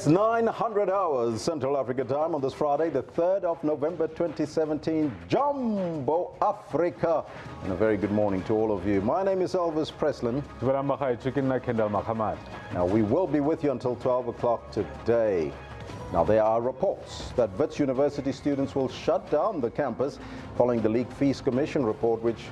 It's 900 hours Central Africa time on this Friday, the 3rd of November 2017. Jumbo Africa. And a very good morning to all of you. My name is Elvis Preslin. Now we will be with you until 12 o'clock today. Now there are reports that Wits University students will shut down the campus following the League Fees Commission report, which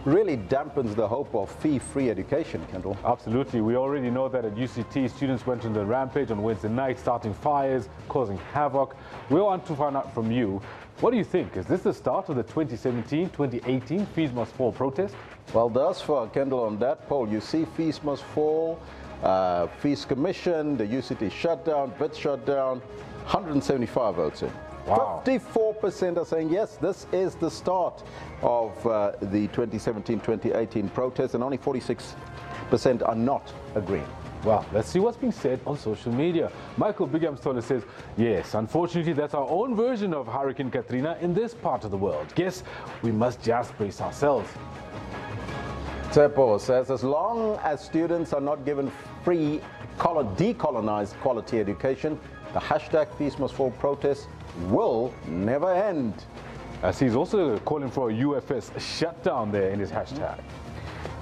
really dampens the hope of fee-free education, Kendall. Absolutely. We already know that at UCT, students went on the rampage on Wednesday night, starting fires, causing havoc. We want to find out from you, what do you think? Is this the start of the 2017-2018 Fees Must Fall protest? Well, thus far, Kendall, on that poll, you see Fees Must Fall, Fees Commission, the UCT shutdown, Wits shutdown, 175 votes in. Wow. 54% are saying yes, this is the start of the 2017-2018 protest, and only 46% are not agreeing. Well, let's see what's being said on social media. Michael Bigamstola says, yes, unfortunately, that's our own version of Hurricane Katrina in this part of the world. Guess we must just brace ourselves. Tsepo says, as long as students are not given free, decolonized quality education, the hashtag Fees Must Fall protest will never end. As he's also calling for a UFS shutdown there in his hashtag.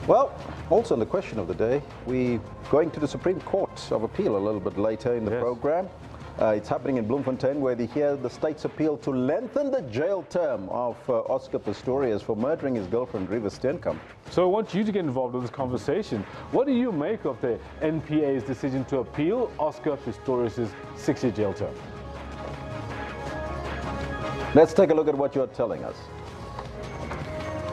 Well, also on the question of the day, we're going to the Supreme Court of Appeal a little bit later in the program. It's happening in Bloemfontein, where they hear the state's appeal to lengthen the jail term of Oscar Pistorius for murdering his girlfriend, Reva Steenkamp. So I want you to get involved with this conversation. What do you make of the NPA's decision to appeal Oscar Pistorius' 6-year jail term? Let's take a look at what you're telling us.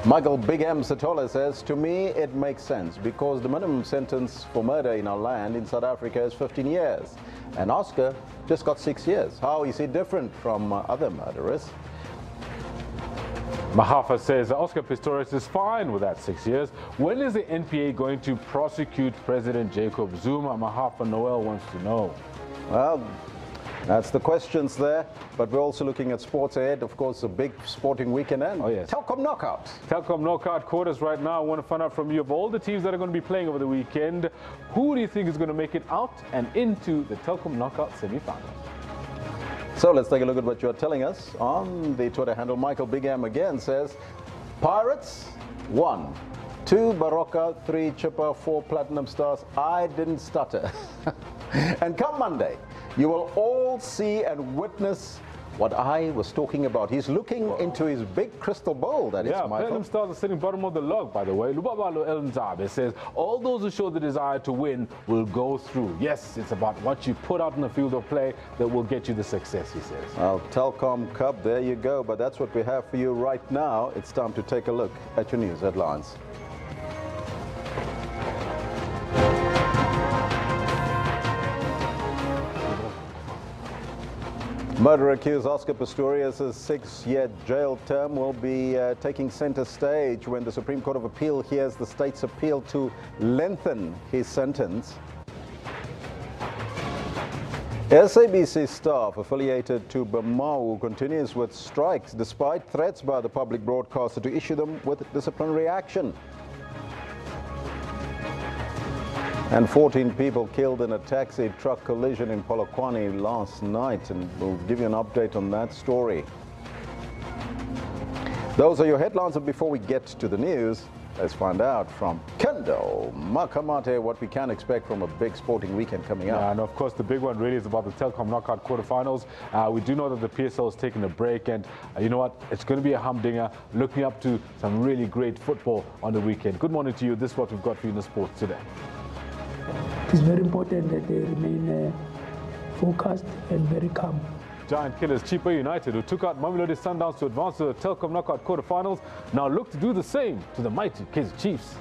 Michael Big M Satola says, to me it makes sense because the minimum sentence for murder in our land in South Africa is 15 years. And Oscar just got 6 years. How is he different from other murderers? Mahafa says Oscar Pistorius is fine with that 6 years. When is the NPA going to prosecute President Jacob Zuma? Mahafa Noel wants to know. Well, that's the questions there, but we're also looking at sports ahead. Of course, a big sporting weekend end. Oh, yes. Telkom Knockout. Telkom Knockout quarters right now. I want to find out from you, of all the teams that are going to be playing over the weekend, who do you think is going to make it out and into the Telkom Knockout semi-final? So let's take a look at what you're telling us on the Twitter handle. Michael Big M again says, Pirates, 1. 2 Baroka, 3 Chipper, 4 Platinum Stars. I didn't stutter. And come Monday, you will all see and witness what I was talking about. He's looking into his big crystal ball, that is, Michael. Platinum Stars are sitting bottom of the log, by the way. Lubabalo El Nzabe says, all those who show the desire to win will go through. Yes, it's about what you put out in the field of play that will get you the success, he says. Well, Telkom Cup, there you go. But that's what we have for you right now. It's time to take a look at your news headlines. Murder-accused Oscar Pistorius' 6-year jail term will be taking center stage when the Supreme Court of Appeal hears the state's appeal to lengthen his sentence. SABC staff affiliated to Bamau continues with strikes despite threats by the public broadcaster to issue them with disciplinary action. And 14 people killed in a taxi truck collision in Polokwane last night, and we'll give you an update on that story. Those are your headlines, and before we get to the news, let's find out from Kendall Makamate what we can expect from a big sporting weekend coming up. Yeah, and of course the big one really is about the Telkom Knockout quarterfinals. We do know that the PSL is taking a break, and you know what, it's going to be a humdinger, looking up to some really great football on the weekend. Good morning to you. This is what we've got for you in the sports today. It's very important that they remain focused and very calm. Giant killers Chippa United, who took out Mamelodi Sundowns to advance to the Telkom Knockout quarterfinals, now look to do the same to the mighty Kaizer Chiefs.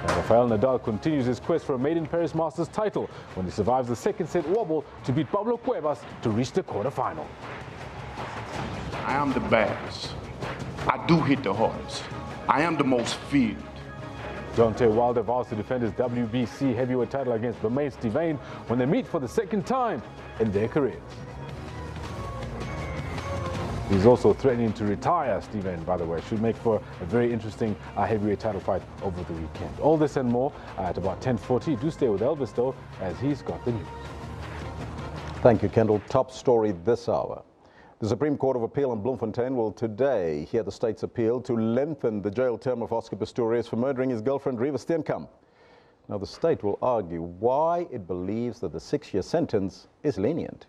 And Rafael Nadal continues his quest for a maiden Paris Masters title when he survives the second set wobble to beat Pablo Cuevas to reach the quarterfinal. I am the best. I do hit the hardest. I am the most feared. Deontay Wilder vows to defend his WBC heavyweight title against Bermane Stivane when they meet for the second time in their careers. He's also threatening to retire Stivane, by the way. Should make for a very interesting heavyweight title fight over the weekend. All this and more at about 10:40. Do stay with Elvis, though, as he's got the news. Thank you, Kendall. Top story this hour. The Supreme Court of Appeal in Bloemfontein will today hear the state's appeal to lengthen the jail term of Oscar Pistorius for murdering his girlfriend, Reva Steenkamp. Now, the state will argue why it believes that the 6-year sentence is lenient.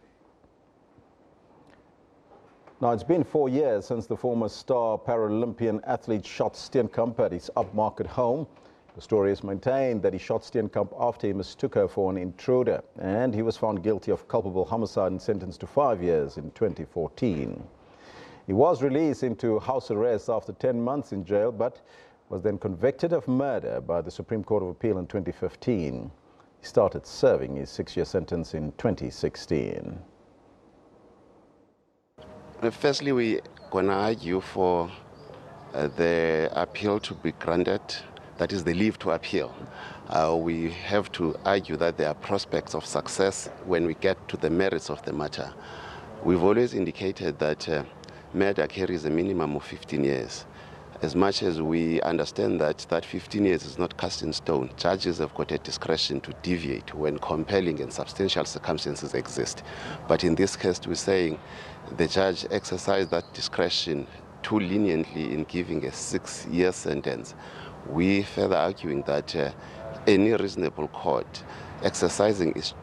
Now, it's been 4 years since the former star Paralympian athlete shot Steenkamp at his upmarket home. Pistorius maintained that he shot Steenkamp after he mistook her for an intruder, and he was found guilty of culpable homicide and sentenced to 5 years in 2014. He was released into house arrest after 10 months in jail, but was then convicted of murder by the Supreme Court of Appeal in 2015. He started serving his 6-year sentence in 2016. Firstly, we're going to argue for the appeal to be granted. That is the leave to appeal. We have to argue that there are prospects of success when we get to the merits of the matter. We've always indicated that murder carries a minimum of 15 years. As much as we understand that 15 years is not cast in stone, judges have got a discretion to deviate when compelling and substantial circumstances exist. But in this case, we're saying the judge exercised that discretion too leniently in giving a 6-year sentence. We further arguing that any reasonable court exercising its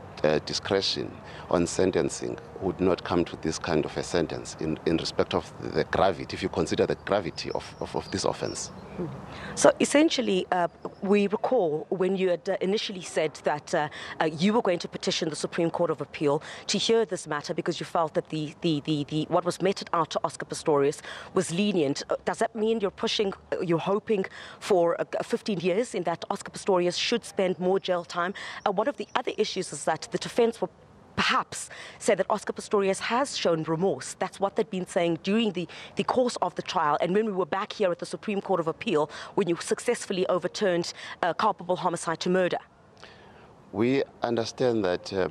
discretion on sentencing would not come to this kind of a sentence in respect of the gravity, if you consider the gravity of this offense. So essentially, we recall when you had initially said that you were going to petition the Supreme Court of Appeal to hear this matter because you felt that the what was meted out to Oscar Pistorius was lenient. Does that mean you're hoping for 15 years in that Oscar Pistorius should spend more jail time? One of the other issues is that the defense will perhaps say that Oscar Pistorius has shown remorse. That's what they'd been saying during the course of the trial. And when we were back here at the Supreme Court of Appeal, when you successfully overturned culpable homicide to murder. We understand that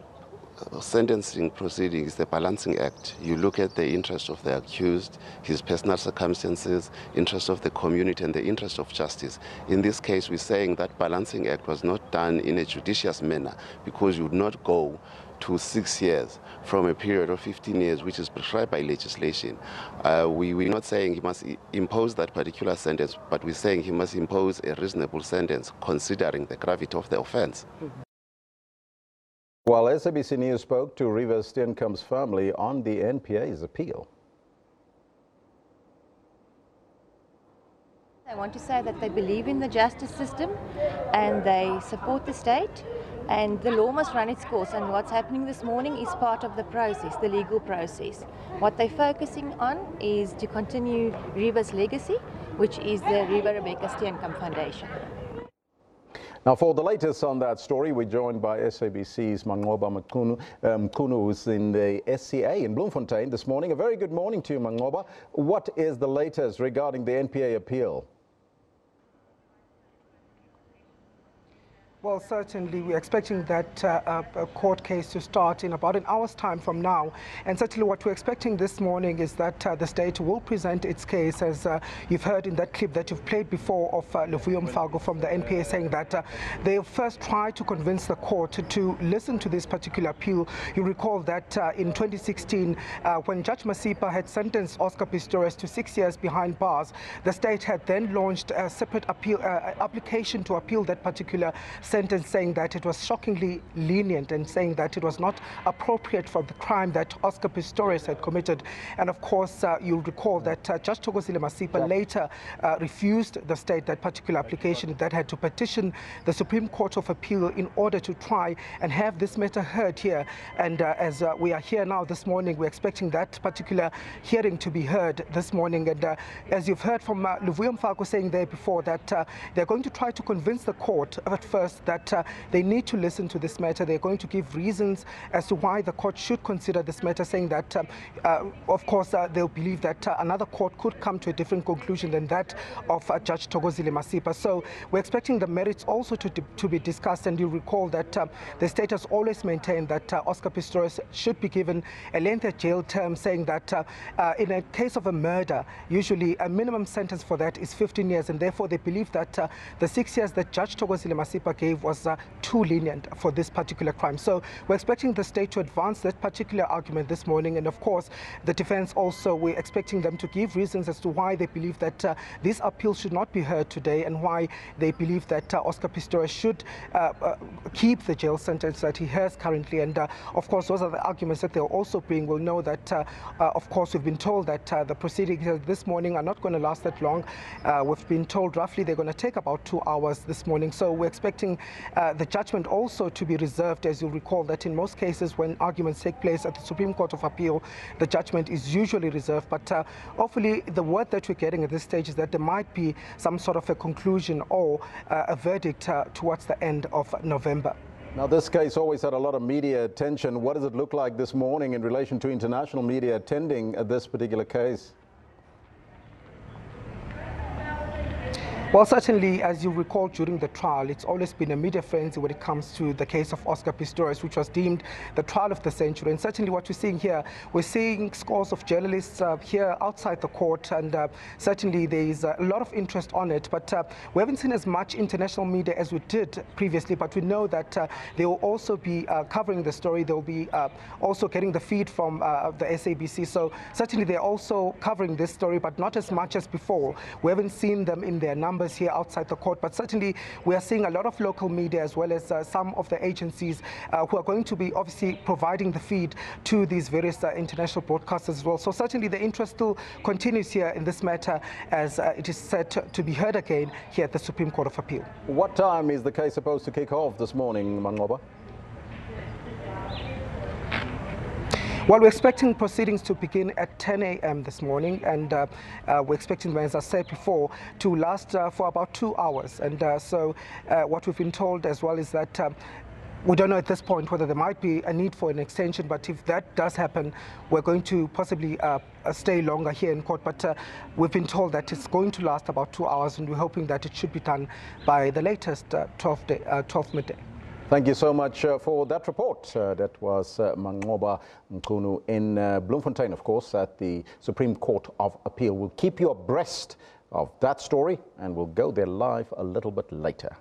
sentencing proceedings is the balancing act. You look at the interest of the accused, his personal circumstances, interest of the community, and the interest of justice. In this case, we're saying that balancing act was not done in a judicious manner because you would not go to 6 years from a period of 15 years, which is prescribed by legislation. We're not saying he must impose that particular sentence, but we're saying he must impose a reasonable sentence considering the gravity of the offense. While SABC News spoke to Reva Steenkamp's family on the NPA's appeal. I want to say that they believe in the justice system and they support the state, and the law must run its course, and what's happening this morning is part of the process, the legal process. What they're focusing on is to continue Reva's legacy, which is the Reva Rebecca Steenkamp Foundation. Now, for the latest on that story, we're joined by SABC's Mangoba Mkunu, who's in the SCA in Bloemfontein this morning. A very good morning to you, Mangoba. What is the latest regarding the NPA appeal? Well, certainly we're expecting that court case to start in about an hour's time from now. And certainly what we're expecting this morning is that the state will present its case, as you've heard in that clip that you've played before of Luvuyo Mfago from the NPA saying that they'll first try to convince the court to listen to this particular appeal. You recall that in 2016, when Judge Masipa had sentenced Oscar Pistorius to 6 years behind bars, the state had then launched a separate appeal application to appeal that particular sentence, saying that it was shockingly lenient and saying that it was not appropriate for the crime that Oscar Pistorius had committed. And of course, you'll recall that Judge Thokozile Masipa later refused the state that particular application that had to petition the Supreme Court of Appeal in order to try and have this matter heard here. And as we are here now this morning, we're expecting that particular hearing to be heard this morning. And as you've heard from Luvuyo Mfago saying there before, that they're going to try to convince the court at first that they need to listen to this matter. They're going to give reasons as to why the court should consider this matter, saying that, of course, they'll believe that another court could come to a different conclusion than that of Judge Thokozile Masipa. So we're expecting the merits also to be discussed. And you recall that the state has always maintained that Oscar Pistorius should be given a lengthy jail term, saying that in a case of a murder, usually a minimum sentence for that is 15 years. And therefore, they believe that the 6 years that Judge Thokozile Masipa gave gave was too lenient for this particular crime. So we're expecting the state to advance that particular argument this morning, and of course the defense also, we're expecting them to give reasons as to why they believe that this appeal should not be heard today and why they believe that Oscar Pistorius should keep the jail sentence that he has currently. And of course those are the arguments that they'll also bring. We'll know that of course we've been told that the proceedings this morning are not going to last that long. We've been told roughly they're going to take about 2 hours this morning. So we're expecting the judgment also to be reserved. As you'll recall that in most cases when arguments take place at the Supreme Court of Appeal, the judgment is usually reserved. But hopefully the word that we're getting at this stage is that there might be some sort of a conclusion or a verdict towards the end of November. Now, this case always had a lot of media attention. What does it look like this morning in relation to international media attending this particular case? Well, certainly, as you recall, during the trial, it's always been a media frenzy when it comes to the case of Oscar Pistorius, which was deemed the trial of the century. And certainly what we're seeing here, we're seeing scores of journalists here outside the court, and certainly there is a lot of interest on it. But we haven't seen as much international media as we did previously, but we know that they will also be covering the story. They'll be also getting the feed from the SABC. So certainly they're also covering this story, but not as much as before. We haven't seen them in their numbers here outside the court, but certainly we are seeing a lot of local media as well as some of the agencies who are going to be obviously providing the feed to these various international broadcasters as well. So certainly the interest still continues here in this matter as it is set to be heard again here at the Supreme Court of Appeal. What time is the case supposed to kick off this morning, Mangoba? Well, we're expecting proceedings to begin at 10 a.m. this morning, and we're expecting them, as I said before, to last for about 2 hours. And so what we've been told as well is that we don't know at this point whether there might be a need for an extension, but if that does happen, we're going to possibly stay longer here in court. But we've been told that it's going to last about 2 hours, and we're hoping that it should be done by the latest 12 midday. Thank you so much for that report. That was Mangoba Nkunu in Bloemfontein, of course, at the Supreme Court of Appeal. We'll keep you abreast of that story, and we'll go there live a little bit later.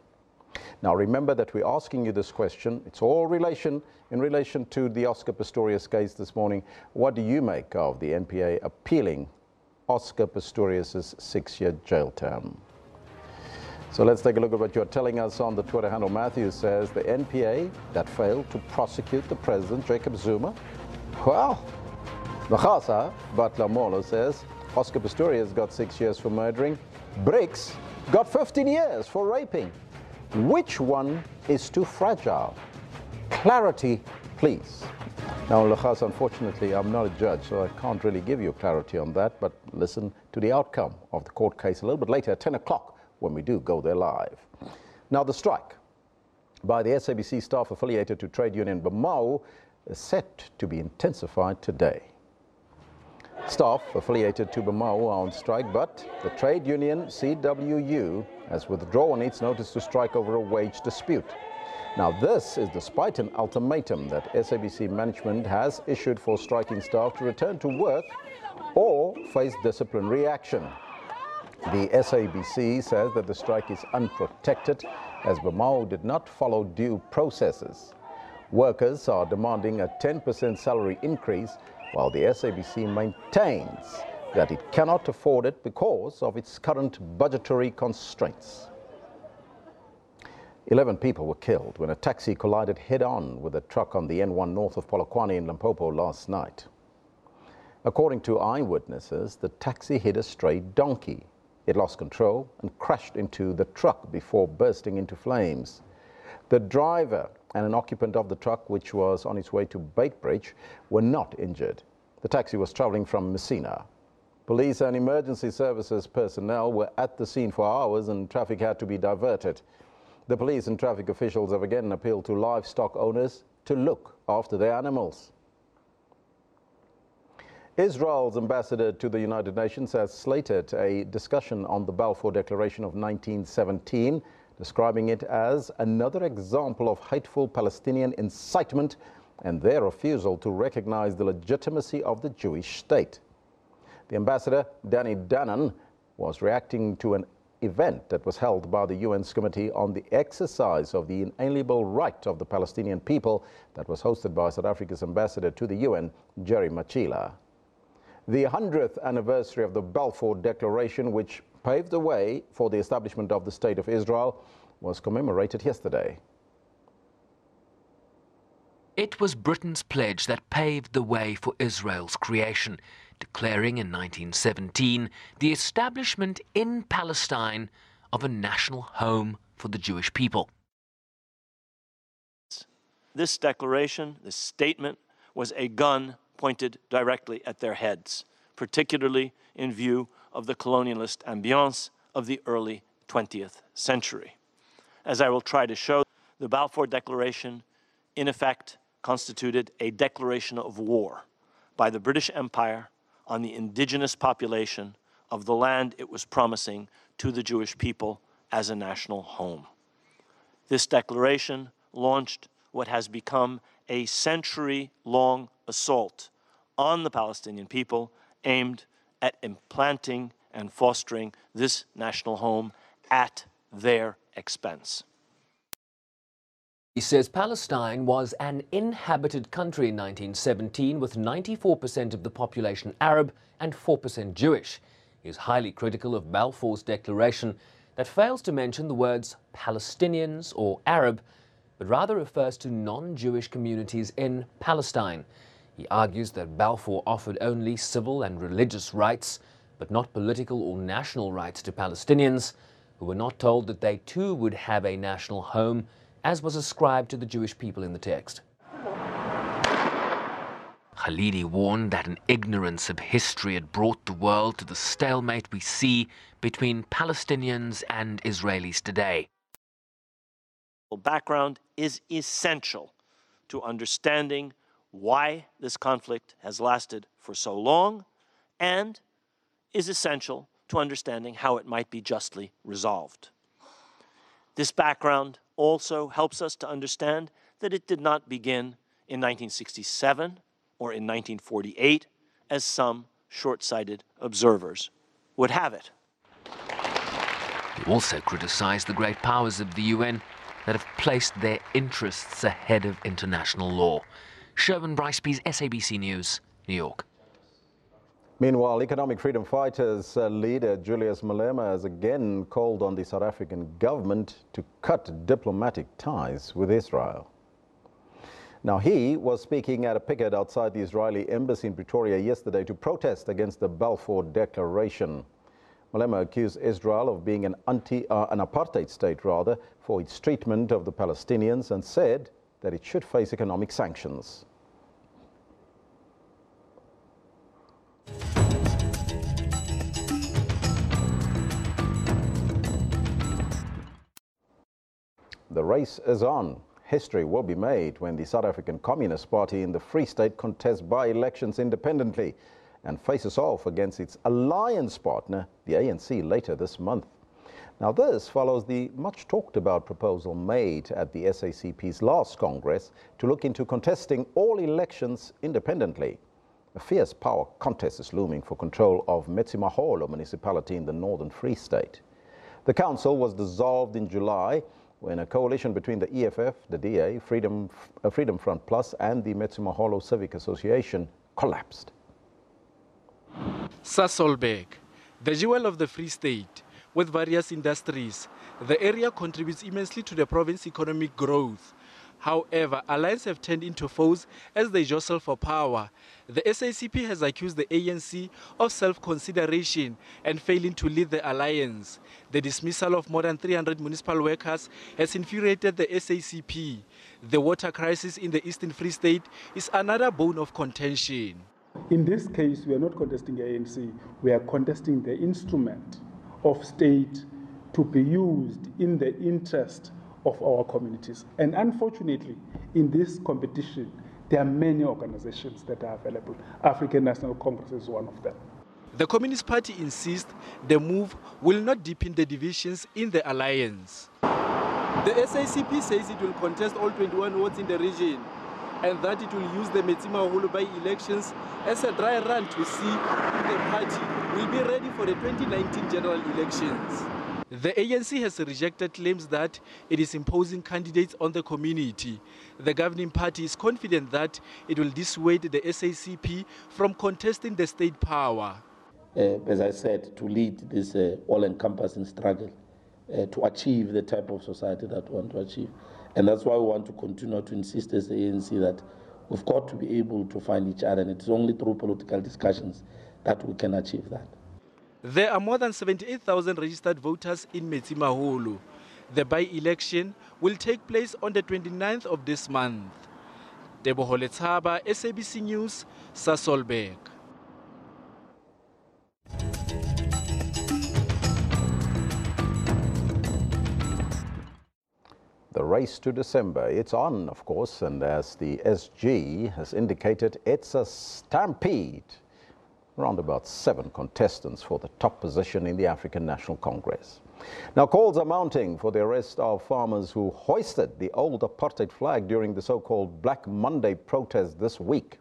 Now, remember that we're asking you this question. It's all in relation to the Oscar Pistorius case this morning. What do you make of the NPA appealing Oscar Pistorius' 6-year jail term? So let's take a look at what you're telling us on the Twitter handle. Matthew says the NPA that failed to prosecute the president, Jacob Zuma. Well, Nagasa Butler Molo says Oscar Pistorius got 6 years for murdering. Briggs got 15 years for raping. Which one is too fragile? Clarity, please. Now, Nagasa, unfortunately, I'm not a judge, so I can't really give you clarity on that, but listen to the outcome of the court case a little bit later at 10 o'clock. When we do go there live. Now, the strike by the SABC staff affiliated to trade union Bamau is set to be intensified today. Staff affiliated to Bamau are on strike, but the trade union CWU has withdrawn its notice to strike over a wage dispute. Now, this is despite an ultimatum that SABC management has issued for striking staff to return to work or face disciplinary action. The SABC says that the strike is unprotected as Bamau did not follow due processes. Workers are demanding a 10% salary increase, while the SABC maintains that it cannot afford it because of its current budgetary constraints. 11 people were killed when a taxi collided head-on with a truck on the N1 north of Polokwane in Limpopo last night. According to eyewitnesses, the taxi hit a stray donkey. It lost control and crashed into the truck before bursting into flames. The driver and an occupant of the truck, which was on its way to Beitbridge, were not injured. The taxi was traveling from Messina. Police and emergency services personnel were at the scene for hours and traffic had to be diverted. The police and traffic officials have again appealed to livestock owners to look after their animals. Israel's ambassador to the United Nations has slated a discussion on the Balfour Declaration of 1917, describing it as another example of hateful Palestinian incitement and their refusal to recognize the legitimacy of the Jewish state. The ambassador, Danny Danon, was reacting to an event that was held by the UN's Committee on the Exercise of the Inalienable Right of the Palestinian People that was hosted by South Africa's ambassador to the UN, Jerry Machila. The 100th anniversary of the Balfour Declaration, which paved the way for the establishment of the State of Israel, was commemorated yesterday. It was Britain's pledge that paved the way for Israel's creation, declaring in 1917 the establishment in Palestine of a national home for the Jewish people. This declaration, this statement, was a gun pointed directly at their heads, particularly in view of the colonialist ambiance of the early 20th century. As I will try to show, the Balfour Declaration, in effect, constituted a declaration of war by the British Empire on the indigenous population of the land it was promising to the Jewish people as a national home. This declaration launched what has become a century-long assault on the Palestinian people aimed at implanting and fostering this national home at their expense. He says Palestine was an inhabited country in 1917 with 94% of the population Arab and 4% Jewish. He is highly critical of Balfour's declaration that fails to mention the words Palestinians or Arab, but rather refers to non-Jewish communities in Palestine. He argues that Balfour offered only civil and religious rights, but not political or national rights to Palestinians, who were not told that they too would have a national home, as was ascribed to the Jewish people in the text. Khalidi warned that an ignorance of history had brought the world to the stalemate we see between Palestinians and Israelis today. Background is essential to understanding why this conflict has lasted for so long, and is essential to understanding how it might be justly resolved. This background also helps us to understand that it did not begin in 1967 or in 1948, as some short-sighted observers would have it. He also criticized the great powers of the UN that have placed their interests ahead of international law. Sherwin Bryceby's SABC News, New York. Meanwhile, economic freedom fighters leader Julius Malema has again called on the South African government to cut diplomatic ties with Israel. Now, he was speaking at a picket outside the Israeli embassy in Pretoria yesterday to protest against the Balfour Declaration. Malema accused Israel of being an apartheid state, for its treatment of the Palestinians, and said that it should face economic sanctions. The race is on. History will be made when the South African Communist Party in the Free State contests by-elections independently and faces off against its alliance partner, the ANC, later this month. Now, this follows the much talked about proposal made at the SACP's last Congress to look into contesting all elections independently. A fierce power contest is looming for control of Metsimaholo municipality in the northern Free State. The council was dissolved in July when a coalition between the EFF, the DA, Freedom Front Plus and the Metsimaholo Civic Association collapsed. Sasolburg, the jewel of the Free State, with various industries, the area contributes immensely to the province's economic growth. However, alliances have turned into foes as they jostle for power. The SACP has accused the ANC of self-consideration and failing to lead the alliance. The dismissal of more than 300 municipal workers has infuriated the SACP. The water crisis in the Eastern Free State is another bone of contention. In this case, we are not contesting the ANC, we are contesting the instrument of state to be used in the interest of our communities. And unfortunately, in this competition, there are many organizations that are available. African National Congress is one of them. The Communist Party insists the move will not deepen the divisions in the alliance. The SACP says it will contest all 21 wards in the region, and that it will use the Metsimaholo by-elections as a dry run to see if the party will be ready for the 2019 general elections. The ANC has rejected claims that it is imposing candidates on the community. The governing party is confident that it will dissuade the SACP from contesting the state power. As I said, to lead this all-encompassing struggle to achieve the type of society that we want to achieve. And that's why we want to continue to insist as the ANC that we've got to be able to find each other, and it's only through political discussions that we can achieve that. There are more than 78,000 registered voters in Metsimaholo. The by-election will take place on the 29th of this month. Teboho Letshaba, SABC News, Sasolburg. The race to December, it's on, of course, and as the SG has indicated, it's a stampede. Around about 7 contestants for the top position in the African National Congress. Now, calls are mounting for the arrest of farmers who hoisted the old apartheid flag during the so-called Black Monday protest this week.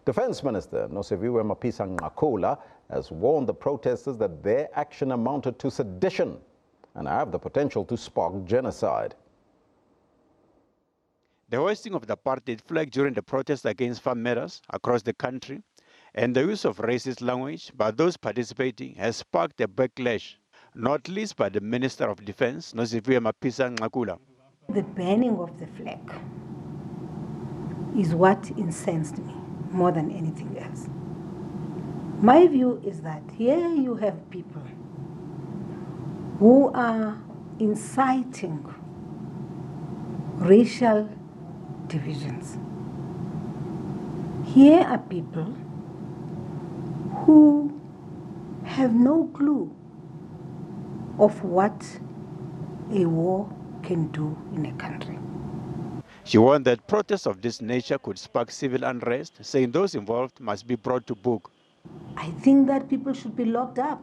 Defense Minister Nosiviwe Mapisa-Nqakula has warned the protesters that their action amounted to sedition and have the potential to spark genocide. The hoisting of the apartheid flag during the protest against farm matters across the country and the use of racist language by those participating has sparked a backlash, not least by the Minister of Defense, Nosiviwe Mapisa-Nqakula. The banning of the flag is what incensed me more than anything else. My view is that here you have people who are inciting racial divisions. Here are people who have no clue of what a war can do in a country. She warned that protests of this nature could spark civil unrest, saying those involved must be brought to book. I think that people should be locked up.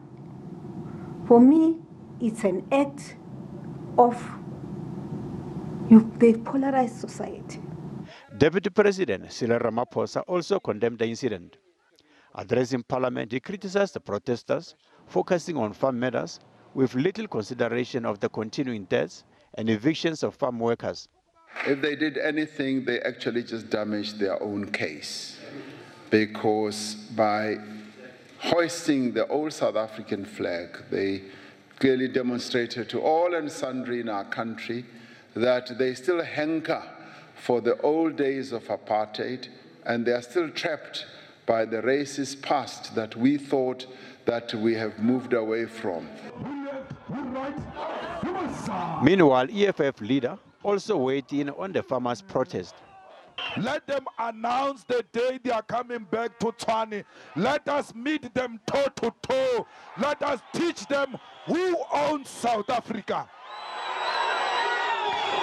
For me, it's an act of the polarized society. Deputy President Cyril Ramaphosa also condemned the incident. Addressing Parliament, he criticized the protesters, focusing on farm matters with little consideration of the continuing deaths and evictions of farm workers. If they did anything, they actually just damaged their own case, because by hoisting the old South African flag, they clearly demonstrated to all and sundry in our country that they still hanker for the old days of apartheid, and they are still trapped by the racist past that we thought that we have moved away from. Meanwhile, EFF leader also weighed in on the farmers' protest. Let them announce the day they are coming back to Tshwane. Let us meet them toe to toe. Let us teach them who owns South Africa.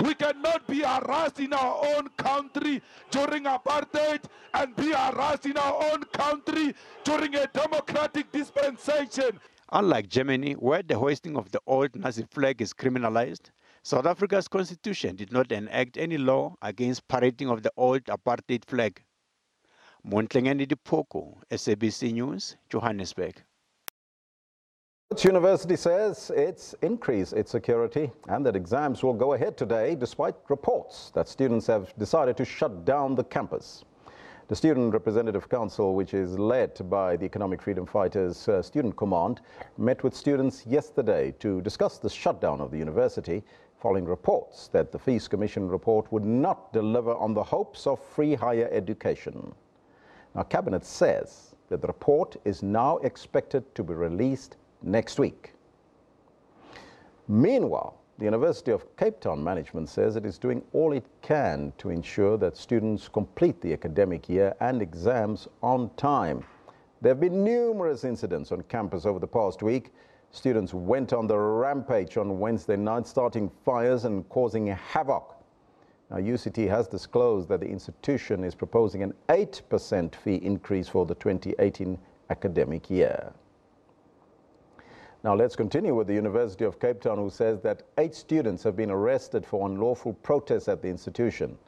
We cannot be harassed in our own country during apartheid and be harassed in our own country during a democratic dispensation. Unlike Germany, where the hoisting of the old Nazi flag is criminalized, South Africa's constitution did not enact any law against parading of the old apartheid flag. Montlengeni Dipoko, SABC News, Johannesburg. University says it's increased its security and that exams will go ahead today despite reports that students have decided to shut down the campus. The Student Representative Council, which is led by the Economic Freedom Fighters Student Command, met with students yesterday to discuss the shutdown of the university following reports that the Fees Commission report would not deliver on the hopes of free higher education. Now, Cabinet says that the report is now expected to be released next week. Meanwhile, the University of Cape Town management says it is doing all it can to ensure that students complete the academic year and exams on time. There have been numerous incidents on campus over the past week. Students went on the rampage on Wednesday night, starting fires and causing havoc. Now, UCT has disclosed that the institution is proposing an 8% fee increase for the 2018 academic year. Now let's continue with the University of Cape Town, who says that 8 students have been arrested for unlawful protests at the institution.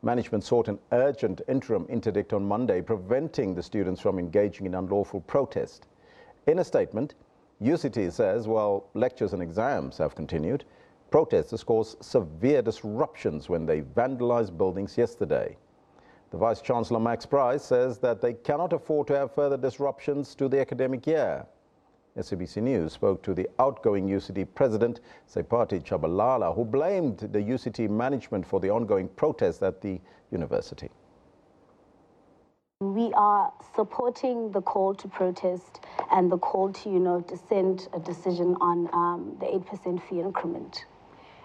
Management sought an urgent interim interdict on Monday, preventing the students from engaging in unlawful protest. In a statement, UCT says while lectures and exams have continued, protesters caused severe disruptions when they vandalized buildings yesterday. The Vice-Chancellor Max Price says that they cannot afford to have further disruptions to the academic year. SABC News spoke to the outgoing UCT president, Sepati Chabalala, who blamed the UCT management for the ongoing protests at the university. We are supporting the call to protest and the call to, dissent a decision on the 8% fee increment.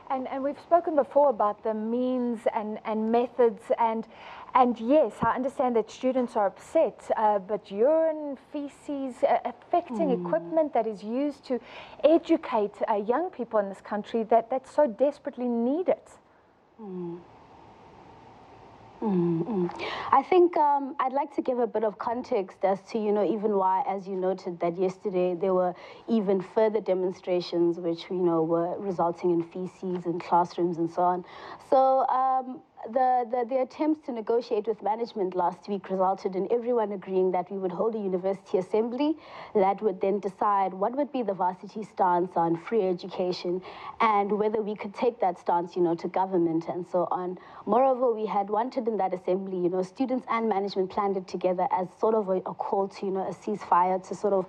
And we've spoken before about the means and methods, and yes, I understand that students are upset, but urine, feces, affecting equipment that is used to educate young people in this country that so desperately need it. I think I'd like to give a bit of context as to, even why, as you noted, that yesterday there were even further demonstrations which, were resulting in feces in classrooms and so on. So the attempts to negotiate with management last week resulted in everyone agreeing that we would hold a university assembly that would then decide what would be the varsity stance on free education and whether we could take that stance, to government and so on. Moreover, we had wanted in that assembly, students and management planned it together as sort of a call to, a ceasefire to sort of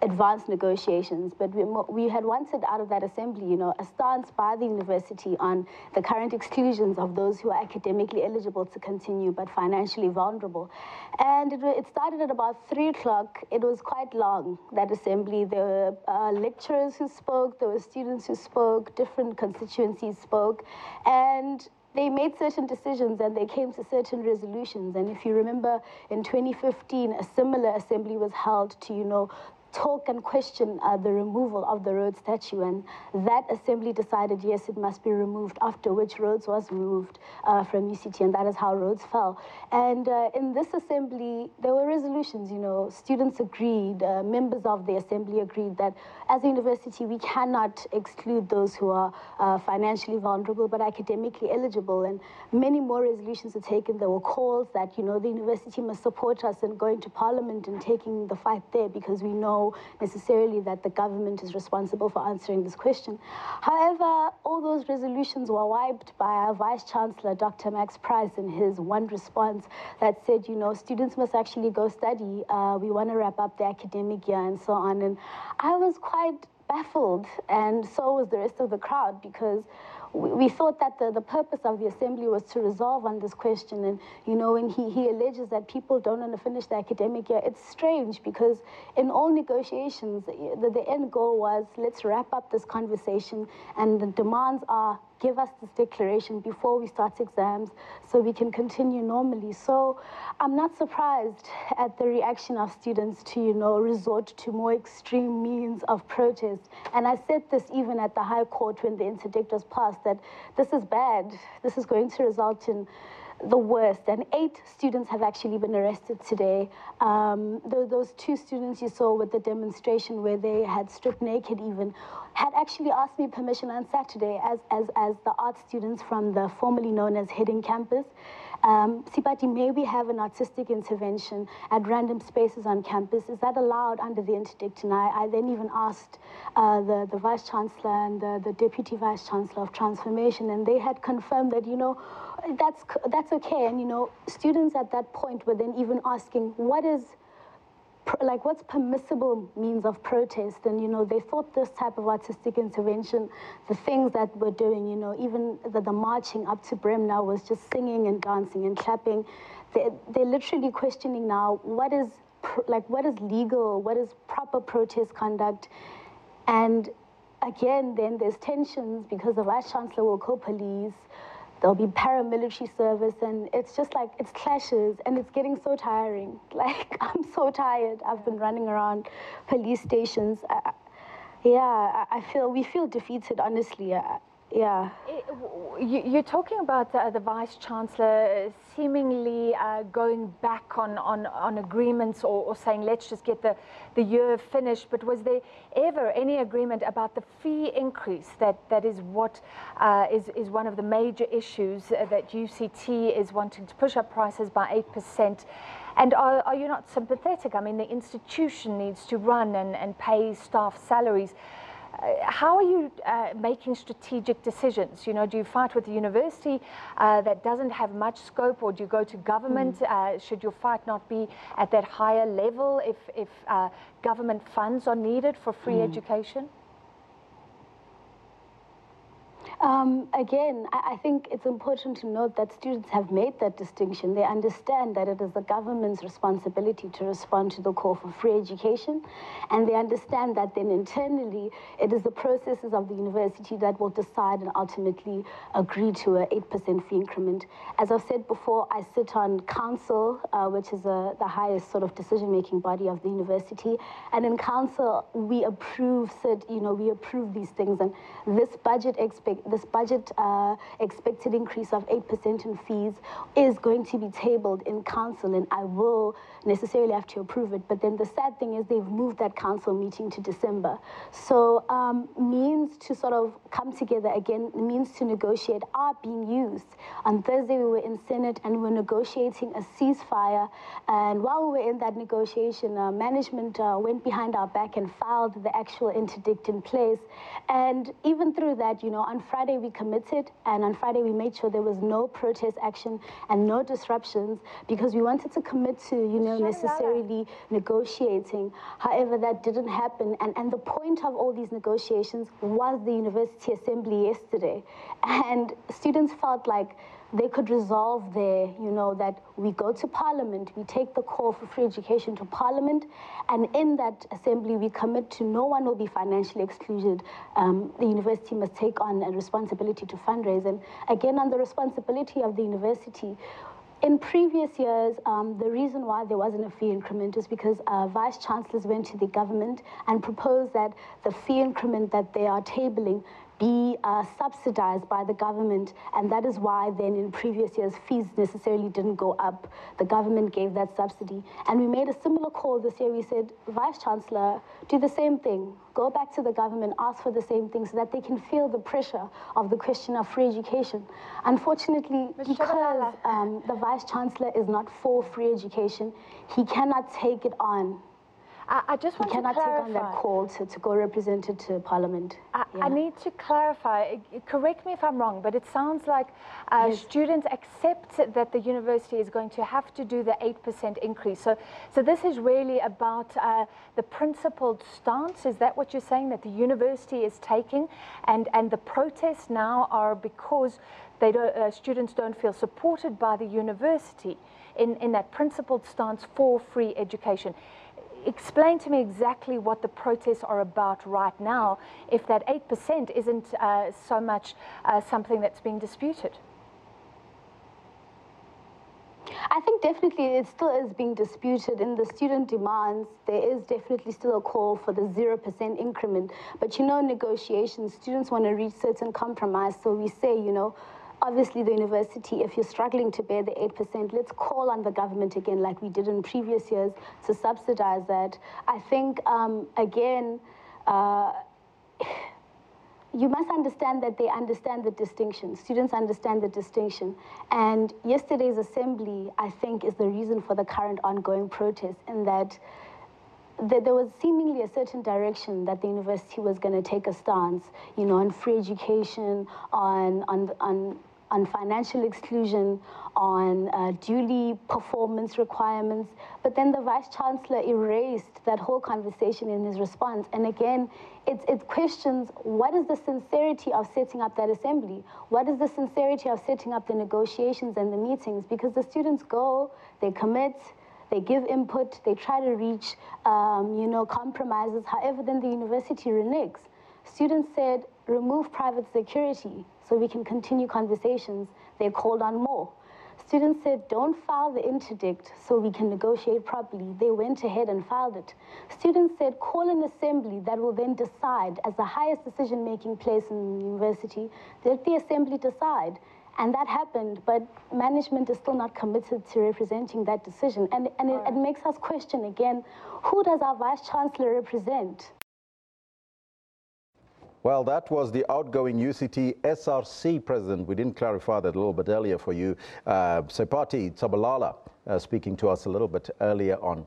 advance negotiations. But we had wanted out of that assembly, a stance by the university on the current exclusions of those who are academically eligible to continue but financially vulnerable. And it started at about 3 o'clock. It was quite long, that assembly. There were lecturers who spoke, there were students who spoke, different constituencies spoke, and they made certain decisions and they came to certain resolutions. And if you remember, in 2015, a similar assembly was held to, talk and question the removal of the Rhodes statue, and that assembly decided yes, it must be removed, after which Rhodes was removed from UCT, and that is how Rhodes fell. And in this assembly there were resolutions, students agreed, members of the assembly agreed that as a university we cannot exclude those who are financially vulnerable but academically eligible, and many more resolutions were taken. There were calls that the university must support us in going to parliament and taking the fight there, because we know necessarily that the government is responsible for answering this question. However, all those resolutions were wiped by our Vice-Chancellor, Dr. Max Price, in his one response that said, students must actually go study. We want to wrap up the academic year and so on. And I was quite baffled, and so was the rest of the crowd, because we thought that the purpose of the assembly was to resolve on this question. And, when he alleges that people don't want to finish the academic year, it's strange, because in all negotiations, the end goal was, let's wrap up this conversation, and the demands are, give us this declaration before we start exams so we can continue normally. So I'm not surprised at the reaction of students to, resort to more extreme means of protest. And I said this even at the High Court when the interdict was passed, that this is bad. This is going to result in the worst. And 8 students have actually been arrested today. Those 2 students you saw with the demonstration where they had stripped naked even, had actually asked me permission on Saturday as the art students from the formerly known as Hidden Campus. Sipati, may we have an artistic intervention at random spaces on campus? Is that allowed under the interdict? And I then even asked the Vice-Chancellor and the Deputy Vice-Chancellor of Transformation, and they had confirmed that, that's okay. And, students at that point were then even asking, what's permissible means of protest? And, they thought this type of artistic intervention, the things that we're doing, even the marching up to Bremna was just singing and dancing and clapping. They're literally questioning now what is legal, what is proper protest conduct. And again, then there's tensions because the Vice-Chancellor will call police. There'll be paramilitary service, and it's just like, it's clashes, and it's getting so tiring. I'm so tired. I've been running around police stations. We feel defeated, honestly. Yeah. You're talking about the Vice-Chancellor seemingly going back on agreements or saying, let's just get the year finished. But was there ever any agreement about the fee increase? That is what is one of the major issues, that UCT is wanting to push up prices by 8%. And are you not sympathetic? I mean, the institution needs to run and pay staff salaries. How are you making strategic decisions? You know, do you fight with the university that doesn't have much scope, or do you go to government? Should your fight not be at that higher level if government funds are needed for free education? Again, I think it's important to note that students have made that distinction. They understand that it is the government's responsibility to respond to the call for free education, and they understand that then internally it is the processes of the university that will decide and ultimately agree to an 8% fee increment. As I've said before, I sit on council, which is the highest sort of decision-making body of the university, and in council we approve these things, and this budget expected increase of 8% in fees is going to be tabled in council, and I will necessarily have to approve it. But then the sad thing is they've moved that council meeting to December. So means to sort of come together again, means to negotiate are being used. On Thursday we were in Senate and we were negotiating a ceasefire, and while we were in that negotiation, management went behind our back and filed the actual interdict in place. And even through that, you know, on Friday we committed, and on Friday we made sure there was no protest action and no disruptions, because we wanted to commit to, you know, necessarily negotiating. However, that didn't happen, and the point of all these negotiations was the University Assembly yesterday, and students felt like they could resolve there, you know, that we go to Parliament, we take the call for free education to Parliament, and in that assembly we commit to no one will be financially excluded. The university must take on a responsibility to fundraise. And again, on the responsibility of the university, in previous years, the reason why there wasn't a fee increment is because vice chancellors went to the government and proposed that the fee increment that they are tabling be subsidized by the government, and that is why then in previous years fees necessarily didn't go up. The government gave that subsidy, and we made a similar call this year. We said, Vice Chancellor, do the same thing. Go back to the government, ask for the same thing so that they can feel the pressure of the question of free education. Unfortunately, because the Vice Chancellor is not for free education, he cannot take it on. I just want to clarify. He cannot take on that call to go represent it to Parliament. I need to clarify. Correct me if I'm wrong, but it sounds like students accept that the university is going to have to do the 8% increase. So this is really about the principled stance. Is that what you're saying, that the university is taking? And the protests now are because they don't, students don't feel supported by the university in that principled stance for free education. Explain to me exactly what the protests are about right now, if that 8% isn't so much something that's being disputed. I think definitely it still is being disputed. In the student demands, there is definitely still a call for the 0% increment. But you know, negotiations, students want to reach certain compromise. So we say, you know, obviously the university, if you're struggling to bear the 8%, let's call on the government again, like we did in previous years, to subsidize that. I think, again, you must understand that they understand the distinction. Students understand the distinction. And yesterday's assembly, I think, is the reason for the current ongoing protest, in that there was seemingly a certain direction that the university was going to take a stance, you know, on free education, on financial exclusion, on duly performance requirements. But then the Vice Chancellor erased that whole conversation in his response. And again, it questions, what is the sincerity of setting up that assembly? What is the sincerity of setting up the negotiations and the meetings? Because the students go, they commit, they give input, they try to reach, you know, compromises. However, then the university reneges. Students said, remove private security so we can continue conversations. They called on more. Students said, don't file the interdict so we can negotiate properly. They went ahead and filed it. Students said, call an assembly that will then decide, as the highest decision-making place in the university, let the assembly decide. And that happened, but management is still not committed to representing that decision. And it makes us question again, who does our Vice Chancellor represent? Well, that was the outgoing UCT SRC president. We didn't clarify that a little bit earlier for you. Sepati Tsabalala speaking to us a little bit earlier on.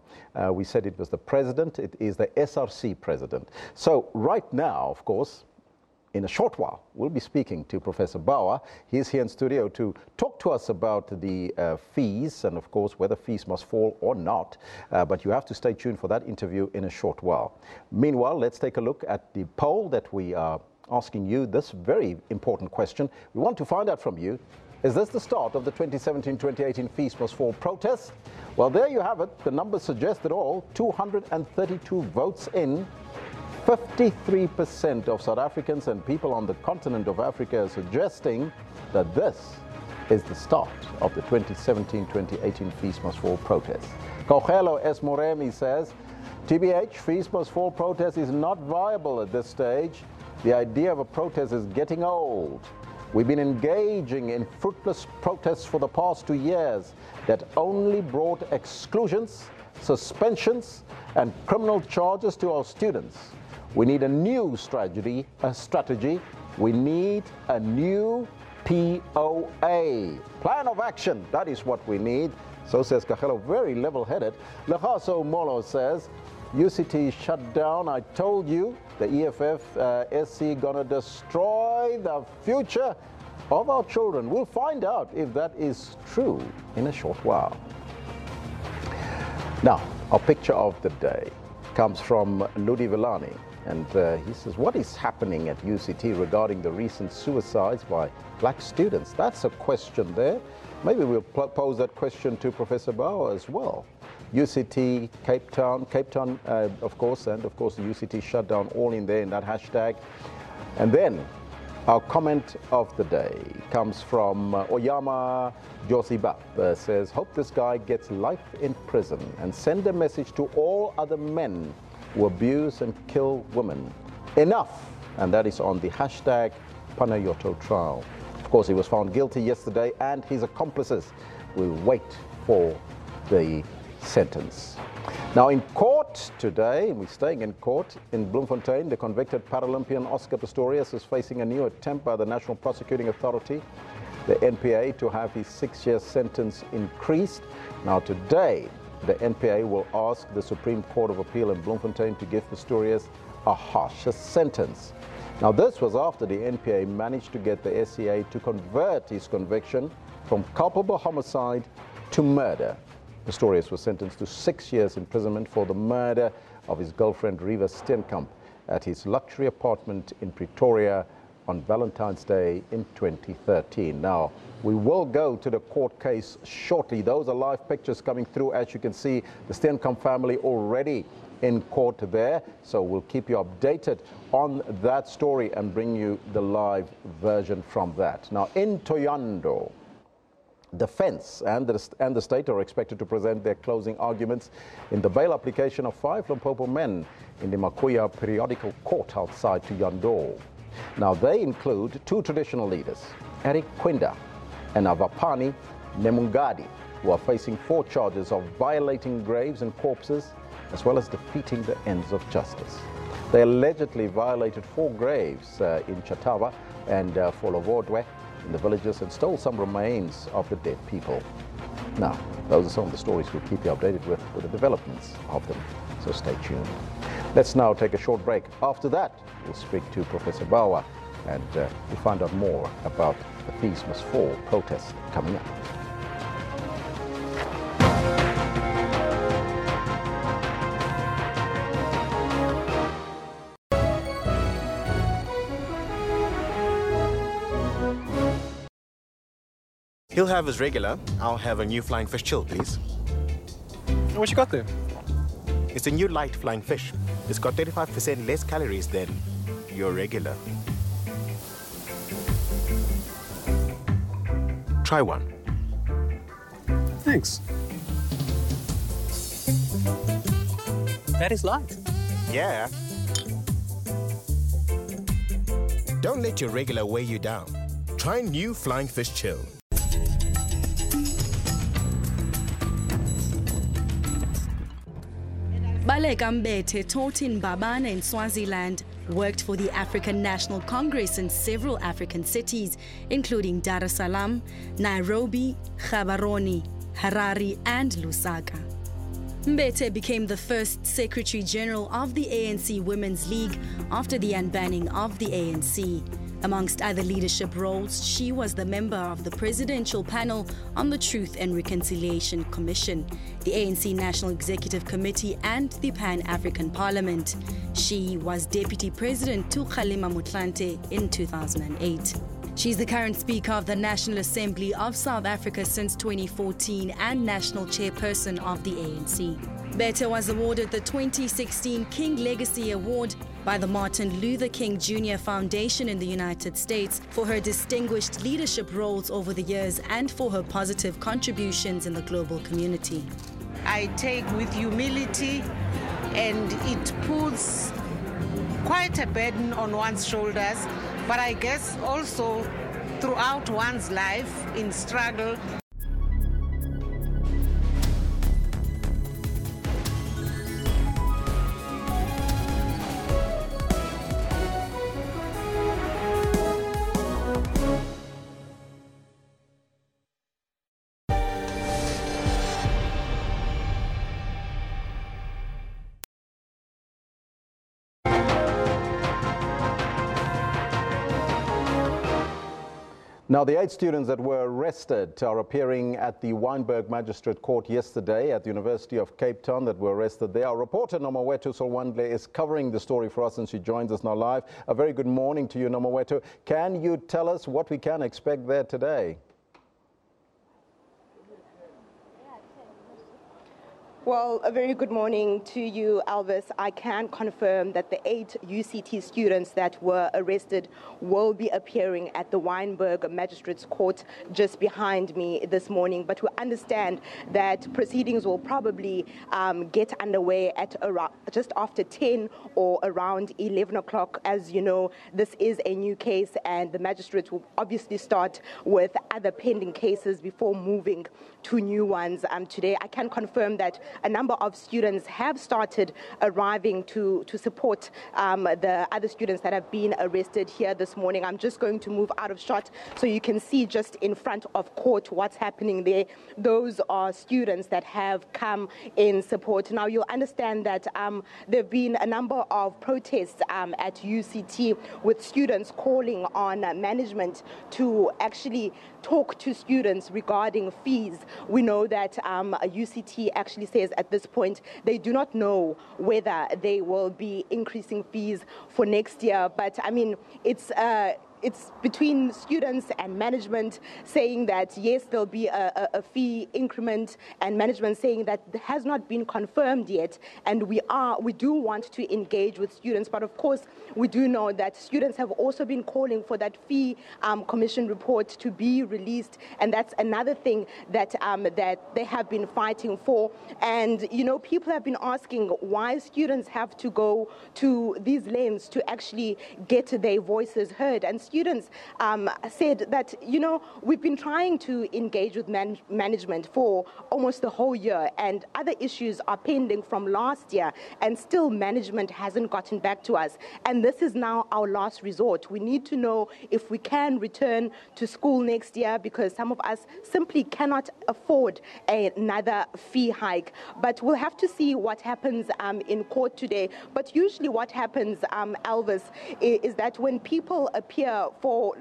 We said it was the president. It is the SRC president. So right now, of course, in a short while, we'll be speaking to Professor Bauer. He's here in studio to talk to us about the fees and, of course, whether fees must fall or not. But you have to stay tuned for that interview in a short while. Meanwhile, let's take a look at the poll that we are asking you this very important question. We want to find out from you, is this the start of the 2017-2018 fees must fall protest? Well, there you have it. The numbers suggest it all. 232 votes in. 53% of South Africans and people on the continent of Africa are suggesting that this is the start of the 2017-2018 Fees Must Fall protest. Kogelo S. Moremi says, TBH, Fees Must Fall protest is not viable at this stage. The idea of a protest is getting old. We've been engaging in fruitless protests for the past 2 years that only brought exclusions, suspensions, and criminal charges to our students. We need a new strategy. We need a new POA. Plan of action. That is what we need. So says Kagelo, very level-headed. Legaso Molo says, UCT shut down. I told you, the EFF SC gonna destroy the future of our children. We'll find out if that is true in a short while. Now, our picture of the day comes from Ludi Villani. And he says, what is happening at UCT regarding the recent suicides by black students? That's a question there. Maybe we'll pose that question to Professor Bauer as well. UCT, Cape Town, of course, and of course the UCT shut down, all in there in that hashtag. And then our comment of the day comes from Oyama Josiba, says, hope this guy gets life in prison and send a message to all other men who abuse and kill women. Enough! And that is on the hashtag Panayoto trial. Of course, he was found guilty yesterday and his accomplices will wait for the sentence. Now in court today, and we're staying in court in Bloemfontein, the convicted Paralympian Oscar Pistorius is facing a new attempt by the National Prosecuting Authority, the NPA, to have his 6-year sentence increased. Now today, the NPA will ask the Supreme Court of Appeal in Bloemfontein to give Pistorius a harsher sentence. Now this was after the NPA managed to get the SCA to convert his conviction from culpable homicide to murder. Pistorius was sentenced to 6 years imprisonment for the murder of his girlfriend Riva Steenkamp at his luxury apartment in Pretoria on Valentine's Day in 2013. Now, we will go to the court case shortly. Those are live pictures coming through. As you can see, the Steenkamp family already in court there. So we'll keep you updated on that story and bring you the live version from that. Now, in Thohoyandou, defense and the state are expected to present their closing arguments in the bail application of 5 Limpopo men in the Makuya Periodical Court outside Thohoyandou. Now, they include 2 traditional leaders, Eric Quinda and Avapani Nemungadi, who are facing 4 charges of violating graves and corpses, as well as defeating the ends of justice. They allegedly violated 4 graves in Chatava and Folovodwe in the villages and stole some remains of the dead people. Now, those are some of the stories we'll keep you updated with the developments of them, so stay tuned. Let's now take a short break. After that, we'll speak to Professor Bauer and we'll find out more about the Fees Must Fall protest coming up. He'll have his regular. I'll have a new flying fish chill, please. What you got there? It's a new light flying fish. It's got 35% less calories than your regular. Try one. Thanks. That is light. Yeah. Don't let your regular weigh you down. Try new flying fish chill. Baleka Mbete taught in Babana in Swaziland worked for the African National Congress in several African cities, including Dar es Salaam, Nairobi, Gaborone, Harare, and Lusaka. Mbete became the first Secretary General of the ANC Women's League after the unbanning of the ANC. Amongst other leadership roles, she was the member of the Presidential Panel on the Truth and Reconciliation Commission, the ANC National Executive Committee, and the Pan-African Parliament. She was Deputy President to Kgalema Motlanthe in 2008. She's the current Speaker of the National Assembly of South Africa since 2014 and National Chairperson of the ANC. Mbete was awarded the 2016 King Legacy Award by the Martin Luther King Jr. Foundation in the United States for her distinguished leadership roles over the years and for her positive contributions in the global community. I take with humility, and it puts quite a burden on one's shoulders, but I guess also throughout one's life in struggle. Now, the 8 students that were arrested are appearing at the Wynberg Magistrate Court yesterday at the University of Cape Town that were arrested there. Our reporter Nomawethu Solwandle is covering the story for us and she joins us now live. A very good morning to you, Nomawethu. Can you tell us what we can expect there today? Well, a very good morning to you, Elvis. I can confirm that the 8 UCT students that were arrested will be appearing at the Wynberg Magistrates Court just behind me this morning. But we understand that proceedings will probably get underway at around just after 10 or around 11 o'clock. As you know, this is a new case and the magistrates will obviously start with other pending cases before moving to new ones. Today, I can confirm that a number of students have started arriving to support the other students that have been arrested here this morning. I'm just going to move out of shot so you can see just in front of court what's happening there. Those are students that have come in support. Now, you'll understand that there have been a number of protests at UCT with students calling on management to actually talk to students regarding fees. We know that UCT actually says at this point they do not know whether they will be increasing fees for next year. But I mean, it's between students and management saying that yes, there'll be a fee increment, and management saying that has not been confirmed yet. And we do want to engage with students, but of course we do know that students have also been calling for that fee commission report to be released, and that's another thing that that they have been fighting for. And you know, people have been asking why students have to go to these lengths to actually get their voices heard. And students said that, you know, we've been trying to engage with management for almost the whole year, and other issues are pending from last year, and still management hasn't gotten back to us. And this is now our last resort. We need to know if we can return to school next year, because some of us simply cannot afford another fee hike. But we'll have to see what happens in court today. But usually what happens, Elvis, is that when people appear for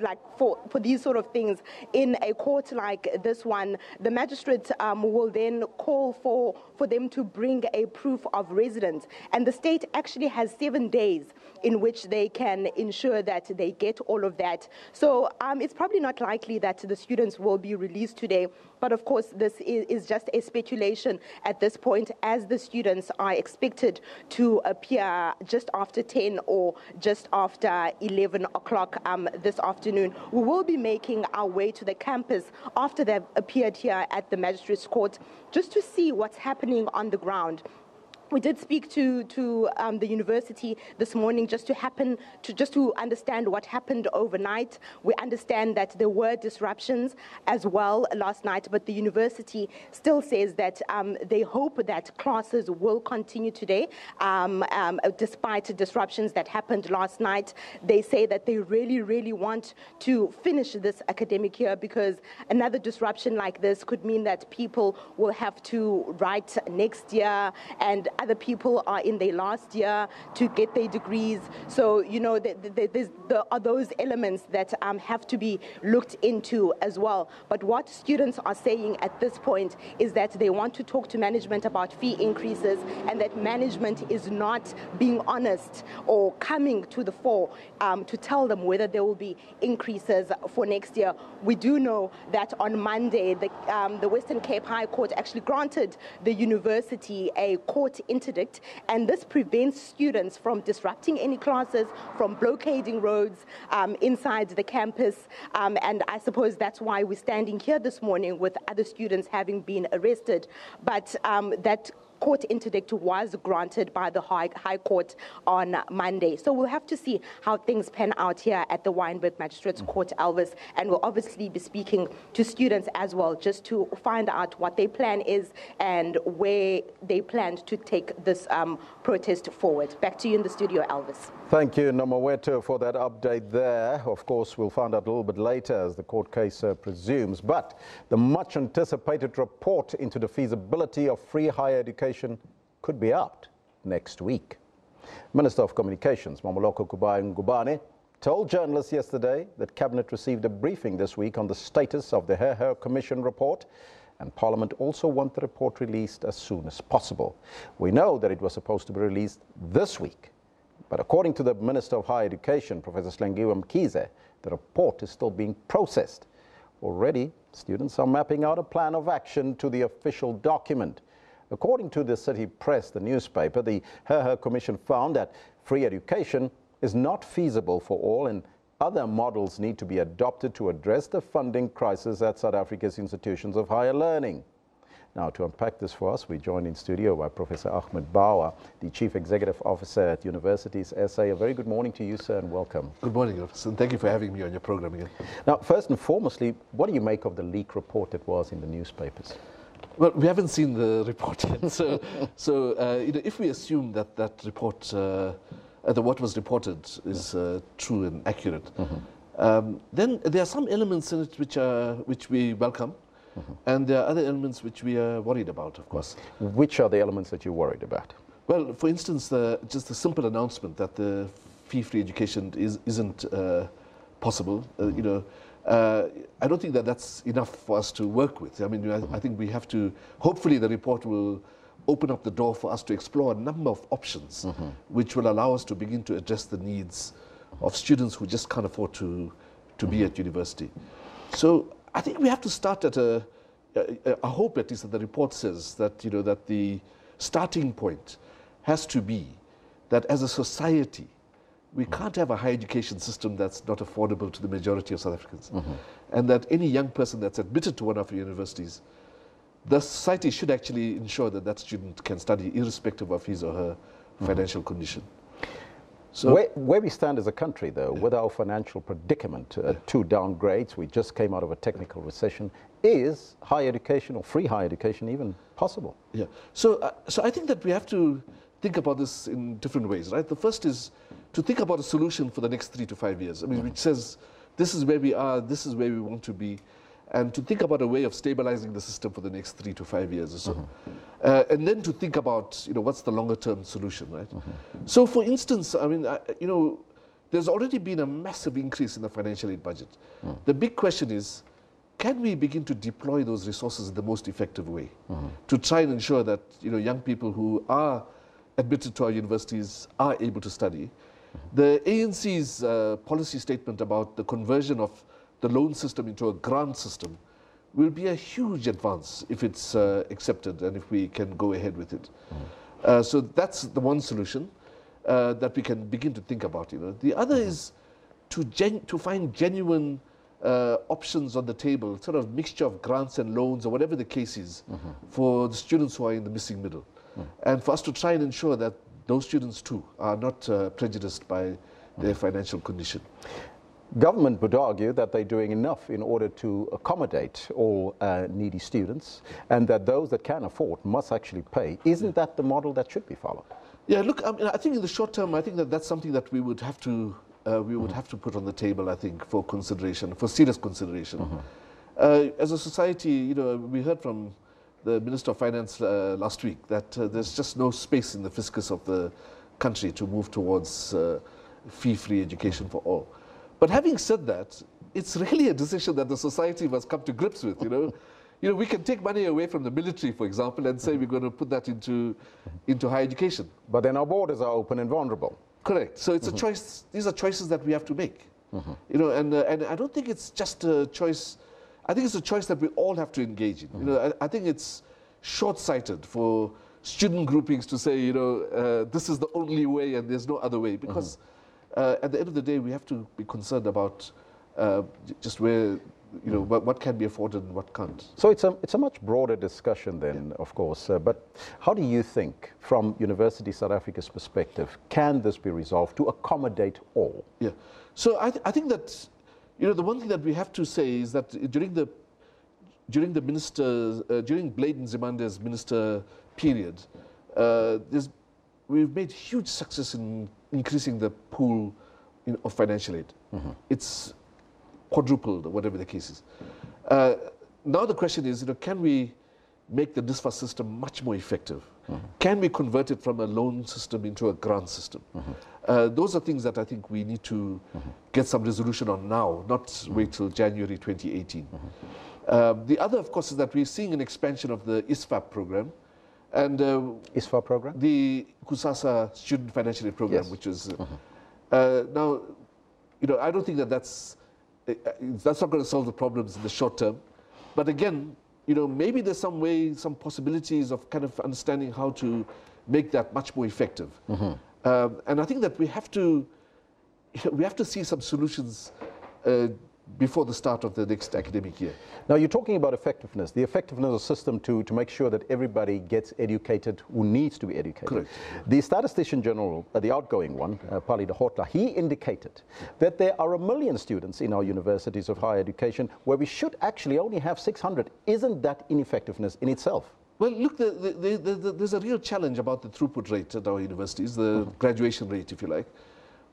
these sort of things in a court like this one, the magistrate will then call for them to bring a proof of residence, and the state actually has 7 days in which they can ensure that they get all of that. So it's probably not likely that the students will be released today, but of course this is just a speculation at this point, as the students are expected to appear just after 10 or just after 11 o'clock this afternoon. We will be making our way to the campus after they've appeared here at the Magistrates Court just to see what's happening on the ground. We did speak to the university this morning just to understand what happened overnight. We understand that there were disruptions as well last night, but the university still says that they hope that classes will continue today, despite disruptions that happened last night. They say that they really, really want to finish this academic year, because another disruption like this could mean that people will have to write next year, and other people are in their last year to get their degrees. So, you know, there are those elements that have to be looked into as well. But what students are saying at this point is that they want to talk to management about fee increases, and that management is not being honest or coming to the fore to tell them whether there will be increases for next year. We do know that on Monday, the Western Cape High Court actually granted the university a court interdict, and this prevents students from disrupting any classes, from blockading roads inside the campus, and I suppose that's why we're standing here this morning with other students having been arrested. But that court interdict was granted by the High Court on Monday. So we'll have to see how things pan out here at the Wynberg Magistrates Court, Elvis, and we'll obviously be speaking to students as well, just to find out what their plan is and where they plan to take this protest forward. Back to you in the studio, Elvis. Thank you, Nomawethu, for that update there. Of course, we'll find out a little bit later as the court case presumes. But the much anticipated report into the feasibility of free higher education could be out next week. Minister of Communications, Mamoloko Ngubane, told journalists yesterday that Cabinet received a briefing this week on the status of the Her Commission report, and Parliament also want the report released as soon as possible. We know that it was supposed to be released this week, but according to the Minister of Higher Education, Professor Slengiwe Mkhize, the report is still being processed. Already, students are mapping out a plan of action to the official document. According to the City Press, the newspaper, the Her Commission found that free education is not feasible for all, and other models need to be adopted to address the funding crisis at South Africa's institutions of higher learning. Now, to unpack this for us, we joined in studio by Professor Ahmed Bauer, the Chief Executive Officer at Universities SA. A very good morning to you, sir, and welcome. Good morning, Officer, and thank you for having me on your program again. Now, first and foremostly, what do you make of the leak report that was in the newspapers? Well, we haven't seen the report yet, so you know, if we assume that that report, that what was reported is true and accurate, then there are some elements in it which we welcome, and there are other elements which we are worried about, of course. Which are the elements that you're worried about? Well, for instance, just the simple announcement that the fee-free education isn't possible. You know, I don't think that that's enough for us to work with. I mean, I think we have to, hopefully the report will open up the door for us to explore a number of options which will allow us to begin to address the needs of students who just can't afford to be at university. So I think we have to start at I hope at least that the report says that, you know, that the starting point has to be that as a society, we can't have a higher education system that's not affordable to the majority of South Africans. And that any young person that's admitted to one of our universities, the society should actually ensure that that student can study irrespective of his or her financial condition. So where we stand as a country, though, with our financial predicament, 2 downgrades, we just came out of a technical recession, is higher education or free higher education even possible? Yeah. So I think that we have to think about this in different ways, right? The first is to think about a solution for the next 3 to 5 years. I mean, which says this is where we are, this is where we want to be, and to think about a way of stabilizing the system for the next 3 to 5 years or so. And then to think about, you know, what's the longer term solution, right? So for instance, I mean, you know, there's already been a massive increase in the financial aid budget. The big question is, can we begin to deploy those resources in the most effective way to try and ensure that, you know, young people who are admitted to our universities are able to study? The ANC's policy statement about the conversion of the loan system into a grant system will be a huge advance if it's accepted and if we can go ahead with it. So that's the one solution that we can begin to think about. You know, the other is to find genuine options on the table, sort of mixture of grants and loans or whatever the case is, for the students who are in the missing middle. and for us to try and ensure that those students too are not prejudiced by their financial condition. Government would argue that they're doing enough in order to accommodate all needy students, and that those that can afford must actually pay. Isn't that the model that should be followed? Yeah, look, I think in the short term, I think that that's something that we would have to put on the table, I think, for consideration, for serious consideration. As a society, you know, we heard from the Minister of Finance last week that there's just no space in the fiscus of the country to move towards fee-free education for all. But having said that, it's really a decision that the society must come to grips with, you know. You know, we can take money away from the military, for example, and say we're going to put that into higher education. But then our borders are open and vulnerable. Correct. So it's a choice. These are choices that we have to make. You know, and I don't think it's just a choice. I think it's a choice that we all have to engage in. You know, I think it's short-sighted for student groupings to say, you know, this is the only way and there's no other way, because at the end of the day, we have to be concerned about just where, you know, what can be afforded and what can't. So it's a much broader discussion then, of course. But how do you think, from University South Africa's perspective, can this be resolved to accommodate all? Yeah. So I think that, you know, the one thing that we have to say is that during Blade Nzimande's minister period, we've made huge success in increasing the pool of financial aid. It's quadrupled, or whatever the case is. Now the question is, you know, can we make the NSFAS system much more effective? Can we convert it from a loan system into a grant system? Those are things that I think we need to get some resolution on now, not wait till January 2018. The other, of course, is that we're seeing an expansion of the ISFAP program. And ISFAP program? The KUSASA Student Financial Aid Program, which is now, you know, I don't think that that's not going to solve the problems in the short term. But again, you know, maybe there's some way, some possibilities of kind of understanding how to make that much more effective. And I think that we have to see some solutions before the start of the next academic year. Now, you're talking about effectiveness, the effectiveness of the system to make sure that everybody gets educated who needs to be educated. Correct. The Statistician General, the outgoing one, Pali Dehotla, he indicated that there are 1 million students in our universities of higher education where we should actually only have 600. Isn't that ineffectiveness in itself? Well, look, there's a real challenge about the throughput rate at our universities, the graduation rate, if you like.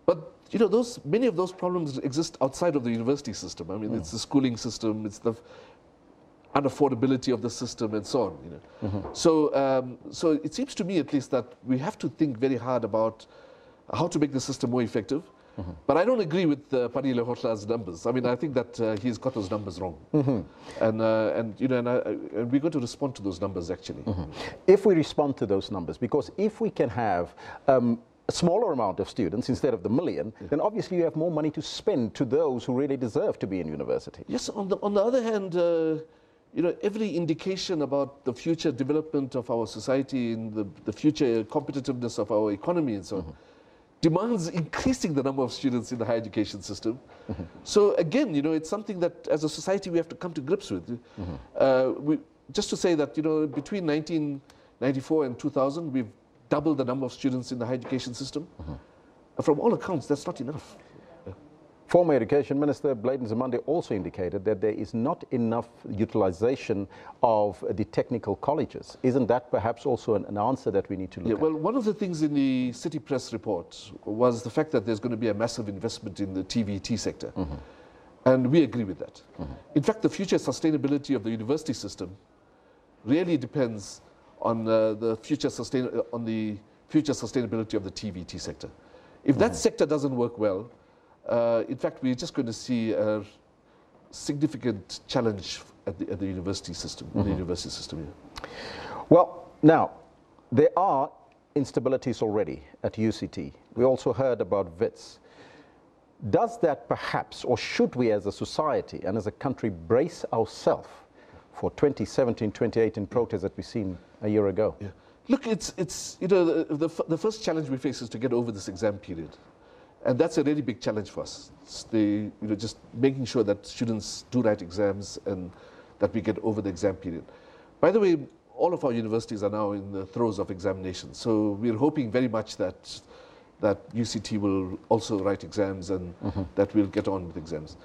But you know, many of those problems exist outside of the university system. I mean, it's the schooling system, it's the unaffordability of the system, and so on. You know, so it seems to me, at least, that we have to think very hard about how to make the system more effective. But I don't agree with Pani Lehotla's numbers. I mean, I think that he's got those numbers wrong, and you know, and we're going to respond to those numbers actually. If we respond to those numbers, because if we can have a smaller amount of students instead of the 1 million, then obviously you have more money to spend to those who really deserve to be in university. Yes, on the other hand, you know, every indication about the future development of our society and the future competitiveness of our economy and so on demands increasing the number of students in the higher education system. So again, you know, it's something that as a society we have to come to grips with. Just to say that, you know, between 1994 and 2000, we've double the number of students in the higher education system. From all accounts, that's not enough. Former Education Minister Blade Nzimande also indicated that there is not enough utilization of the technical colleges. Isn't that perhaps also an answer that we need to look at? Well, one of the things in the City Press report was the fact that there's going to be a massive investment in the TVET sector. And we agree with that. In fact, the future sustainability of the university system really depends on the future sustainability of the TVET sector. If that sector doesn't work well, in fact, we're just going to see a significant challenge at the university system. In the university system. Well, now there are instabilities already at UCT. We also heard about WITS. Does that perhaps, or should we as a society and as a country brace ourselves for 2017, 2018 protests that we've seen a year ago? Look, it's you know, the first challenge we face is to get over this exam period. And that's a really big challenge for us. It's you know, just making sure that students do write exams and that we get over the exam period. By the way, all of our universities are now in the throes of examinations. So we're hoping very much that UCT will also write exams and that we'll get on with exams.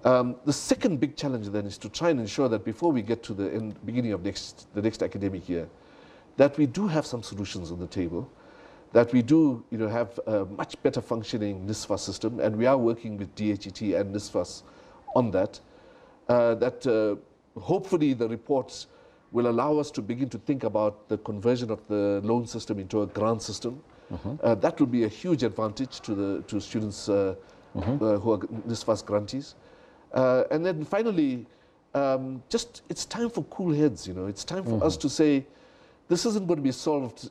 The second big challenge then is to try and ensure that before we get to the beginning of the next academic year, that we do have some solutions on the table, that we do have a much better functioning NSFAS system, and we are working with DHET and NSFAS on that, hopefully the reports will allow us to begin to think about the conversion of the loan system into a grant system. That will be a huge advantage to students who are NSFAS grantees. And then finally, it's time for cool heads. It's time for us to say, this isn't going to be solved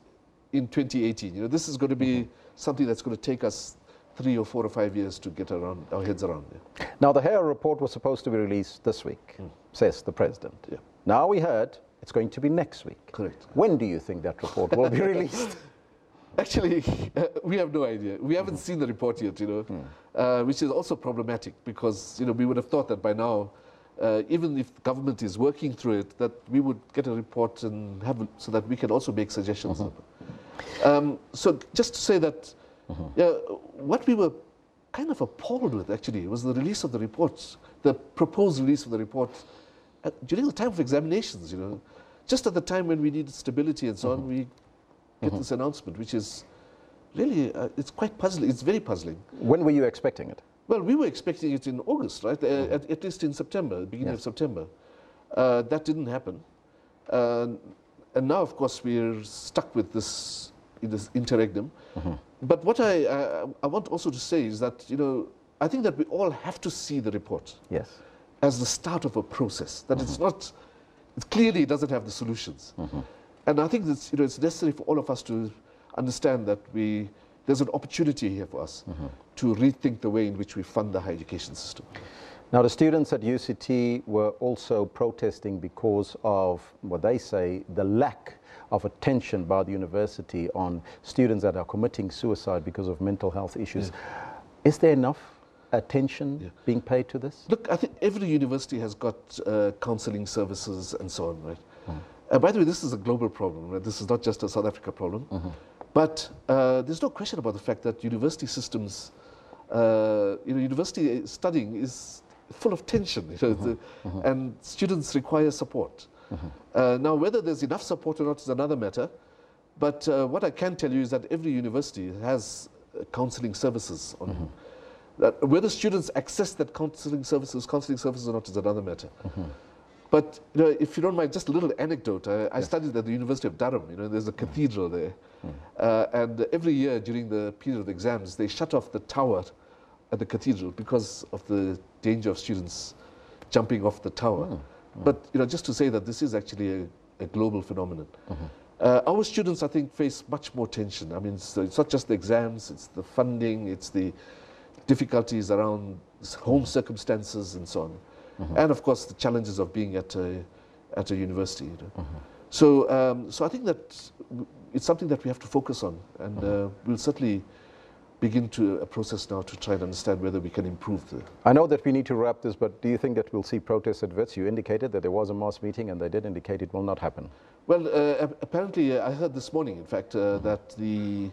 in 2018. This is going to be something that's going to take us 3 or 4 or 5 years to get our heads around it. Now, the Hare report was supposed to be released this week, says the president. Yeah. Now we heard it's going to be next week. Correct. When do you think that report will be released? Actually, we have no idea. We haven't seen the report yet, which is also problematic because, we would have thought that by now, even if the government is working through it, that we would get a report and have it so that we can also make suggestions. So just to say that, what we were kind of appalled with, actually, was the release of the reports, the proposed release of the reports during the time of examinations, just at the time when we needed stability and so on, we get this announcement, which is really, it's quite puzzling. It's very puzzling. When were you expecting it? Well, we were expecting it in August, right? At least in September, beginning of September. That didn't happen. And now, of course, we're stuck with this interregnum. But what I want also to say is that, I think that we all have to see the report as the start of a process, that it's not, it clearly doesn't have the solutions. And I think that it's necessary for all of us to understand that there's an opportunity here for us to rethink the way in which we fund the higher education system. Now, the students at UCT were also protesting because of what they say the lack of attention by the university on students that are committing suicide because of mental health issues. Is there enough attention being paid to this? Look, I think every university has got counseling services and so on, right? By the way, this is a global problem, right? This is not just a South Africa problem. But there's no question about the fact that university systems, university studying is full of tension, and students require support. Now, whether there's enough support or not is another matter, but what I can tell you is that every university has counseling services on whether students access that counseling services or not is another matter. But if you don't mind, just a little anecdote. I studied at the University of Durham. There's a cathedral there, and every year during the period of exams, they shut off the tower at the cathedral because of the danger of students jumping off the tower. But just to say that this is actually a global phenomenon. Our students, I think, face much more tension. I mean, it's not just the exams; it's the funding, it's the difficulties around home circumstances, and so on. And of course, the challenges of being at a university. So I think that it's something that we have to focus on, and we'll certainly begin a process now to try and understand whether we can improve the... I know that we need to wrap this, but do you think that we'll see protests at WITS? You indicated that there was a mass meeting, and they did indicate it will not happen. Well, apparently, I heard this morning, in fact, that the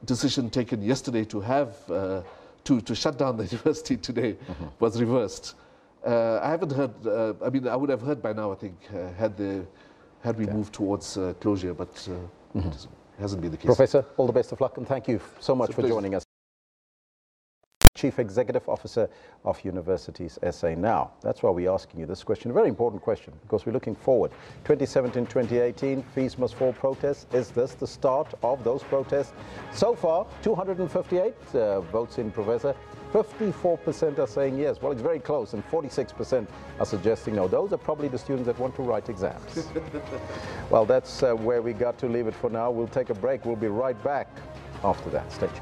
decision taken yesterday to have to shut down the university today was reversed. I haven't heard. I mean, I would have heard by now, I think, had we moved towards closure, but it hasn't been the case. Professor, all the best of luck, and thank you so much for joining us. Chief Executive Officer of Universities SA. Now, that's why we're asking you this question, a very important question, because we're looking forward. 2017, 2018, fees must fall protests. Is this the start of those protests? So far, 258 votes in, Professor. 54% are saying yes. Well, it's very close, and 46% are suggesting no. Those are probably the students that want to write exams. Well, that's where we got to leave it for now. We'll take a break. We'll be right back after that. Stay tuned.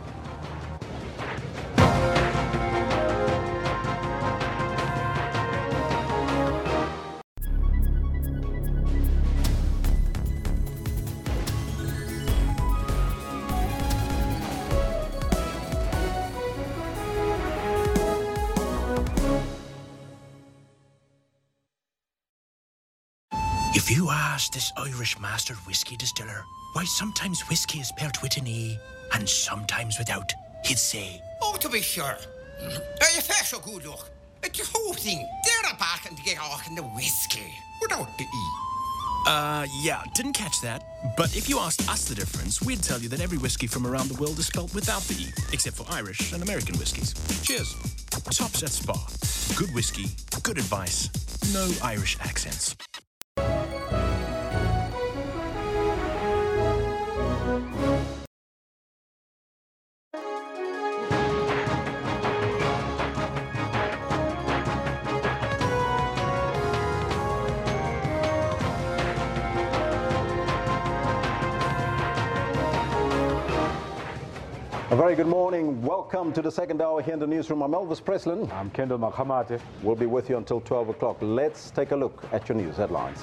If you ask this Irish master whiskey distiller why sometimes whiskey is spelled with an E and sometimes without, he'd say, oh, to be sure. You're fair so good, look. It's the whole thing. They're a barking to get off in the whiskey without the E. Yeah, didn't catch that. But if you asked us the difference, we'd tell you that every whiskey from around the world is spelled without the E, except for Irish and American whiskies. Cheers. Tops at Spa. Good whiskey, good advice, no Irish accents. A very good morning. Welcome to the second hour here in the newsroom. I'm Elvis Preslin. I'm Kendall Makhamate. We'll be with you until 12 o'clock. Let's take a look at your news headlines.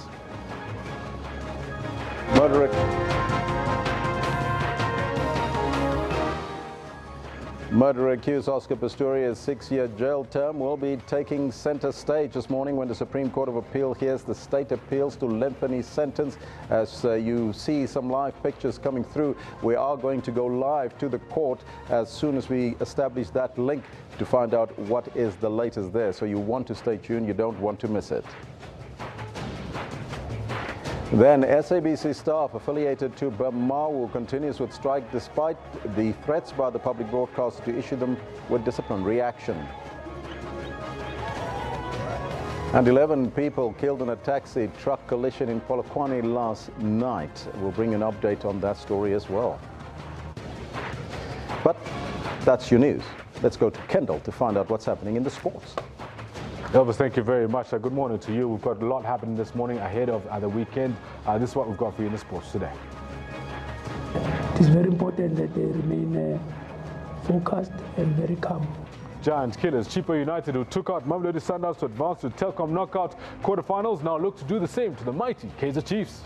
Murder-accused Oscar Pistorius' 6-year jail term will be taking center stage this morning when the Supreme Court of Appeal hears the state appeals to lengthen his sentence. As you see some live pictures coming through, we are going to go live to the court as soon as we establish that link to find out what is the latest there. So you want to stay tuned, you don't want to miss it. Then SABC staff affiliated to Bamawu continues with strike despite the threats by the public broadcaster to issue them with disciplinary action. And 11 people killed in a taxi truck collision in Polokwane last night. We'll bring an update on that story as well. But that's your news. Let's go to Kendall to find out what's happening in the sports. Elvis, thank you very much. Good morning to you. We've got a lot happening this morning ahead of the weekend. This is what we've got for you in the sports today. It is very important that they remain focused and very calm. Giant killers Chipa United, who took out Mamelodi Sundowns to advance to Telkom knockout quarterfinals, now look to do the same to the mighty Kaizer Chiefs.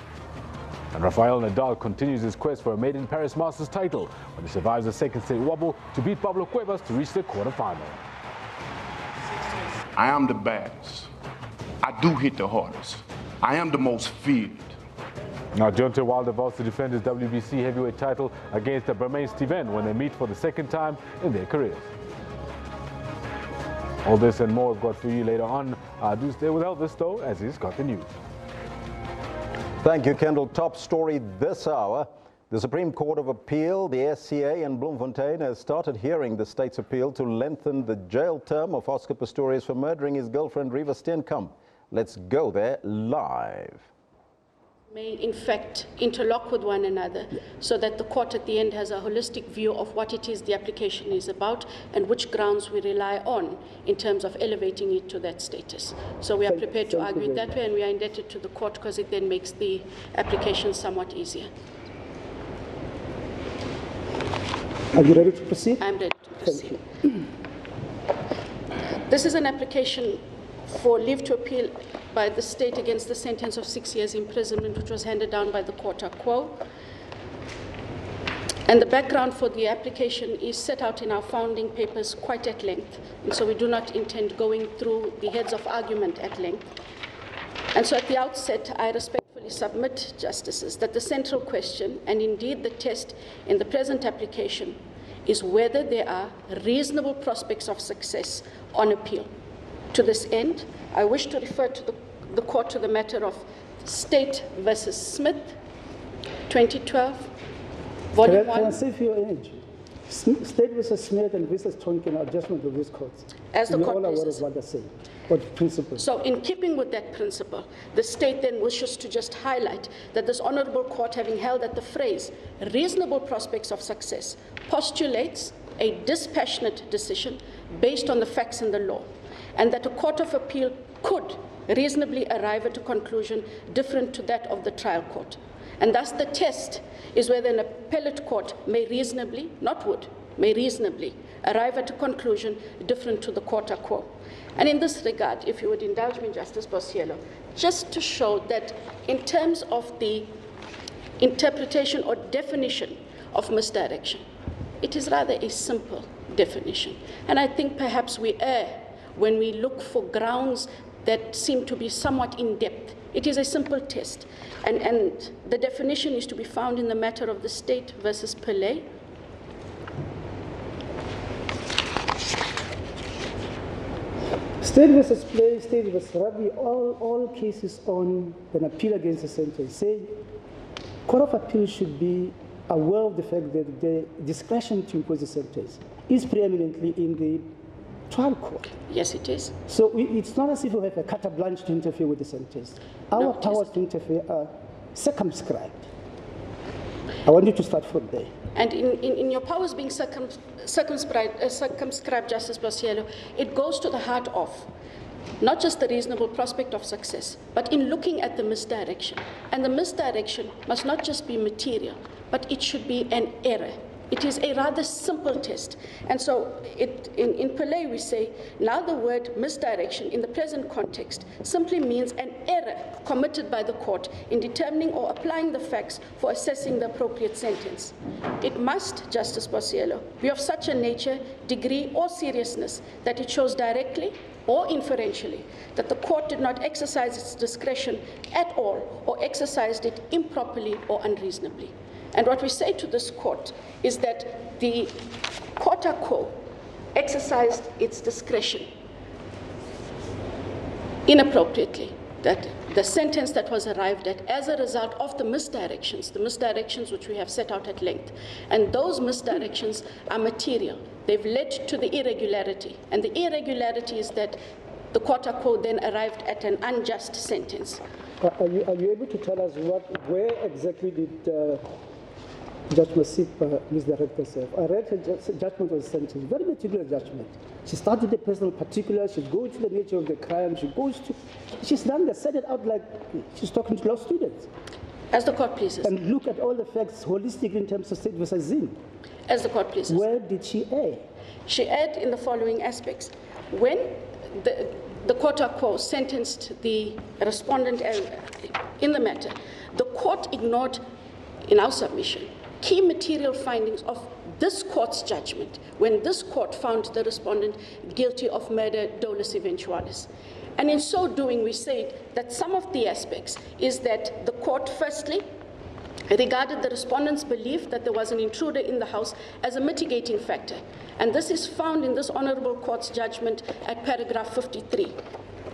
And Rafael Nadal continues his quest for a maiden Paris Masters title when he survives a second state wobble to beat Pablo Cuevas to reach the quarterfinal. I am the baddest. I do hit the hardest. I am the most feared. Now, Deontay Wilder vows to defend his WBC heavyweight title against Bermane Steven when they meet for the second time in their careers. All this and more we've got for you later on. Do stay with Elvis, though, as he's got the news. Thank you, Kendall. Top story this hour. The Supreme Court of Appeal, the SCA in Bloemfontein, has started hearing the state's appeal to lengthen the jail term of Oscar Pistorius for murdering his girlfriend, Riva Steenkamp. Let's go there live. May in fact interlock with one another so that the court at the end has a holistic view of what it is the application is about and which grounds we rely on in terms of elevating it to that status. So we are prepared to argue it that way, and we are indebted to the court because it then makes the application somewhat easier. Are you ready to proceed? I'm ready to proceed. This is an application for leave to appeal by the state against the sentence of 6 years imprisonment, which was handed down by the quota quo. And the background for the application is set out in our founding papers quite at length. And so we do not intend going through the heads of argument at length. And so at the outset, I respectfully submit, Justices, that the central question, and indeed the test in the present application, is whether there are reasonable prospects of success on appeal. To this end, I wish to refer to the court to the matter of State versus Smith, 2012, Volume 1. Can I say for your age? State versus Smith and versus Tonkin are judgment of this court. As the court all aware of what they say. What principle? So in keeping with that principle, the state then wishes to just highlight that this honorable court, having held that the phrase reasonable prospects of success postulates a dispassionate decision based on the facts and the law, and that a court of appeal could reasonably arrive at a conclusion different to that of the trial court. And thus the test is whether an appellate court may reasonably, not would, may reasonably arrive at a conclusion different to the quota quo. And in this regard, if you would indulge me, Justice Bosiello, just to show that in terms of the interpretation or definition of misdirection, it is rather a simple definition. And I think perhaps we err when we look for grounds that seem to be somewhat in depth It is a simple test, and the definition is to be found in the matter of the state versus Pillay. State versus Play, State versus Rugby, all cases on an appeal against a sentence say Court of Appeal should be aware of the fact that the discretion to impose a sentence is preeminently in the trial court. Yes, it is. So it's not as if we have a carte blanche to interfere with the sentence. Our powers to interfere are circumscribed. I want you to start from there. And in your powers being circumscribed, Justice Bosiello, it goes to the heart of not just the reasonable prospect of success, but in looking at the misdirection. And the misdirection must not just be material, but it should be an error. It is a rather simple test. And so in Pillay we say, now the word misdirection in the present context simply means an error committed by the court in determining or applying the facts for assessing the appropriate sentence. It must, Justice Bosiello, be of such a nature, degree, or seriousness that it shows directly or inferentially that the court did not exercise its discretion at all or exercised it improperly or unreasonably. And what we say to this court is that the court exercised its discretion inappropriately, that the sentence that was arrived at as a result of the misdirections which we have set out at length, and those misdirections are material. They've led to the irregularity, and the irregularity is that the court then arrived at an unjust sentence. Are you able to tell us where exactly did Judge Masipa misdirect herself? I read her judgment on the sentence, very meticulous judgment. She started the personal particulars, she goes to the nature of the crime, she's done that, said it out like she's talking to law students. As the court pleases. And look at all the facts holistically in terms of state versus Zim. As the court pleases. Where did she err? She erred in the following aspects. When the court sentenced the respondent in the matter, the court ignored, in our submission, key material findings of this court's judgment when this court found the respondent guilty of murder dolus eventualis. And in so doing, we say that some of the aspects is that the court, firstly, regarded the respondent's belief that there was an intruder in the house as a mitigating factor. And this is found in this honorable court's judgment at paragraph 53.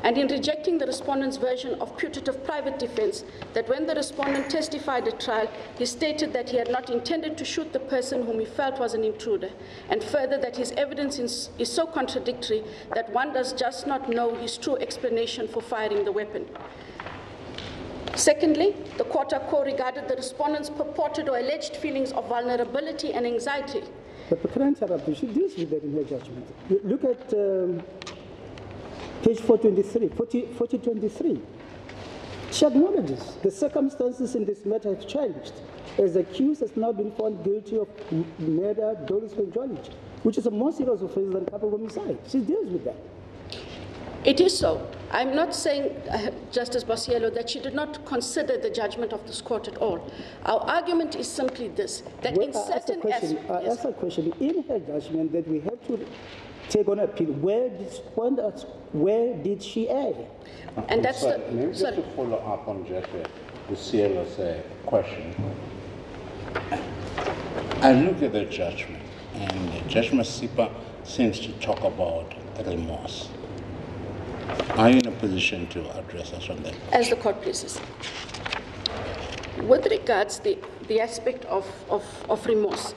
And in rejecting the respondent's version of putative private defense, that when the respondent testified at trial, he stated that he had not intended to shoot the person whom he felt was an intruder, and further that his evidence is so contradictory that one does just not know his true explanation for firing the weapon. Secondly, the court regarded the respondent's purported or alleged feelings of vulnerability and anxiety. But can I interrupt you? She deals with that in her judgment. Look at page 423. She acknowledges the circumstances in this matter have changed, as the accused has now been found guilty of murder dolus eventualis, which is a more serious offense than capital homicide. She deals with that. It is so. I'm not saying, Justice Bosiello, that she did not consider the judgment of this court at all. Our argument is simply this, that in certain aspects... I asked a question. In her judgment that we have to take on appeal, where did she err? And that's maybe just to follow up on Jeffrey Bosiello's question. I look at the judgment, and Judge Masipa seems to talk about remorse. Are you in a position to address us on that? As the court pleases. With regards to the aspect of remorse,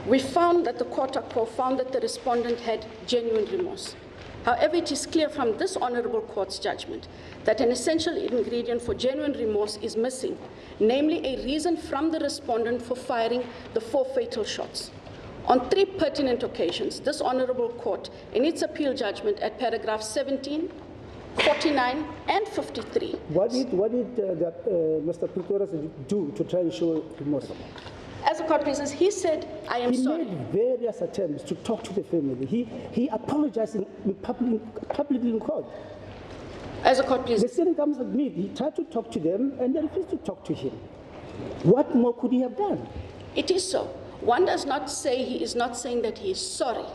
we found that the court found that the respondent had genuine remorse. However, it is clear from this honorable court's judgment that an essential ingredient for genuine remorse is missing, namely a reason from the respondent for firing the 4 fatal shots. On 3 pertinent occasions, this honorable court, in its appeal judgment at paragraph 17, 49, and 53. What did Mr. Pistorius do to try and show remorse? As the court pleases, he said, I am sorry. He made various attempts to talk to the family. He apologized publicly in court. As the court pleases. The same comes with me. He tried to talk to them and they refused to talk to him. What more could he have done? It is so. One does not say he is not saying that he is sorry,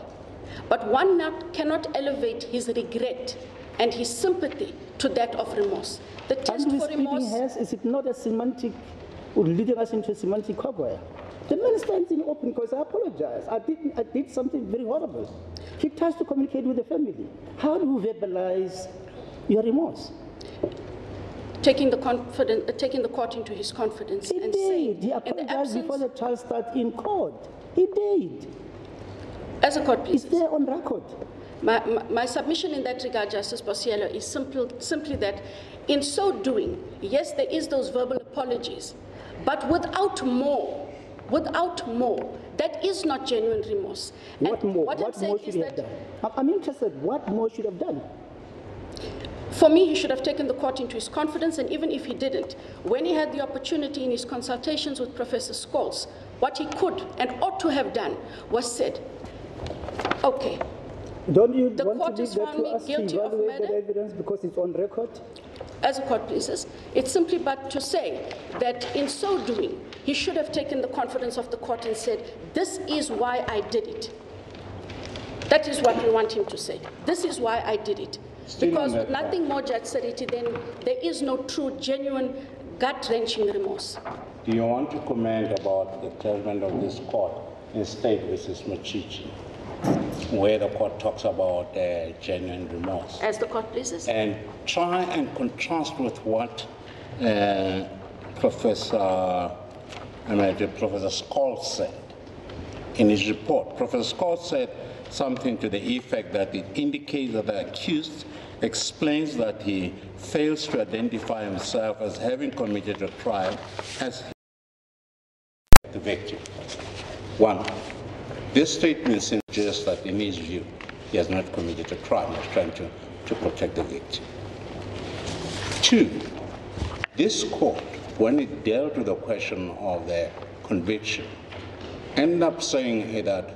but one cannot elevate his regret and his sympathy to that of remorse. The test for remorse... Is it not a semantic, leading us into a semantic cobweb? The man stands in open because I apologize. I did something very horrible. He tries to communicate with the family. How do you verbalize your remorse? Taking the court into his confidence and saying... He apologized before the trial starts in court. He did. As a court, please. It's there on record. My submission in that regard, Justice Bosiello, is simply that in so doing, yes, there is those verbal apologies, but without more, that is not genuine remorse. What more? What more should he have done? I'm interested. What more should he have done? For me, he should have taken the court into his confidence, and even if he didn't, when he had the opportunity in his consultations with Professor Scholes, what he could and ought to have done was said, okay, don't you the want court to has leave that found to me us to guilty of evaluate murder? the evidence because it's on record? As a court pleases, it's simply but to say that in so doing, he should have taken the confidence of the court and said, this is why I did it. That is what we want him to say. This is why I did it. Because with nothing more, Judge Sariti, then there is no true, genuine, gut-wrenching remorse. Do you want to comment about the judgment of this court in State versus Machichi, where the court talks about genuine remorse? As the court pleases. And try and contrast with what Professor Scholes said in his report. Professor Scholes said something to the effect that it indicates that the accused explains that he fails to identify himself as having committed a crime as the victim. One, this statement suggests that in his view, he has not committed a crime. He's trying to protect the victim. Two, this court, when it dealt with the question of the conviction, ended up saying that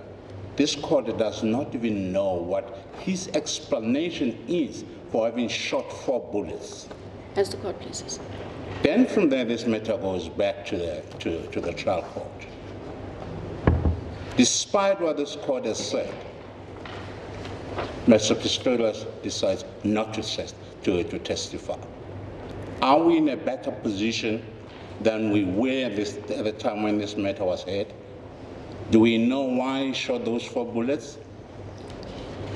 this court does not even know what his explanation is for having shot 4 bullets. As the court pleases. Then from there, this matter goes back to the trial court. Despite what this court has said, Mr. Pistorius decides not to testify. Are we in a better position than we were at the time when this matter was heard? Do we know why he shot those 4 bullets?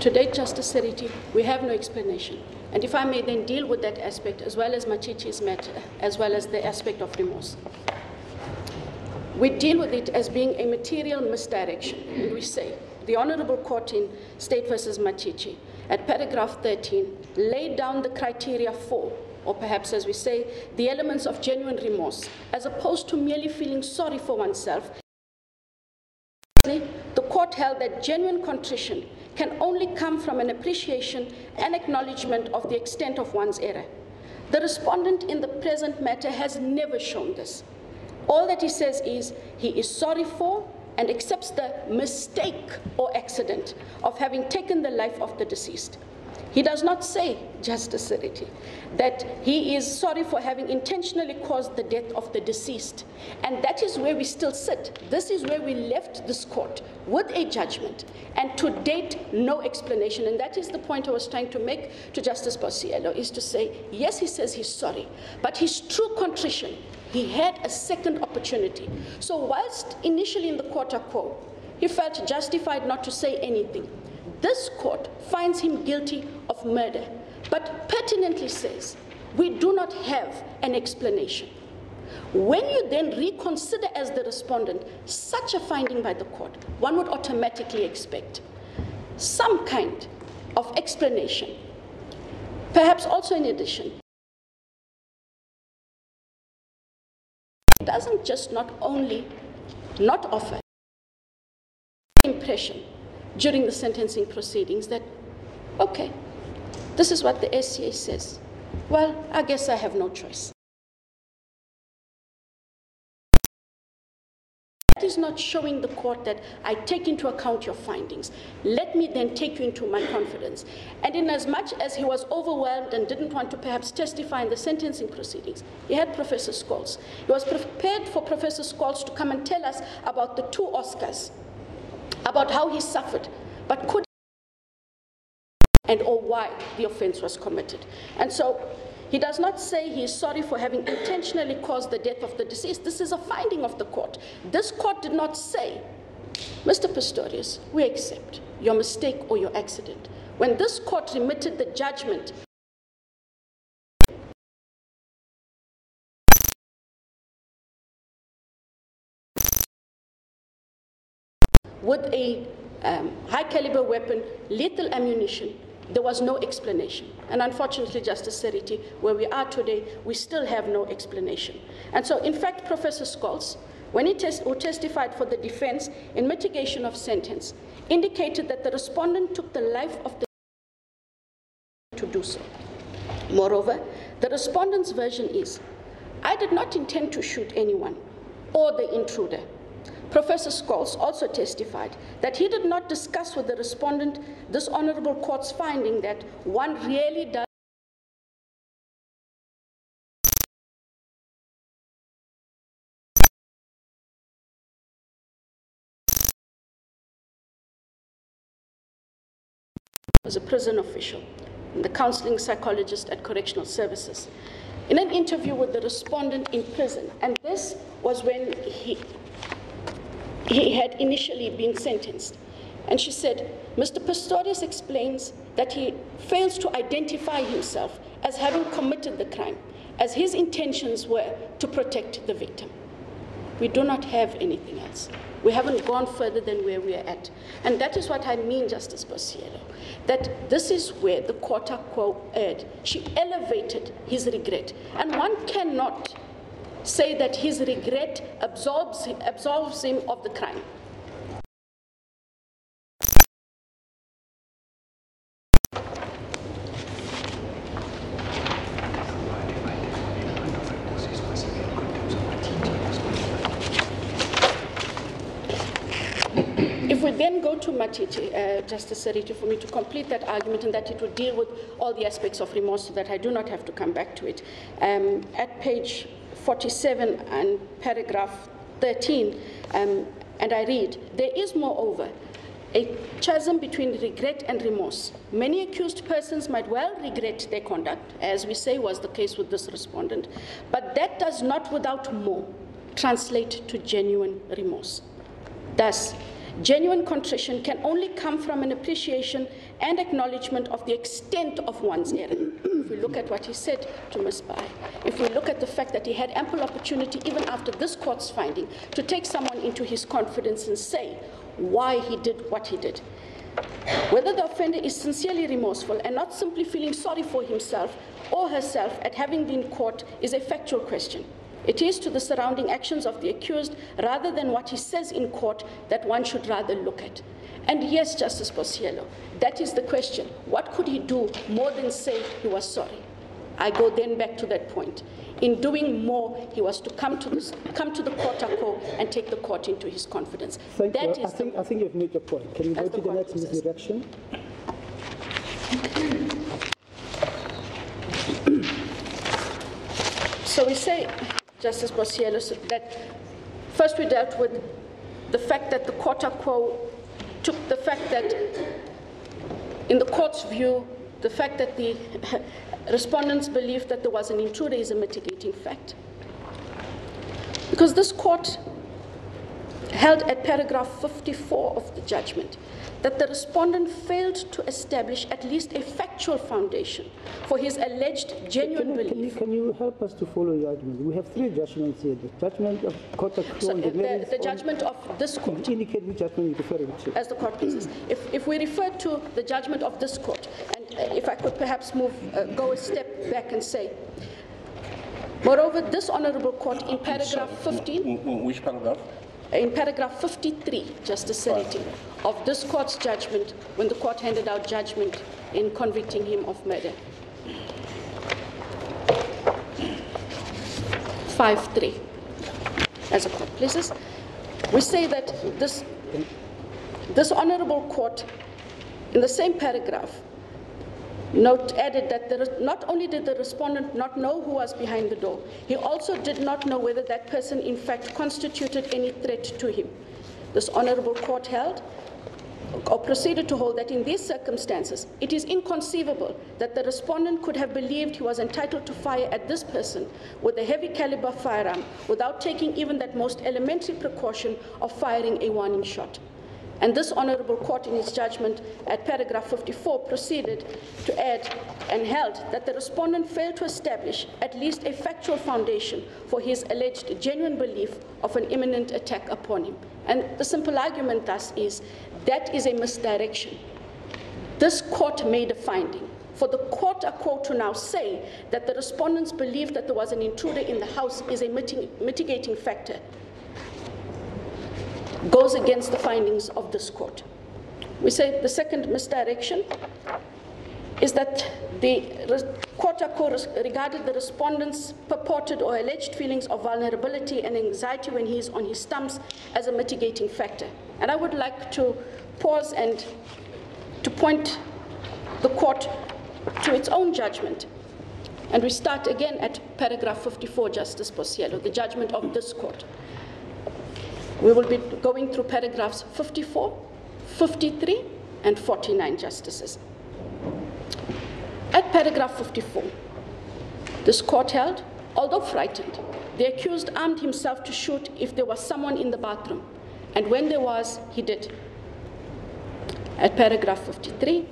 To date, Justice Sariti, we have no explanation. And if I may then deal with that aspect, as well as Machichi's matter, as well as the aspect of remorse. We deal with it as being a material misdirection. And we say, the Honorable Court in State versus Machichi, at paragraph 13, laid down the criteria for, or perhaps as we say, the elements of genuine remorse, as opposed to merely feeling sorry for oneself. The court held that genuine contrition can only come from an appreciation and acknowledgement of the extent of one's error. The respondent in the present matter has never shown this. All that he says is he is sorry for and accepts the mistake or accident of having taken the life of the deceased. He does not say, Justice Sariti, that he is sorry for having intentionally caused the death of the deceased. And that is where we still sit. This is where we left this court with a judgment, and to date, no explanation. And that is the point I was trying to make to Justice Bosiello, is to say, yes, he says he's sorry, but his true contrition, he had a second opportunity. So whilst initially in the quota quo, he felt justified not to say anything, this court finds him guilty of murder, but pertinently says, we do not have an explanation. When you then reconsider as the respondent such a finding by the court, one would automatically expect some kind of explanation, perhaps also in addition. It doesn't just not only not offer the impression during the sentencing proceedings that, okay, this is what the SCA says. Well, I guess I have no choice. That is not showing the court that I take into account your findings. Let me then take you into my confidence. And in as much as he was overwhelmed and didn't want to perhaps testify in the sentencing proceedings, he had Professor Scholes. He was prepared for Professor Scholes to come and tell us about the 2 Oscars, about how he suffered, but could and or why the offense was committed. And so he does not say he is sorry for having intentionally caused the death of the deceased. This is a finding of the court. This court did not say, Mr. Pistorius, we accept your mistake or your accident. When this court remitted the judgment with a high-caliber weapon, lethal ammunition, there was no explanation. And unfortunately, Justice Seriti, where we are today, we still have no explanation. And so, in fact, Professor Scholz, when he testified for the defense in mitigation of sentence, indicated that the respondent took the life of the to do so. Moreover, the respondent's version is, I did not intend to shoot anyone or the intruder. Professor Scholz also testified that he did not discuss with the respondent this honorable court's finding that one really does as a prison official and the counseling psychologist at Correctional Services. In an interview with the respondent in prison, and this was when he had initially been sentenced. And she said, Mr. Pistorius explains that he fails to identify himself as having committed the crime, as his intentions were to protect the victim. We do not have anything else. We haven't gone further than where we are at. And that is what I mean, Justice Bosiello, that this is where the quota quo erred. She elevated his regret. And one cannot say that his regret absolves him of the crime. If we then go to Matiti, Justice Seriti, for me to complete that argument and that it would deal with all the aspects of remorse so that I do not have to come back to it. At page 47 and paragraph 13, and I read, there is moreover a chasm between regret and remorse. Many accused persons might well regret their conduct, as we say was the case with this respondent, but that does not without more translate to genuine remorse. Thus, genuine contrition can only come from an appreciation and acknowledgement of the extent of one's error. If we look at what he said to Ms. Bai, if we look at the fact that he had ample opportunity, even after this court's finding, to take someone into his confidence and say why he did what he did. Whether the offender is sincerely remorseful and not simply feeling sorry for himself or herself at having been caught is a factual question. It is to the surrounding actions of the accused rather than what he says in court that one should rather look at. And yes, Justice Bosiello, that is the question. What could he do more than say he was sorry? I go then back to that point. In doing more, he was to come to the court and take the court into his confidence. Thank you. I think you've made your point. Can you go to the next direction? So we say, Justice Bosiello, that first we dealt with the fact that the quota quo took the fact that, in the court's view, the fact that the respondents believed that there was an intruder is a mitigating fact. Because this court held at paragraph 54 of the judgment that the respondent failed to establish at least a factual foundation for his alleged genuine belief. Can you help us to follow your argument? We have three judgments here. The judgment of court the judgment of this court. Indicate which judgment you're referring to. As the court pleases. If we refer to the judgment of this court, and if I could perhaps go a step back and say, moreover, this honorable court in paragraph 15. Which paragraph? In paragraph 53, Justice Seriti, of this court's judgment, when the court handed out judgment in convicting him of murder. 5.3, as a court pleases, we say that this honorable court, in the same paragraph, added that not only did the respondent not know who was behind the door, he also did not know whether that person in fact constituted any threat to him. This honorable court held or proceeded to hold that in these circumstances, it is inconceivable that the respondent could have believed he was entitled to fire at this person with a heavy caliber firearm without taking even that most elementary precaution of firing a warning shot. And this honorable court in its judgment at paragraph 54 proceeded to add and held that the respondent failed to establish at least a factual foundation for his alleged genuine belief of an imminent attack upon him. And the simple argument thus is that is a misdirection. This court made a finding. For the court, a quote, to now say that the respondent's belief that there was an intruder in the house is a mitigating factor goes against the findings of this court. We say the second misdirection is that the court regarded the respondent's purported or alleged feelings of vulnerability and anxiety when he is on his stumps as a mitigating factor. And I would like to pause and to point the court to its own judgment. And we start again at paragraph 54, Justice Posiello, the judgment of this court. We will be going through paragraphs 54, 53, and 49, Justices. At paragraph 54, this court held, although frightened, the accused armed himself to shoot if there was someone in the bathroom, and when there was, he did. At paragraph 53,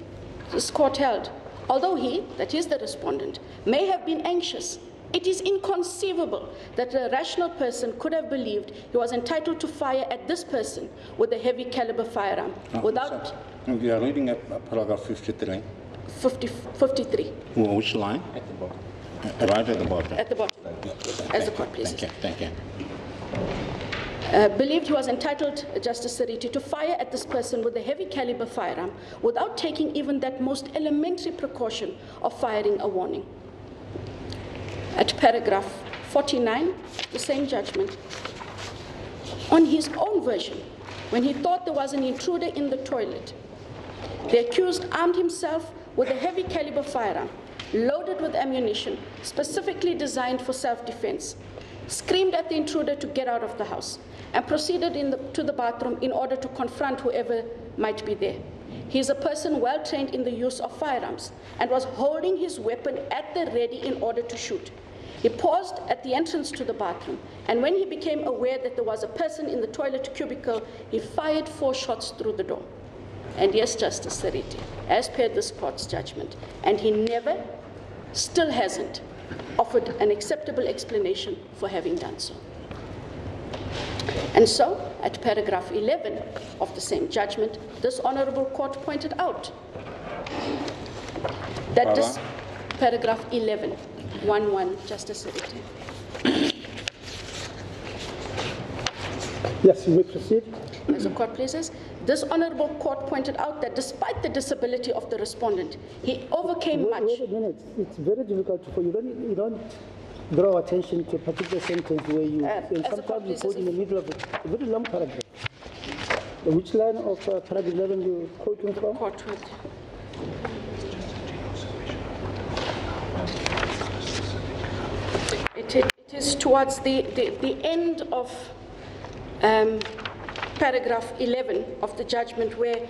this court held, although he, that is the respondent, may have been anxious, it is inconceivable that a rational person could have believed he was entitled to fire at this person with a heavy caliber firearm without... You are reading paragraph 53. 53. Which line? At the bottom. Right at the bottom. At the bottom. As the court pleases. Thank you. Believed he was entitled, Justice Sariti, to fire at this person with a heavy caliber firearm without taking even that most elementary precaution of firing a warning. At paragraph 49, the same judgment. On his own version, when he thought there was an intruder in the toilet, the accused armed himself with a heavy caliber firearm, loaded with ammunition, specifically designed for self-defense, screamed at the intruder to get out of the house, and proceeded to the bathroom in order to confront whoever might be there. He is a person well trained in the use of firearms and was holding his weapon at the ready in order to shoot. He paused at the entrance to the bathroom, and when he became aware that there was a person in the toilet cubicle, he fired 4 shots through the door. And yes, Justice Sariti, as per this court's judgment, and he never, still hasn't, offered an acceptable explanation for having done so. And so, at paragraph 11 of the same judgment, this honorable court pointed out that this paragraph 11, 1-1, Justice Sariti. Yes, you may proceed. As the court pleases, this honorable court pointed out that despite the disability of the respondent, he overcame much. Wait a minute. It's very difficult for you. You don't draw attention to a particular sentence where you sometimes you quote in the middle of a very long paragraph. Which line of paragraph 11 you quoting from? It is towards the end of paragraph 11 of the judgment, where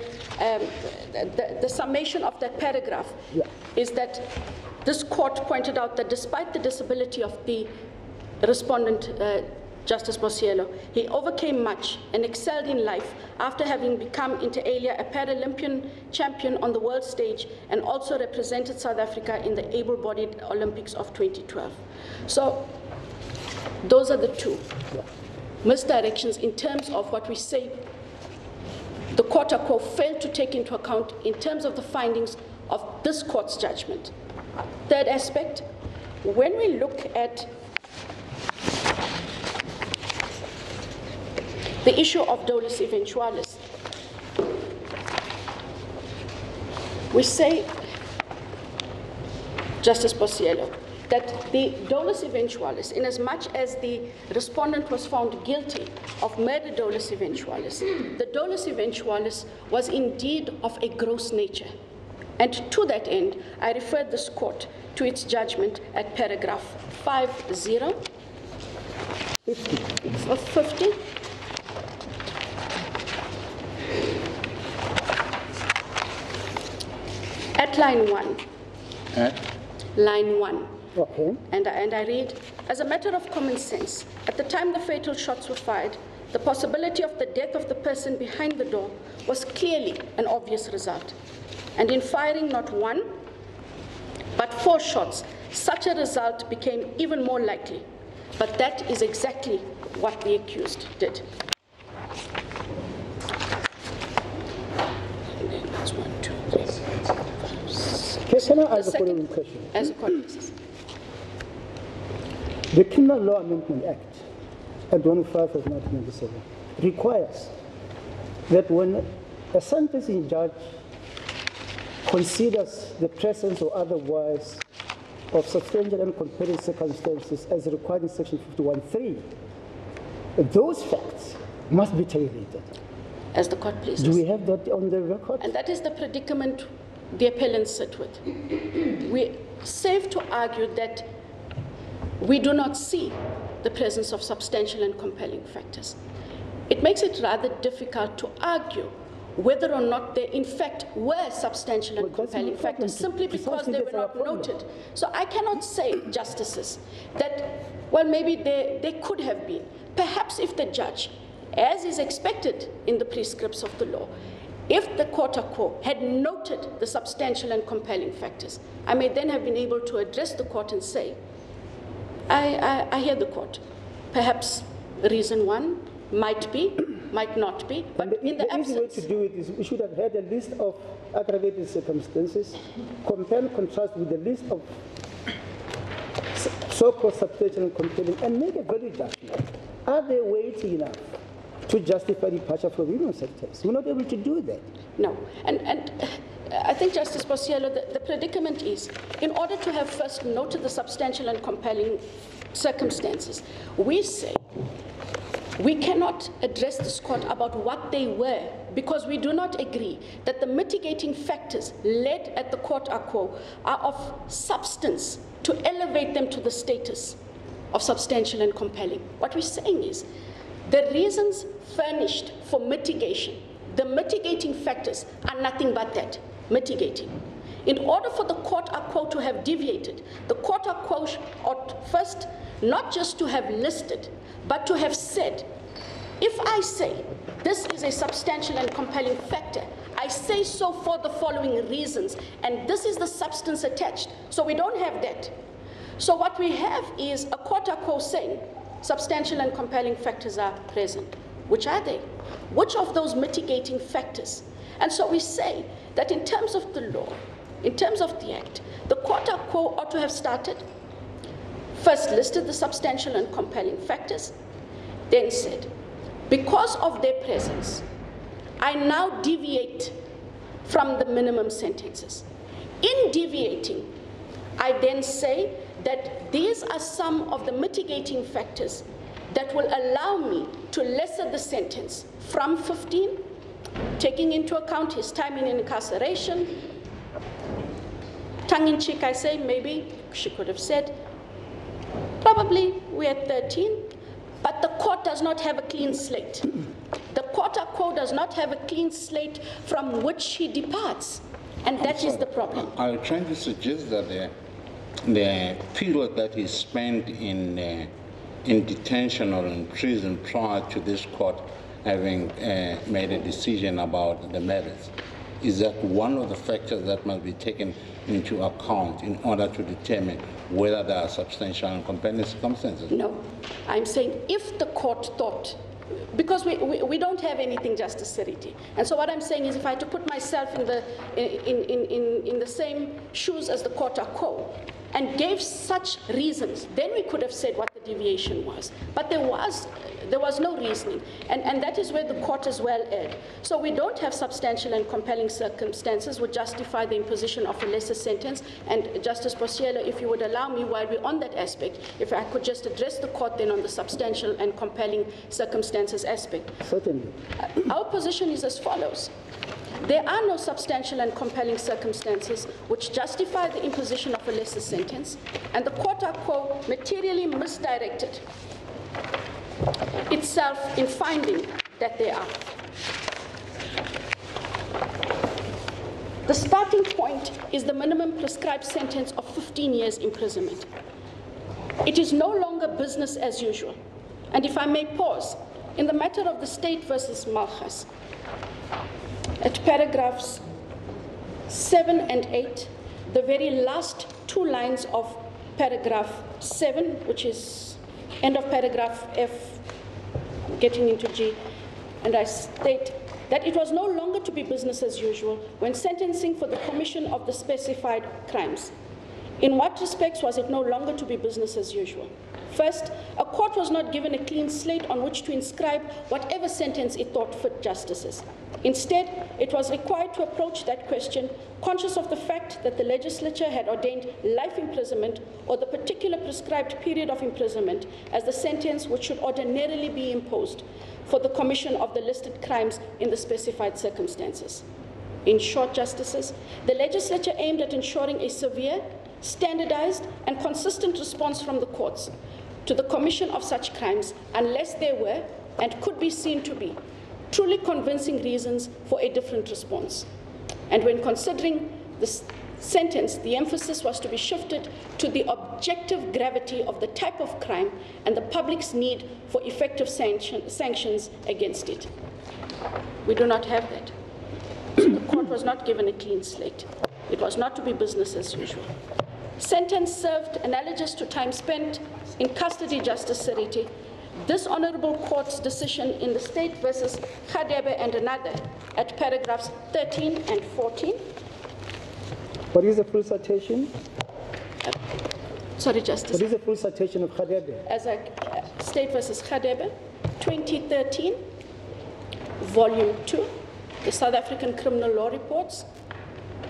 the summation of that paragraph is that this court pointed out that despite the disability of the respondent, Justice Posiello, he overcame much and excelled in life after having become inter alia a Paralympian champion on the world stage and also represented South Africa in the able-bodied Olympics of 2012. So those are the two misdirections in terms of what we say the court failed to take into account in terms of the findings of this court's judgment. Third aspect, when we look at the issue of dolus eventualis, we say, Justice Posiello, that the dolus eventualis, in as much as the respondent was found guilty of murder dolus eventualis, the dolus eventualis was indeed of a gross nature. And to that end, I referred this court to its judgment at paragraph 50, 50, At line 1. Line 1. Okay. And I read, as a matter of common sense, at the time the fatal shots were fired, the possibility of the death of the person behind the door was clearly an obvious result. And in firing not 1, but 4 shots, such a result became even more likely. But that is exactly what the accused did. That's 1, 2, 3, 4, 5, 6. Can I ask a following question? As a consequence. The Criminal Law Amendment Act, Act 105 of 1997, requires that when a sentencing judge considers the presence or otherwise of substantial and compelling circumstances as required in Section 51(3), those facts must be tabulated. As the court pleases. Do we have that on the record? And that is the predicament the appellants sit with. We're safe to argue that we do not see the presence of substantial and compelling factors. It makes it rather difficult to argue whether or not there in fact were substantial and compelling factors simply because they were not noted. So I cannot say, justices, that, well, maybe there could have been. Perhaps if the judge, as is expected in the prescripts of the law, if the court had noted the substantial and compelling factors, I may then have been able to address the court and say, I hear the court. Perhaps reason 1 might be, might not be, but in the absence. The easy way to do it is we should have had a list of aggravated circumstances, compare and contrast with the list of so-called substantial and compelling, and make a value judgment. Are they weighty enough to justify departure from minimum sentence? We're not able to do that. No, and I think, Justice Bosiello, the predicament is, in order to have first noted the substantial and compelling circumstances, we say we cannot address this court about what they were because we do not agree that the mitigating factors led at the court are of substance to elevate them to the status of substantial and compelling. What we're saying is the reasons furnished for mitigation, the mitigating factors are nothing but that, mitigating. In order for the court to have deviated, the court ought first not just to have listed, but to have said, if I say this is a substantial and compelling factor, I say so for the following reasons, and this is the substance attached. So we don't have that. So what we have is a court saying substantial and compelling factors are present. Which are they? Which of those mitigating factors? And so we say that in terms of the law, in terms of the Act, the court ought to have started, first listed the substantial and compelling factors, then said, because of their presence, I now deviate from the minimum sentences. In deviating, I then say that these are some of the mitigating factors that will allow me to lessen the sentence from 15, taking into account his time in incarceration. Tongue in cheek, I say, maybe she could have said, probably we're at 13, but the court does not have a clean slate. The court does not have a clean slate from which he departs, and that is the problem. I'm trying to suggest that the period that he spent in detention or in prison prior to this court having made a decision about the merits, is that one of the factors that must be taken into account in order to determine whether there are substantial and compelling circumstances? No, I'm saying if the court thought, because we don't have anything, Justice Seriti, and so what I'm saying is if I had to put myself in the same shoes as the court and gave such reasons, then we could have said what the deviation was. But there was no reasoning, and that is where the court as well erred. So we don't have substantial and compelling circumstances which justify the imposition of a lesser sentence. And Justice Bosiello, if you would allow me, while we're on that aspect, if I could just address the court then on the substantial and compelling circumstances aspect. Certainly. Our position is as follows. There are no substantial and compelling circumstances which justify the imposition of a lesser sentence, and the court materially misdirected itself in finding that there are. The starting point is the minimum prescribed sentence of 15 years imprisonment. It is no longer business as usual. And if I may pause, in the matter of the state versus Malchus, at paragraphs 7 and 8, the very last 2 lines of paragraph 7, which is end of paragraph F, getting into G, and I state that it was no longer to be business as usual when sentencing for the commission of the specified crimes. In what respects was it no longer to be business as usual? First, a court was not given a clean slate on which to inscribe whatever sentence it thought fit justices. Instead, it was required to approach that question conscious of the fact that the legislature had ordained life imprisonment or the particular prescribed period of imprisonment as the sentence which should ordinarily be imposed for the commission of the listed crimes in the specified circumstances. In short, justices, the legislature aimed at ensuring a severe, standardized, and consistent response from the courts to the commission of such crimes unless there were, and could be seen to be, truly convincing reasons for a different response. And when considering the sentence, the emphasis was to be shifted to the objective gravity of the type of crime and the public's need for effective sanctions against it. We do not have that. So the court was not given a clean slate. It was not to be business as usual. Sentence served analogous to time spent in custody, Justice Seriti. This honorable court's decision in the state versus Khadebe and another at paragraphs 13 and 14. What is the full citation? Sorry, Justice. What is the full citation of Khadebe? As a state versus Khadebe, 2013, volume 2, the South African Criminal Law Reports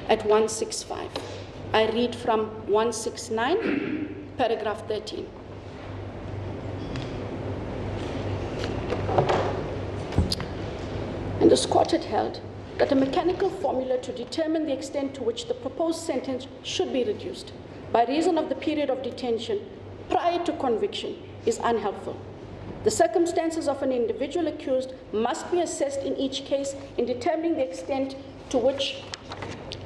at 165. I read from 169, paragraph 13. And this court had held that a mechanical formula to determine the extent to which the proposed sentence should be reduced by reason of the period of detention prior to conviction is unhelpful. The circumstances of an individual accused must be assessed in each case in determining the extent to which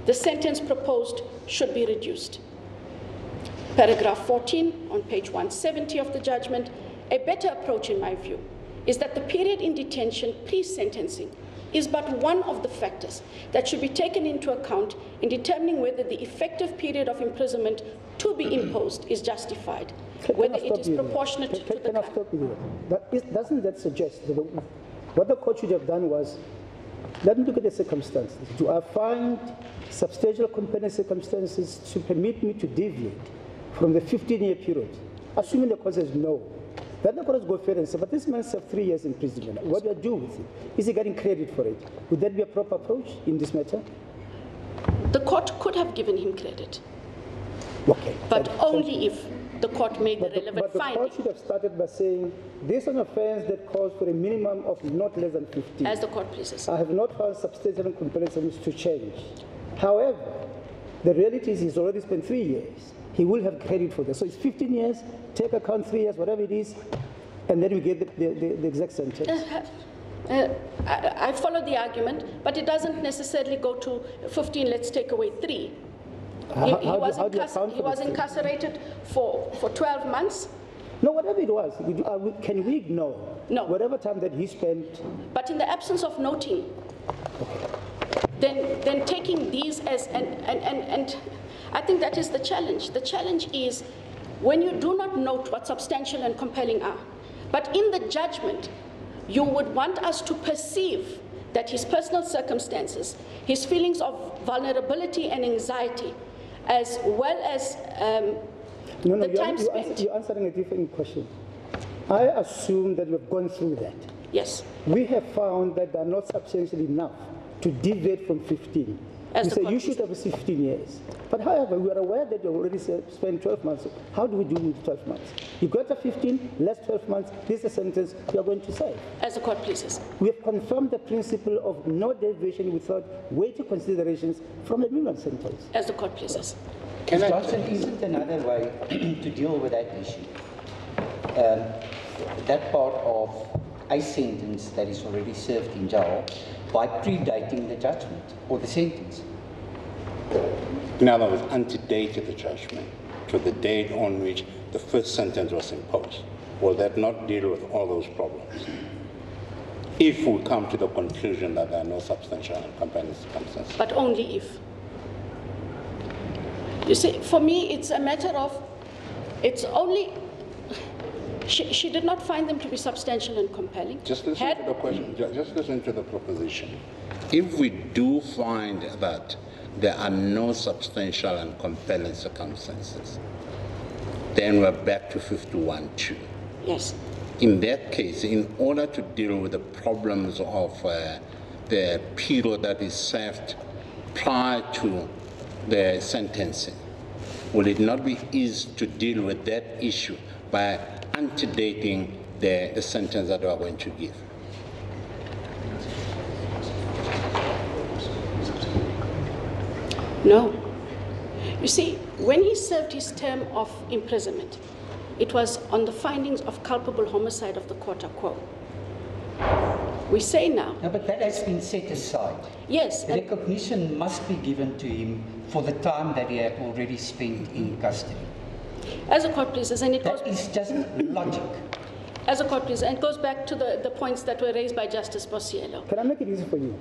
the sentence proposed should be reduced. Paragraph 14 on page 170 of the judgment, a better approach in my view is that the period in detention pre-sentencing is but one of the factors that should be taken into account in determining whether the effective period of imprisonment to be imposed is justified, whether it is proportionate to the crime. Doesn't that suggest that what the court should have done was, let me look at the circumstances. Do I find substantial compelling circumstances to permit me to deviate from the 15-year period? Assuming the court says no. Then the court go further and say, but this man served 3 years imprisonment. What do I do with it? Is he getting credit for it? Would that be a proper approach in this matter? The court could have given him credit. Okay. But only if the court made the relevant finding. But the court should have started by saying, this is an offense that calls for a minimum of not less than 15. As the court pleases. I have not found substantial and compelling to change. However, the reality is he's already spent 3 years. He will have credit for that. So it's 15 years, take account 3 years, whatever it is, and then we get the exact sentence. I follow the argument, but it doesn't necessarily go to 15, let's take away 3. He was incarcerated for 12 months. No, whatever it was, can we ignore whatever time that he spent? But in the absence of noting, then taking these as, and I think that is the challenge. The challenge is when you do not note what substantial and compelling are, but in the judgment, you would want us to perceive that his personal circumstances, his feelings of vulnerability and anxiety, as well as the time spent. You're answering a different question. I assume that we've gone through that. Yes. We have found that they're not substantial enough to deviate from 15. You say you should have 15 years. But however, we are aware that you already spent 12 months. How do we do with 12 months? You got a 15, less 12 months, this is a sentence you are going to say. As the court pleases. We have confirmed the principle of no deviation without weighty considerations from the minimum sentence. As the court pleases. Johnson, isn't another way to deal with that issue? That part of a sentence that is already served in jail by predating the judgment or the sentence. In other words, antedated the judgment to the date on which the first sentence was imposed. Will that not deal with all those problems? If we come to the conclusion that there are no substantial and compelling circumstances. But only if. You see, for me, it's a matter of, it's only, she did not find them to be substantial and compelling. Just listen to the question, just listen to the proposition. If we do find that there are no substantial and compelling circumstances, then we're back to 51(2). Yes. In that case, in order to deal with the problems of the period that is served prior to the sentencing, will it not be easy to deal with that issue by antedating the sentence that we are going to give? No. You see, when he served his term of imprisonment, it was on the findings of culpable homicide of the quota quo. We say now. No, but that has been set aside. Yes. Recognition must be given to him for the time that he had already spent in custody. As a court pleases, and it that is just logic. As a court pleases, and it goes back to the points that were raised by Justice Bosiello. Can I make it easy for you?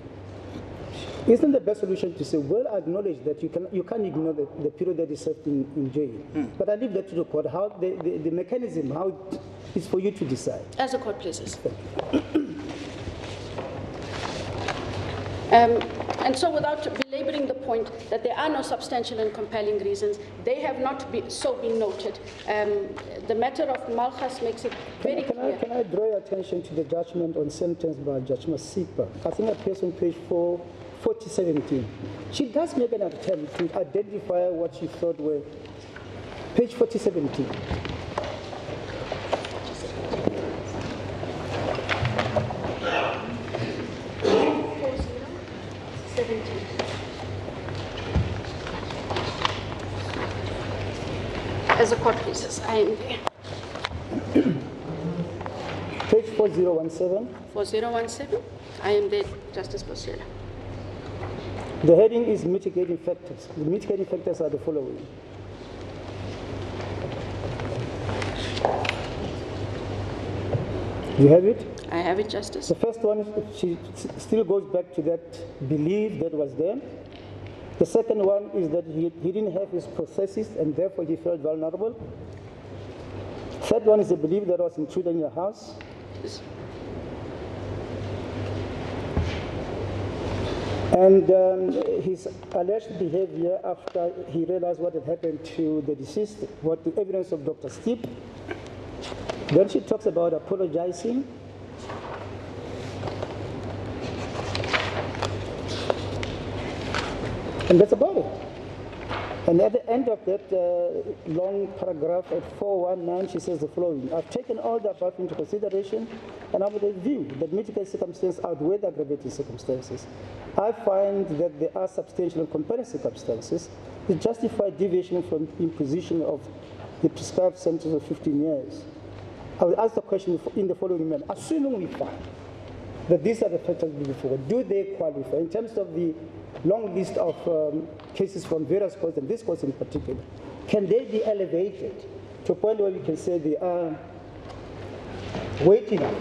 Isn't the best solution to say, well, I acknowledge that you can't ignore the period that is served in jail. But I leave that to the court, how the mechanism, how it's for you to decide. As a court pleases. And so without belaboring the point that there are no substantial and compelling reasons, they have not been noted. The matter of Malchus makes it very clear. Can I draw your attention to the judgment on sentence by Judge Masipa? I think it appears on page 4017. She does make an attempt to identify what she thought were page 4017. As a court pleases, I am there. Page 4017. 4017, I am there, Justice Bosiello. The heading is mitigating factors. The mitigating factors are the following. Do you have it? I have it, Justice. The first one, she still goes back to that belief that was there. The second one is that he didn't have his processes and therefore he felt vulnerable. Third one is the belief that was intruded in your house. Yes. And his alleged behavior after he realized what had happened to the deceased, what the evidence of Dr. Steep. Then she talks about apologizing. And that's about it. And at the end of that long paragraph at 419, she says the following: I've taken all the above into consideration, and I'm of the view that mitigating circumstances outweigh the aggravating circumstances. I find that there are substantial and compelling circumstances that justify deviation from imposition of the prescribed sentence of 15 years. I will ask the question in the following manner: assuming we find that these are the factors before, do they qualify in terms of the long list of cases from various courts, and this court in particular? Can they be elevated to a point where we can say they are weight enough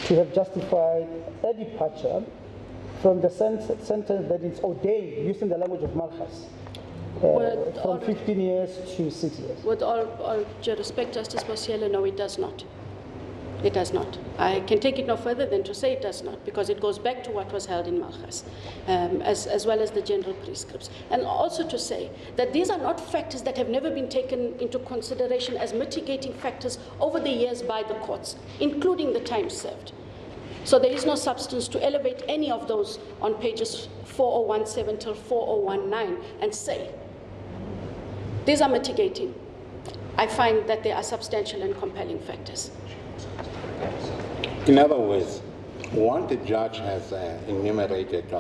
to have justified a departure from the sentence that is ordained, using the language of Malchus, from 15 years to 6 years? With all due respect, Justice Bosiello, no, it does not. It does not. I can take it no further than to say it does not, because it goes back to what was held in Malchus, as well as the general prescripts. And also to say that these are not factors that have never been taken into consideration as mitigating factors over the years by the courts, including the time served. So there is no substance to elevate any of those on pages 4017 till 4019 and say, these are mitigating. I find that there are substantial and compelling factors. In other words, what the judge has enumerated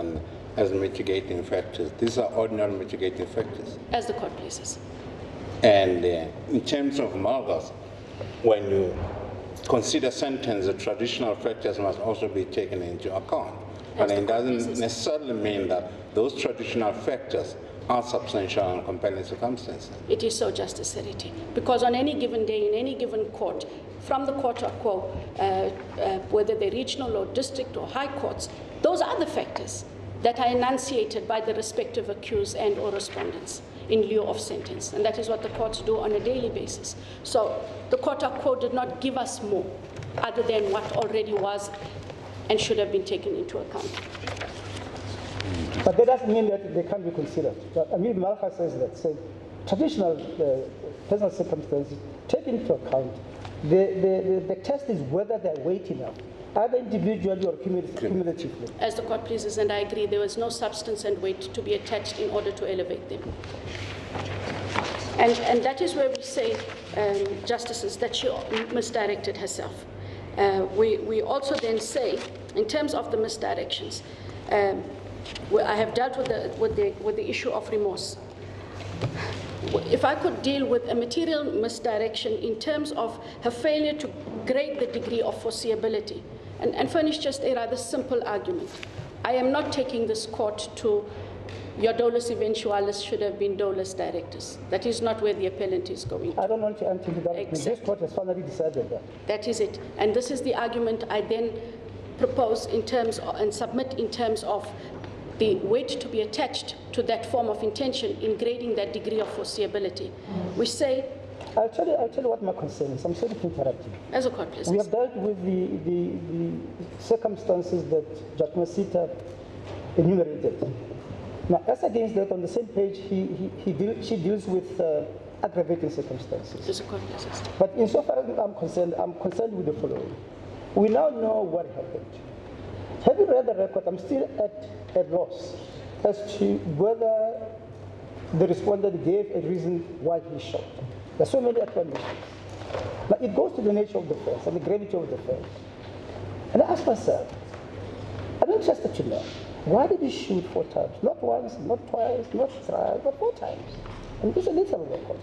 as mitigating factors, these are ordinary mitigating factors. As the court pleases. And in terms of Malchus, when you consider sentence, the traditional factors must also be taken into account. But it doesn't necessarily mean that those traditional factors are substantial and compelling circumstances. It is so, Justice Seriti, because on any given day, in any given court, from the court of quo, whether they're regional or district or high courts, those are the factors that are enunciated by the respective accused and or respondents in lieu of sentence. And that is what the courts do on a daily basis. So the court of quo did not give us more other than what already was and should have been taken into account. But that doesn't mean that they can't be considered. I mean, Malha says that, saying traditional personal circumstances take into account. The test is whether they're weight enough, either individually or cumulatively. As the court pleases, and I agree, there was no substance and weight to be attached in order to elevate them. And that is where we say, justices, that she misdirected herself. We also then say, in terms of the misdirections, I have dealt with the issue of remorse. If I could deal with a material misdirection in terms of her failure to grade the degree of foreseeability and furnish just a rather simple argument. I am not taking this court to your dolus eventualis should have been dolus directus. That is not where the appellant is going. I don't want to enter into that. Exactly. This court has finally decided that. That is it. And this is the argument I then propose in terms of, and submit in terms of the weight to be attached to that form of intention in grading that degree of foreseeability. We say... I'll tell you what my concern is. I'm sorry to interrupt you. As a court, please. We have dealt with the circumstances that Judge Masita enumerated. Now, as against that, on the same page, she deals with aggravating circumstances. As a court, please. But insofar as I'm concerned with the following. We now know what happened. Having read the record, I'm still at a loss as to whether the respondent gave a reason why he shot. There are so many explanations. But it goes to the nature of the offense and the gravity of the offense. And I ask myself, I'm interested to know, why did he shoot 4 times? Not once, not twice, not thrice, but 4 times. And this is a literal record.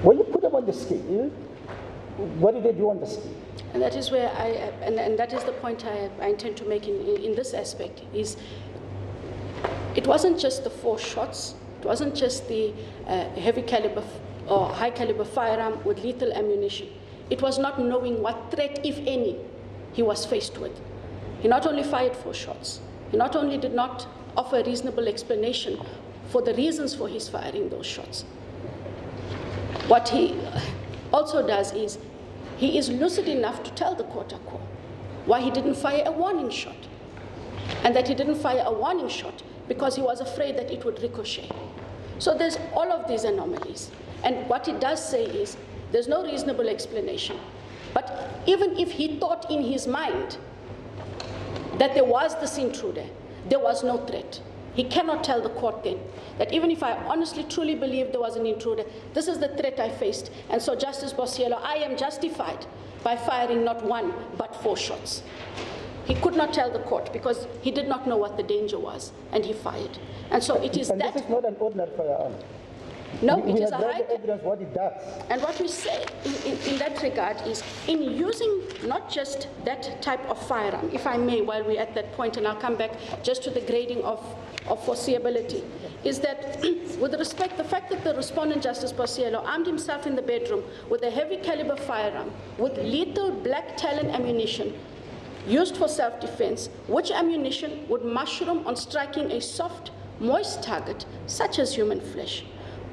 When you put them on the scale, what did they do on the scale? And that is where and that is the point I intend to make in this aspect, is it wasn't just the 4 shots, it wasn't just the heavy caliber or high caliber firearm with lethal ammunition. It was not knowing what threat, if any, he was faced with. He not only fired 4 shots, he not only did not offer a reasonable explanation for the reasons for his firing those shots. What he also does is, he is lucid enough to tell the court of quo why he didn't fire a warning shot. And that he didn't fire a warning shot because he was afraid that it would ricochet. So there's all of these anomalies. And what it does say is, there's no reasonable explanation. But even if he thought in his mind that there was this intruder, there was no threat. He cannot tell the court then that even if I honestly, truly believe there was an intruder, this is the threat I faced. And so, Justice Bosielo, I am justified by firing not 1, but 4 shots. He could not tell the court because he did not know what the danger was, and he fired. And so it is that... This is not an ordinary firearm. No, it is a high... evidence what it does. And what we say in that regard is, in using not just that type of firearm, if I may, while we're at that point, and I'll come back just to the grading of foreseeability, is that with respect, the fact that the respondent, Justice Bosielo, armed himself in the bedroom with a heavy caliber firearm with lethal black talon ammunition used for self-defense, which ammunition would mushroom on striking a soft, moist target, such as human flesh,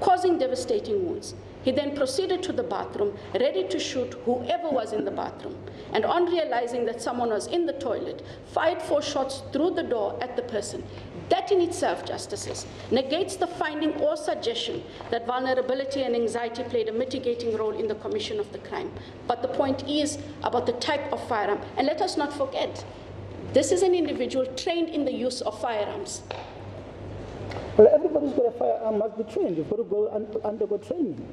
causing devastating wounds. He then proceeded to the bathroom, ready to shoot whoever was in the bathroom. And on realizing that someone was in the toilet, fired 4 shots through the door at the person. That in itself, Justices, negates the finding or suggestion that vulnerability and anxiety played a mitigating role in the commission of the crime. But the point is about the type of firearm. And let us not forget, this is an individual trained in the use of firearms. Well, everybody who's got a firearm must be trained. You've got to go undergo training.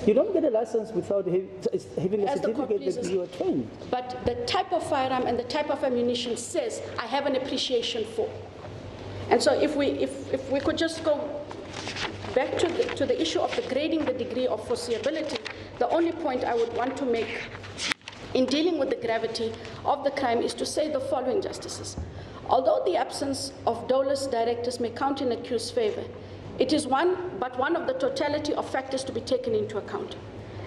You don't get a license without having a certificate that you are trained. But the type of firearm and the type of ammunition says, I have an appreciation for. And so if we could just go back to the issue of the grading the degree of foreseeability, the only point I would want to make in dealing with the gravity of the crime is to say the following, Justices. Although the absence of dolus directus may count in accused's favor, it is but one of the totality of factors to be taken into account.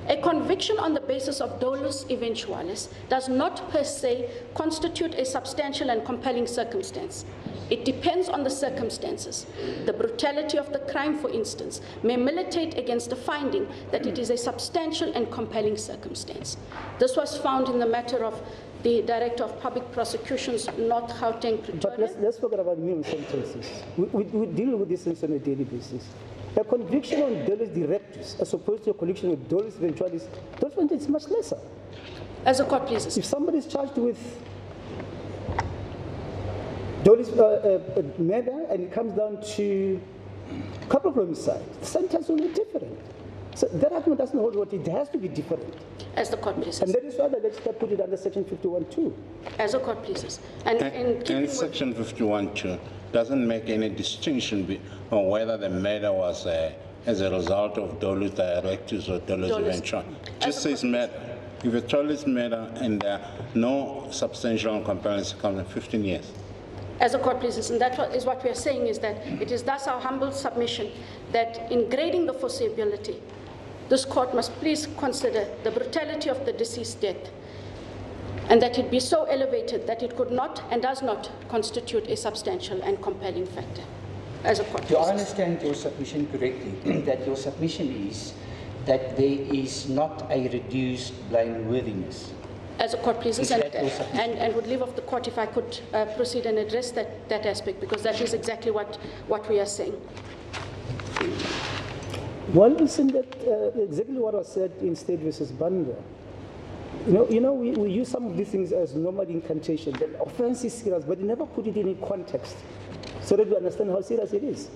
A conviction on the basis of dolus eventualis does not per se constitute a substantial and compelling circumstance. It depends on the circumstances. The brutality of the crime, for instance, may militate against the finding that it is a substantial and compelling circumstance. This was found in the matter of the Director of Public Prosecutions, North Gauteng, Pretoria. But let's forget about minimum sentences. We deal with this on a daily basis. A conviction on dolus directus, as opposed to a conviction on dolus eventualis, those ones is much lesser. As the court pleases. If somebody is charged with dolus murder and it comes down to corporal homicide, the sentence will be different. So that argument doesn't hold water. It has to be different. As the court pleases. And that is why the legislature put it under Section 51(2). As the court pleases. And Section 51(2) doesn't make any distinction on whether the murder was as a result of dolus directus or dolus eventualis. Just says murder. If a dolus murder and no substantial and compelling circumstance, 15 years. As the court pleases, and that is what we are saying, is that it is thus our humble submission that in grading the foreseeability, this court must please consider the brutality of the deceased's death, and that it be so elevated that it could not and does not constitute a substantial and compelling factor. As a court Do I understand your submission correctly, that your submission is that there is not a reduced blameworthiness? As a court pleases, and would leave off the court if I could proceed and address that aspect, because that is exactly what we are saying. Well, isn't that exactly what was said in State versus Banda? We use some of these things as normal incantation. The offense is serious, but you never put it in context so that we understand how serious it is.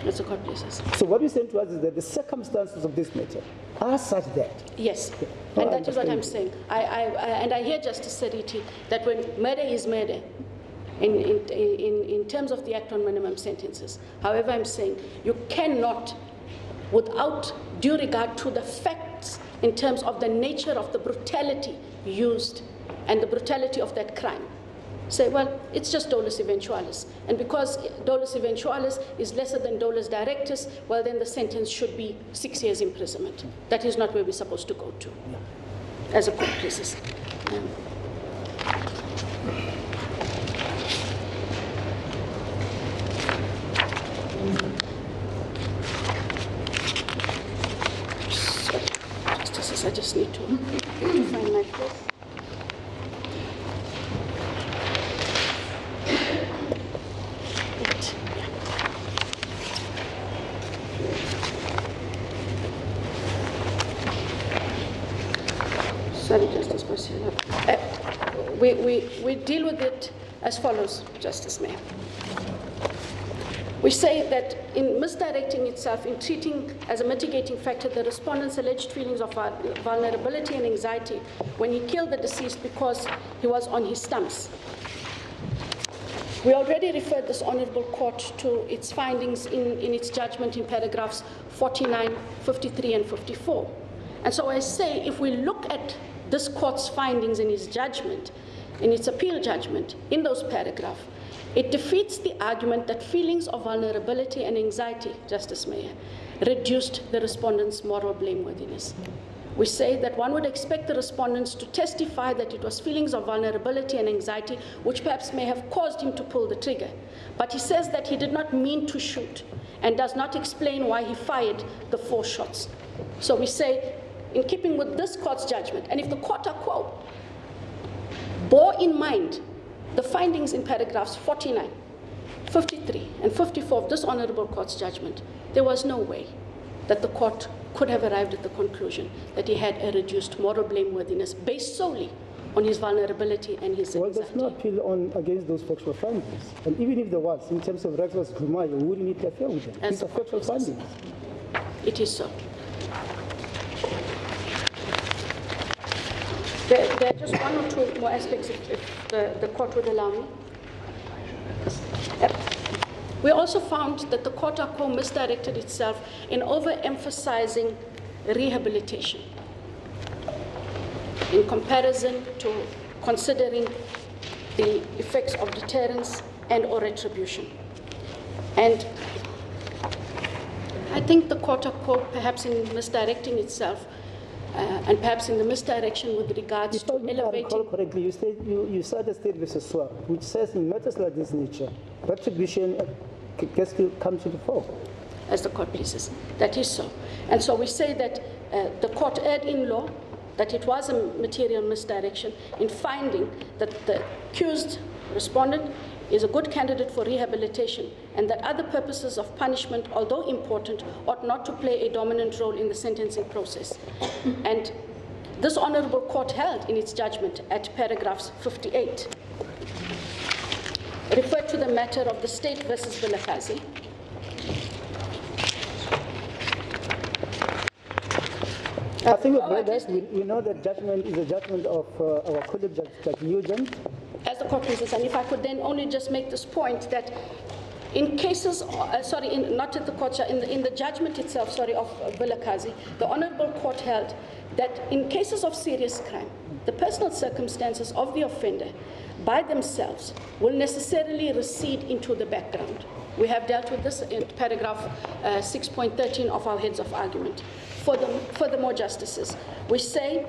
As a court pleases. So what you're saying to us is that the circumstances of this matter are such that. Yes, and that is what I'm saying. And I hear Justice Sariti that when murder is murder, in terms of the Act on Minimum Sentences, however, I'm saying you cannot, without due regard to the facts in terms of the nature of the brutality used and the brutality of that crime, say, well, it's just dolus eventualis. And because dolus eventualis is lesser than dolus directus, well, then the sentence should be 6 years imprisonment. That is not where we're supposed to go to, as a court pleases. Justices, I just need to find my place. Sorry, Justice Marcelo. We deal with it as follows, Justice Mayor. We say that in misdirecting itself, in treating as a mitigating factor the respondent's alleged feelings of vulnerability and anxiety when he killed the deceased because he was on his stumps. We already referred this Honourable Court to its findings in its judgment in paragraphs 49, 53, and 54. And so I say, if we look at this Court's findings in its judgment, in its appeal judgment, in those paragraphs, it defeats the argument that feelings of vulnerability and anxiety, Justice Mayor, reduced the respondent's moral blameworthiness. We say that one would expect the respondents to testify that it was feelings of vulnerability and anxiety which perhaps may have caused him to pull the trigger. But he says that he did not mean to shoot and does not explain why he fired the 4 shots. So we say, in keeping with this Court's judgment, and if the court are quo, bore in mind the findings in paragraphs 49, 53, and 54 of this Honourable Court's judgment, there was no way that the court could have arrived at the conclusion that he had a reduced moral blameworthiness based solely on his vulnerability and his anxiety. Well, there's no appeal against those factual findings. And even if there was, in terms of reckless grumar, you wouldn't interfere with them. These are factual findings. It is so. There are just 1 or 2 more aspects, if the court would allow me. We also found that the court misdirected itself in overemphasizing rehabilitation in comparison to considering the effects of deterrence and or retribution. And I think the court of code, perhaps in misdirecting itself, and perhaps in the misdirection with regards to elevating... If I recall correctly, you cited State versus Swart, which says in matters like this nature, retribution gets to come to the fore. As the court pleases. That is so. And so we say that the court erred in law, that it was a material misdirection in finding that the accused respondent is a good candidate for rehabilitation, and that other purposes of punishment, although important, ought not to play a dominant role in the sentencing process. And this honorable court held in its judgment at paragraphs 58, referred to the matter of the State versus Vilakazi. I think we've read that. We know that judgment is a judgment of our colleague Judge Nugent. As the court pleases, and if I could then only just make this point that in cases, not at the court, in the judgment itself, of Vilakazi, the honorable court held that in cases of serious crime, the personal circumstances of the offender by themselves will necessarily recede into the background. We have dealt with this in paragraph 6.13 of our heads of argument. Furthermore, Justices, we say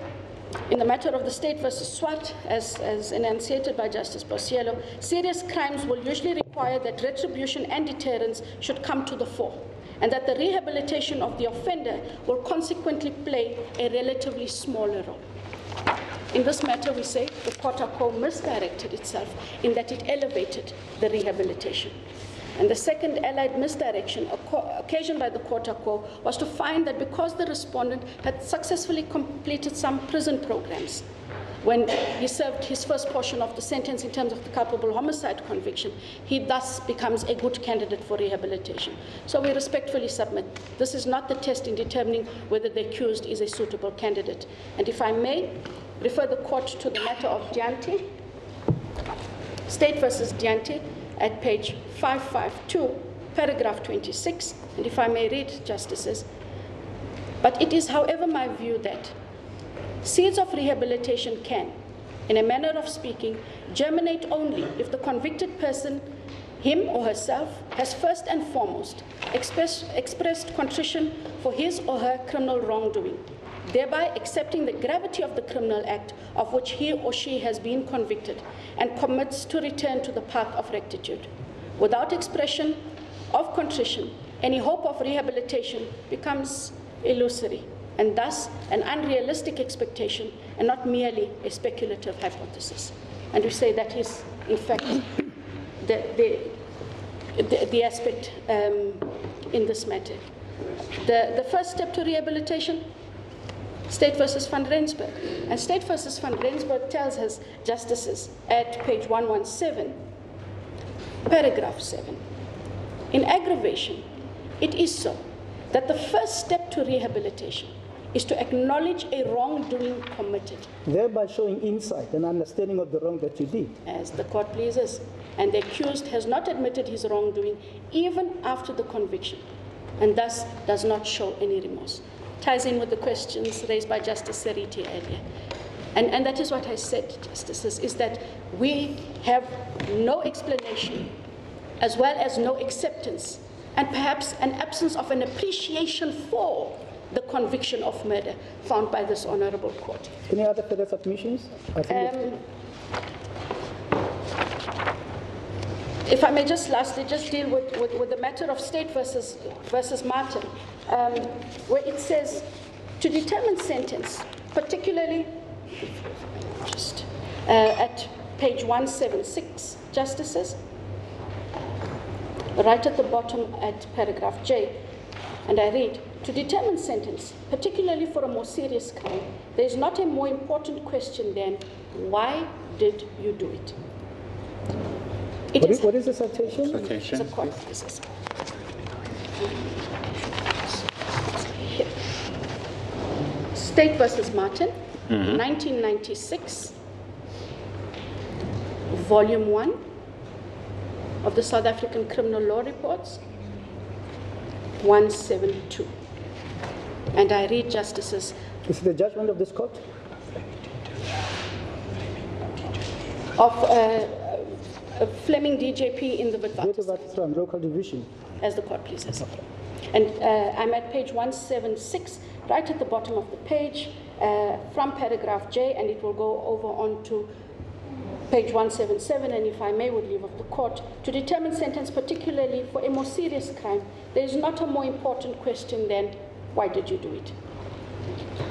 in the matter of the State versus Swart, as enunciated by Justice Bosiello, serious crimes will usually require that retribution and deterrence should come to the fore, and that the rehabilitation of the offender will consequently play a relatively smaller role. In this matter, we say the court of code misdirected itself in that it elevated the rehabilitation. And the second allied misdirection occasioned by the court of code was to find that because the respondent had successfully completed some prison programs, when he served his first portion of the sentence in terms of the culpable homicide conviction, he thus becomes a good candidate for rehabilitation. So we respectfully submit this is not the test in determining whether the accused is a suitable candidate. And if I may refer the court to the matter of Dianti, State versus Dianti, at page 552, paragraph 26, and if I may read, Justices, but it is, however, my view that seeds of rehabilitation can, in a manner of speaking, germinate only if the convicted person, him or herself, has first and foremost expressed contrition for his or her criminal wrongdoing, thereby accepting the gravity of the criminal act of which he or she has been convicted, and commits to return to the path of rectitude. Without expression of contrition, any hope of rehabilitation becomes illusory, and thus an unrealistic expectation and not merely a speculative hypothesis. And we say that is, in fact, the aspect in this matter. The first step to rehabilitation, State versus Van Rensburg. And State versus Van Rensburg tells us, Justices, at page 117, paragraph 7, in aggravation, it is so that the first step to rehabilitation is to acknowledge a wrongdoing committed. Thereby showing insight and understanding of the wrong that you did. As the court pleases. And the accused has not admitted his wrongdoing even after the conviction, and thus does not show any remorse. Ties in with the questions raised by Justice Seriti earlier. And that is what I said, Justices, is that we have no explanation as well as no acceptance, and perhaps an absence of an appreciation for the conviction of murder found by this honorable court. Any other further submissions? If I may just lastly just deal with the matter of State versus Martin, where it says to determine sentence, particularly just at page 176, Justices, right at the bottom at paragraph J, and I read, to determine sentence, particularly for a more serious crime, there is not a more important question than why did you do it? What is the citation? Citation. State versus Martin, 1996, volume 1 of the South African Criminal Law Reports, 172. And I read, Justices. Is it the judgment of this court? Of Fleming DJP in the Witwatersrand local division. As the court pleases. And I'm at page 176, right at the bottom of the page, from paragraph J, and it will go over on to page 177, and if I may, with leave of the court, to determine sentence particularly for a more serious crime, there is not a more important question than, why did you do it?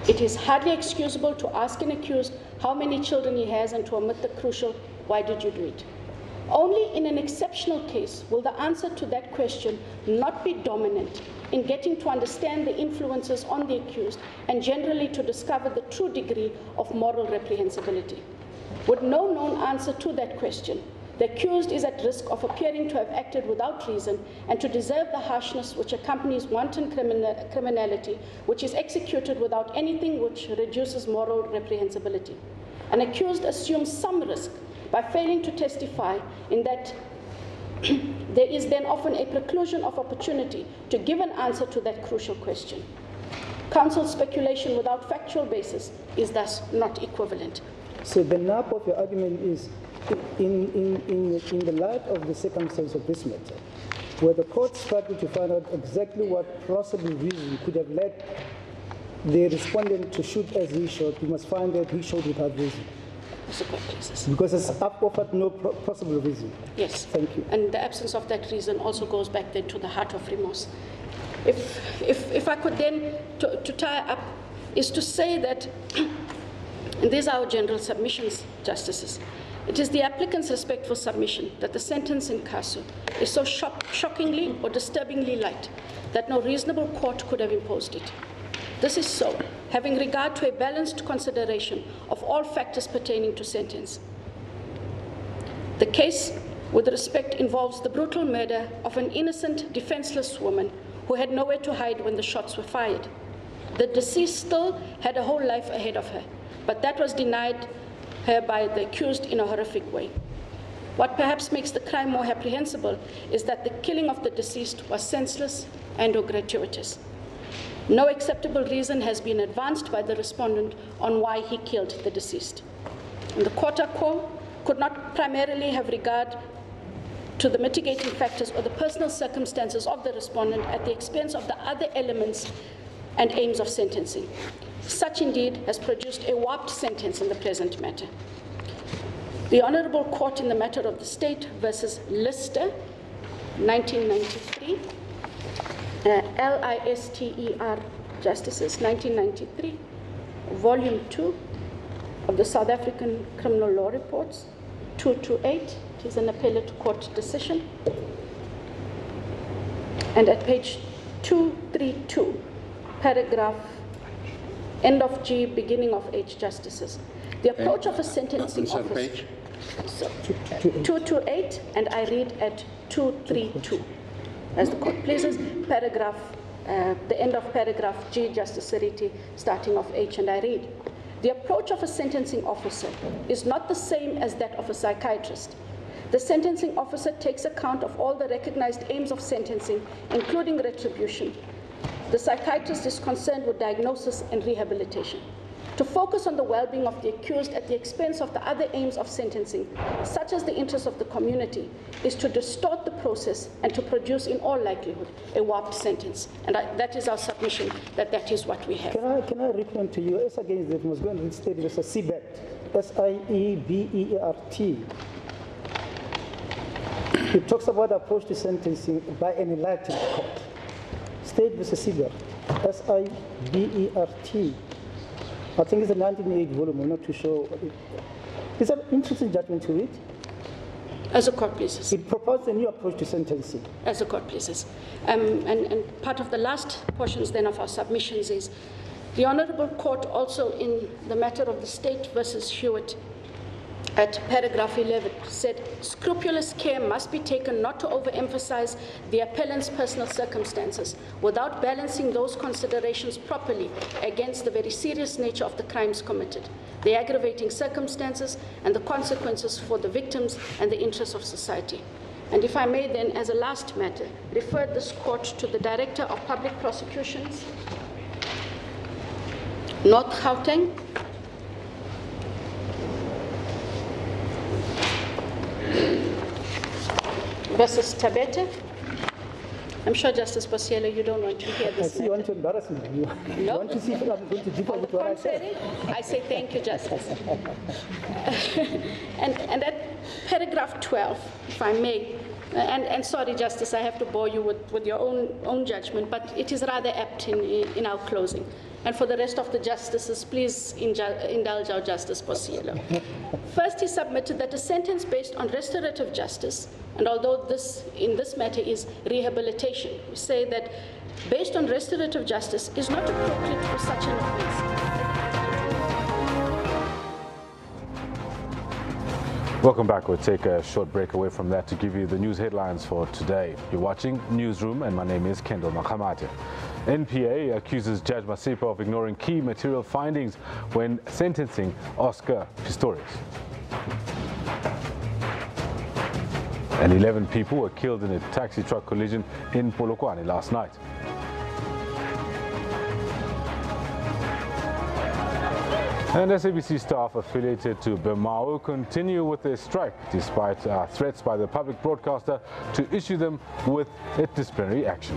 It is hardly excusable to ask an accused how many children he has and to omit the crucial, why did you do it? Only in an exceptional case will the answer to that question not be dominant in getting to understand the influences on the accused and generally to discover the true degree of moral reprehensibility. With no known answer to that question, the accused is at risk of appearing to have acted without reason and to deserve the harshness which accompanies wanton criminality, which is executed without anything which reduces moral reprehensibility. An accused assumes some risk by failing to testify, in that there is then often a preclusion of opportunity to give an answer to that crucial question. Counsel's speculation without factual basis is thus not equivalent. So the nub of your argument is, in the light of the circumstance of this matter, where the court struggled to find out exactly what plausible reason could have led the respondent to shoot as he shot, you must find that he shot without reason. Because it's offered no possible reason. Yes. Thank you. And the absence of that reason also goes back then to the heart of remorse. If I could then, to tie up, is to say that, and these are our general submissions, Justices, it is the applicant's respectful submission that the sentence in Kasu is so shockingly or disturbingly light that no reasonable court could have imposed it. This is so, having regard to a balanced consideration of all factors pertaining to sentence. The case, with respect, involves the brutal murder of an innocent, defenseless woman who had nowhere to hide when the shots were fired. The deceased still had a whole life ahead of her, but that was denied her by the accused in a horrific way. What perhaps makes the crime more apprehensible is that the killing of the deceased was senseless and or gratuitous. No acceptable reason has been advanced by the respondent on why he killed the deceased. And the court could not primarily have regard to the mitigating factors or the personal circumstances of the respondent at the expense of the other elements and aims of sentencing. Such indeed has produced a warped sentence in the present matter. The Honourable Court in the matter of the State versus Lister, 1993, Lister, Justices, 1993, Volume 2 of the South African Criminal Law Reports, 228, it is an appellate court decision. And at page 232, paragraph end of G, beginning of H, Justices. The approach of a sentencing officer. So, 228, and I read at 232. As the court pleases, paragraph, the end of paragraph G, Justice Sariti, starting of H, and I read. The approach of a sentencing officer is not the same as that of a psychiatrist. The sentencing officer takes account of all the recognized aims of sentencing, including retribution. The psychiatrist is concerned with diagnosis and rehabilitation. To focus on the well-being of the accused at the expense of the other aims of sentencing, such as the interests of the community, is to distort the process and to produce, in all likelihood, a warped sentence. And that is our submission, that is what we have. Can I recommend to you, as against that was going to state as a SIEBERT, S-I-E-B-E-R-T. It talks about approach to sentencing by an enlightened court. State versus SIEBERT, S-I-B-E-R-T. I think it's a 1988 volume, I'm not too sure. It's an interesting judgment to read. As a court pleases. It proposed a new approach to sentencing. As a court pleases. And part of the last portions then of our submissions is the Honourable Court also in the matter of the State versus Hewitt at paragraph 11 said, scrupulous care must be taken not to overemphasize the appellant's personal circumstances without balancing those considerations properly against the very serious nature of the crimes committed, the aggravating circumstances and the consequences for the victims and the interests of society. And if I may then, as a last matter, refer this court to the Director of Public Prosecutions, North Gauteng, versus Tabete. I'm sure, Justice Bosielo, you don't want to hear this. I see you want to embarrass me. You want to see if I'm going to differ with what I said. I say thank you, Justice. and at paragraph 12, if I may, and sorry, Justice, I have to bore you with your own judgment, but it is rather apt in our closing. And for the rest of the justices, please indulge our Justice Bosielo. First, he submitted that a sentence based on restorative justice, and although in this matter is rehabilitation, we say that based on restorative justice is not appropriate for such an offense. Welcome back. We'll take a short break away from that to give you the news headlines for today. You're watching Newsroom, and my name is Kendall Makamate. NPA accuses Judge Masipa of ignoring key material findings when sentencing Oscar Pistorius. And 11 people were killed in a taxi truck collision in Polokwane last night. And SABC staff affiliated to Bemao continue with their strike despite threats by the public broadcaster to issue them with a disciplinary action.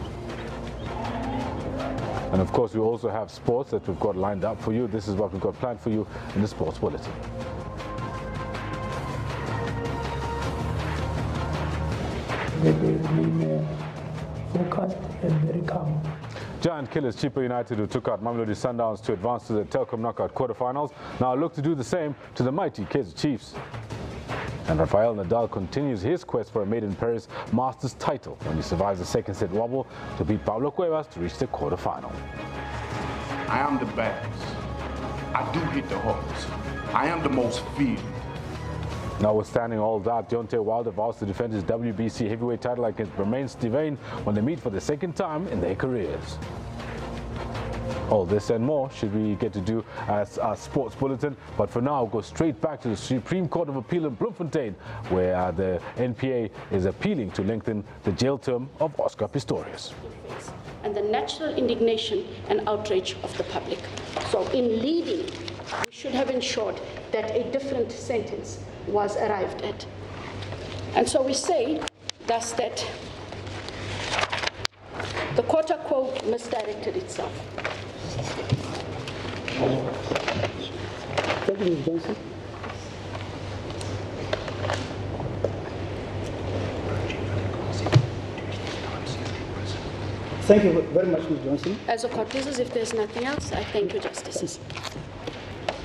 And of course, we also have sports that we've got lined up for you. This is what we've got planned for you in the Sports Bulletin. They remain focused and very calm. Giant killers Chippa United, who took out Mamelodi Sundowns to advance to the Telkom knockout quarterfinals, now look to do the same to the mighty Kaizer Chiefs. And Rafael Nadal continues his quest for a Made in Paris Masters title when he survives the second set wobble to beat Pablo Cuevas to reach the quarterfinal. I am the best. I do hit the hardest. I am the most feared. Notwithstanding all that, Deontay Wilder vows to defend his WBC heavyweight title against Bermain Stivane when they meet for the second time in their careers. All this and more should we get to do as our sports bulletin, but for now, go straight back to the Supreme Court of Appeal in Bloemfontein, where the NPA is appealing to lengthen the jail term of Oscar Pistorius. And the natural indignation and outrage of the public. So in leading, we should have ensured that a different sentence was arrived at. And so we say thus that the court quote misdirected itself. Thank you, Ms. Johnson. Thank you very much, Ms. Johnson. As the court pleases, if there's nothing else, I thank you, Justices.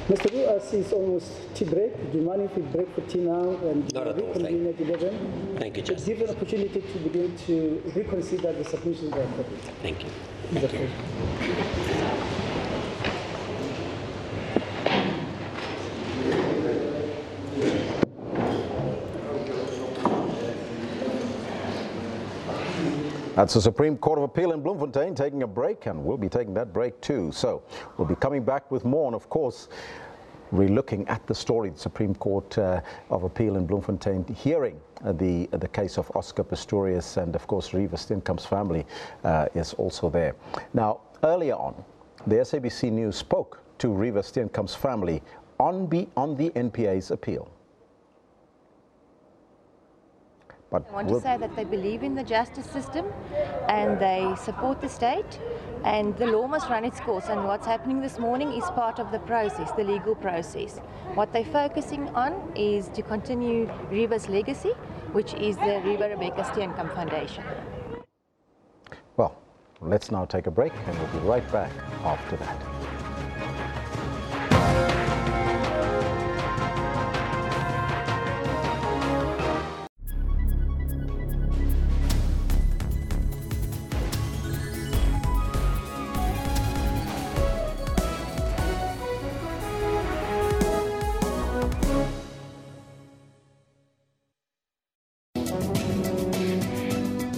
Mr. Wu, as it's almost tea break, do you mind if we break for tea now and Not at all, reconvene at 11? Thank you, Justice. Give an opportunity to begin to reconsider the submissions that are copied. Thank you. Thank you. That's the Supreme Court of Appeal in Bloemfontein taking a break, and we'll be taking that break too. So we'll be coming back with more, and of course, re-looking at the story, the Supreme Court of Appeal in Bloemfontein hearing the case of Oscar Pistorius, and of course, Reva Steenkamp's family is also there. Now, earlier on, the SABC News spoke to Reva Steenkamp's family on the NPA's appeal. But I want to say that they believe in the justice system and they support the state, and the law must run its course, and what's happening this morning is part of the process, the legal process. What they're focusing on is to continue Reva's legacy, which is the Reva Rebecca Steenkamp Foundation. Well, let's now take a break, and we'll be right back after that.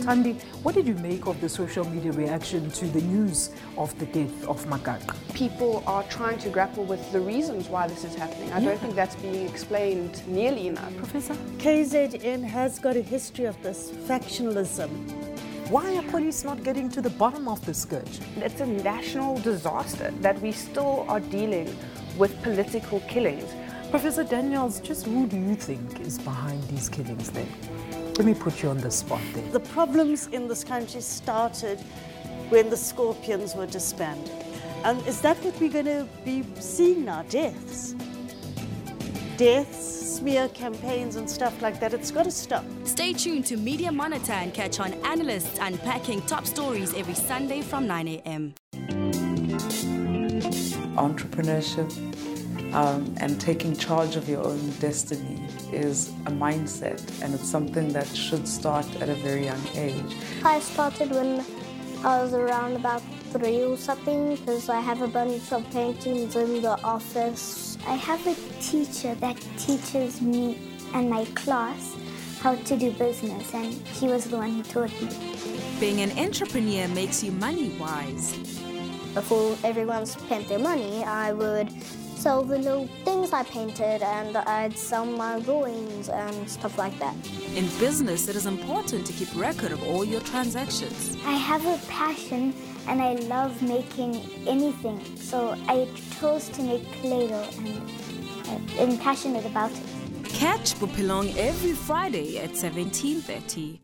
Thandi, what did you make of the social media reaction to the news of the death of Makaka? People are trying to grapple with the reasons why this is happening. I don't think that's being explained nearly enough. Professor? KZN has got a history of this factionalism. Why are police not getting to the bottom of the scourge? It's a national disaster that we still are dealing with political killings. Professor Daniels, just who do you think is behind these killings then? Let me put you on the spot there. The problems in this country started when the Scorpions were disbanded. And is that what we're going to be seeing now? Deaths, smear campaigns and stuff like that. It's got to stop. Stay tuned to Media Monitor and catch on analysts unpacking top stories every Sunday from 9 a.m. Entrepreneurship and taking charge of your own destiny is a mindset, and it's something that should start at a very young age. I started when I was around about 3 or something, because I have a bunch of paintings in the office. I have a teacher that teaches me and my class how to do business, and she was the one who taught me. Being an entrepreneur makes you money-wise. Before everyone spent their money, I would sell the little things I painted, and I'd sell my drawings and stuff like that. In business, it is important to keep record of all your transactions. I have a passion and I love making anything, so I chose to make Play-Doh and I'm passionate about it. Catch Bupilong every Friday at 17:30.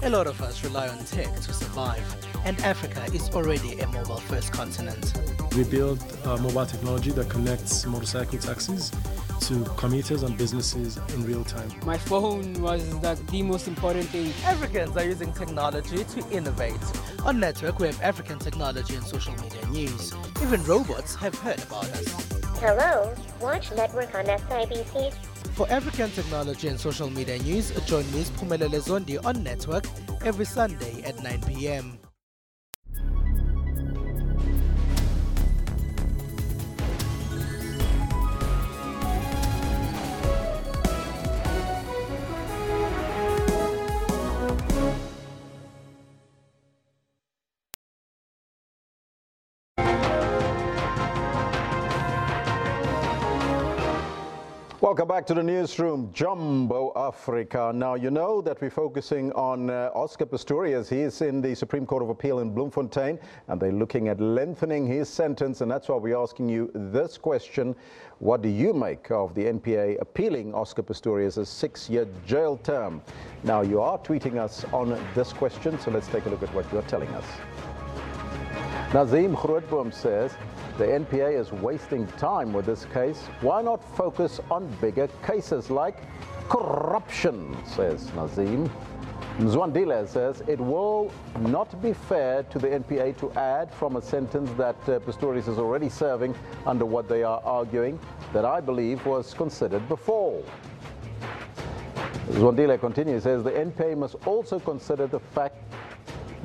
A lot of us rely on tech to survive, and Africa is already a mobile-first continent. We build mobile technology that connects motorcycle taxis to commuters and businesses in real time. My phone was the most important thing. Africans are using technology to innovate. On Network, we have African technology and social media news. Even robots have heard about us. Hello, watch Network on SABC. For African technology and social media news, join Ms. Phumelele Zondi on Network every Sunday at 9 p.m. Welcome back to the newsroom, Jumbo Africa. Now, you know that we're focusing on Oscar Pistorius. He is in the Supreme Court of Appeal in Bloemfontein, and they're looking at lengthening his sentence. And that's why we're asking you this question. What do you make of the NPA appealing Oscar Pistorius' 6-year jail term? Now, you are tweeting us on this question, so let's take a look at what you're telling us. Nazim Grootboom says, the NPA is wasting time with this case. Why not focus on bigger cases like corruption, says Nazim. Mzwandile says, it will not be fair to the NPA to add from a sentence that Pistorius is already serving under what they are arguing that I believe was considered before. Zwandile continues, says, the NPA must also consider the fact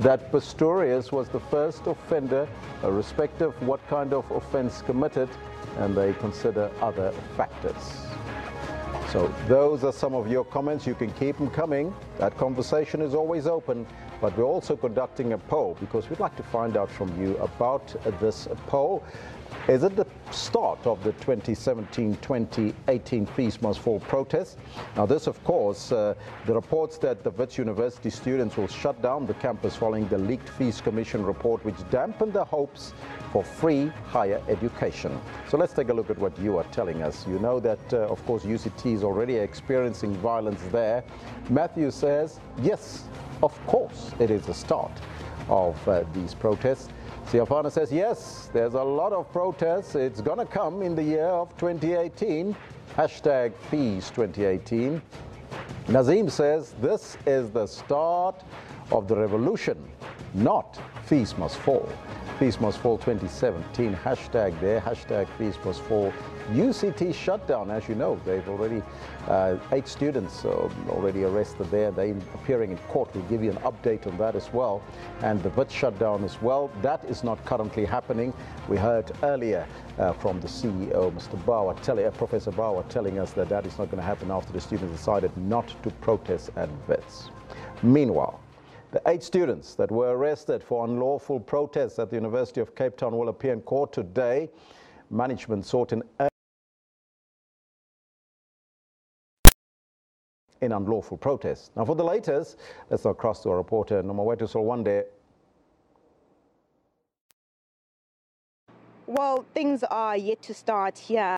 that Pistorius was the first offender, irrespective of what kind of offense committed, and they consider other factors. So those are some of your comments. You can keep them coming. That conversation is always open, but we're also conducting a poll because we'd like to find out from you about this poll. Is it the start of the 2017-2018 Fees Must Fall protest? Now this, of course, the reports that the Wits University students will shut down the campus following the leaked Fees Commission report, which dampened their hopes for free higher education. So let's take a look at what you are telling us. You know that, of course, UCT is already experiencing violence there. Matthew says, yes, of course, it is the start of these protests. Siafana says, yes, there's a lot of protests. It's going to come in the year of 2018. Hashtag Fees 2018. Nazim says, this is the start of the revolution, not Fees Must Fall. Fees Must Fall 2017, hashtag there, hashtag Fees Must Fall. UCT shutdown, as you know, they've already, 8 students already arrested there. They're appearing in court. We'll give you an update on that as well. And the Wits shutdown as well, that is not currently happening. We heard earlier from the CEO, Mr. Bauer, Professor Bauer, telling us that that is not going to happen after the students decided not to protest at Wits. Meanwhile, the 8 students that were arrested for unlawful protests at the University of Cape Town will appear in court today. Management sought in unlawful protests. Now for the latest, let's now cross to our reporter, Nomawetu Solwande. Well, things are yet to start here.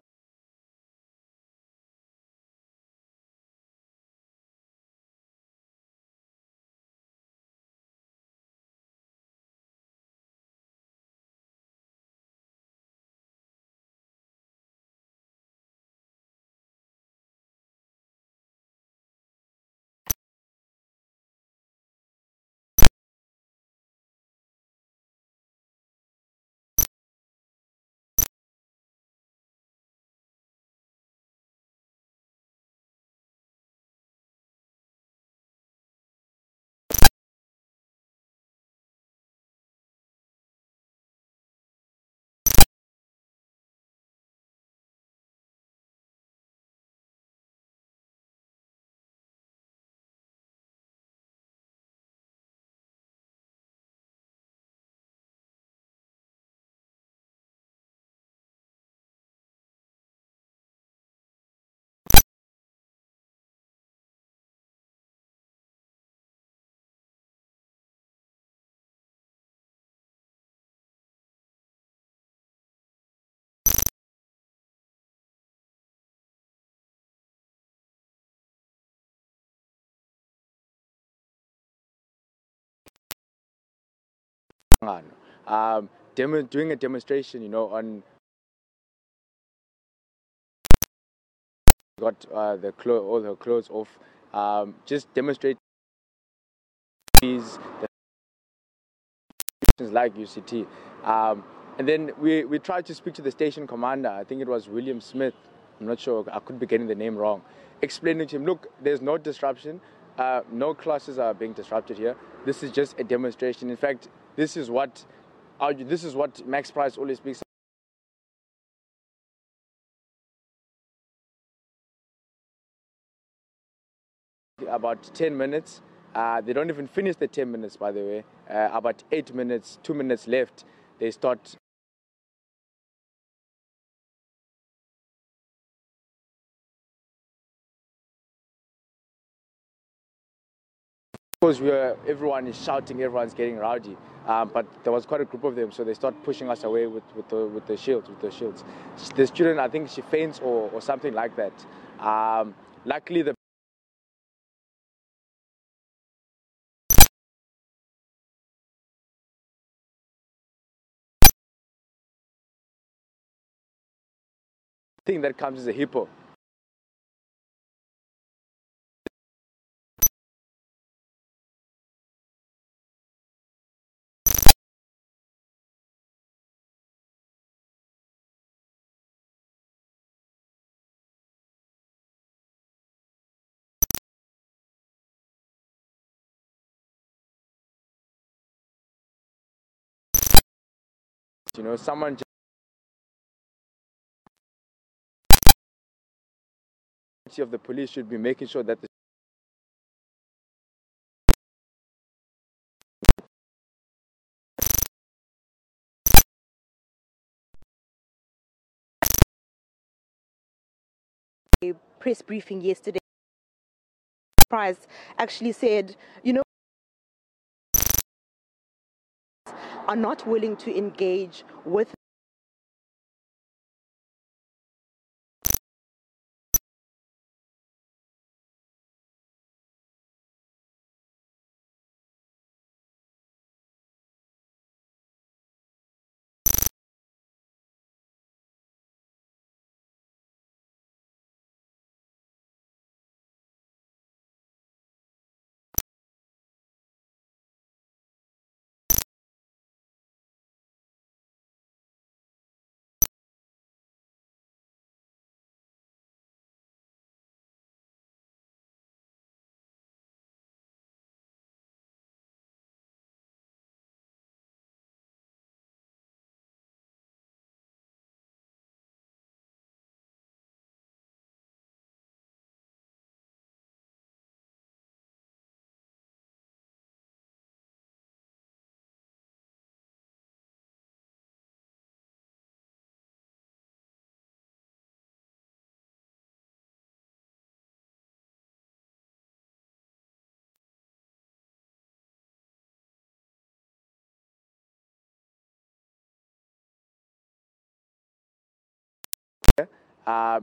doing a demonstration, you know, on got all her clothes off, just demonstrate these like UCT. And then we tried to speak to the station commander. I think it was William Smith. I'm not sure. I could be getting the name wrong. Explaining to him, look, there's no disruption. No classes are being disrupted here. This is just a demonstration. In fact, this is what Max Price always speaks about 10 minutes. They don't even finish the 10 minutes, by the way. About 8 minutes, 2 minutes left, they start. Because everyone is shouting, everyone's getting rowdy, but there was quite a group of them, so they start pushing us away with the shields. The student, I think she faints or something like that. Luckily, the thing that comes is a hippo. You know, someone of the police should be making sure that the A press briefing yesterday, Price actually said, you know, are not willing to engage with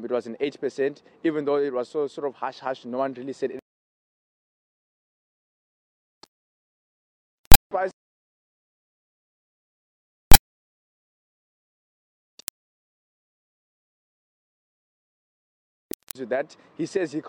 it was an 8%, even though it was so sort of hush-hush, no one really said anything. To that, he says he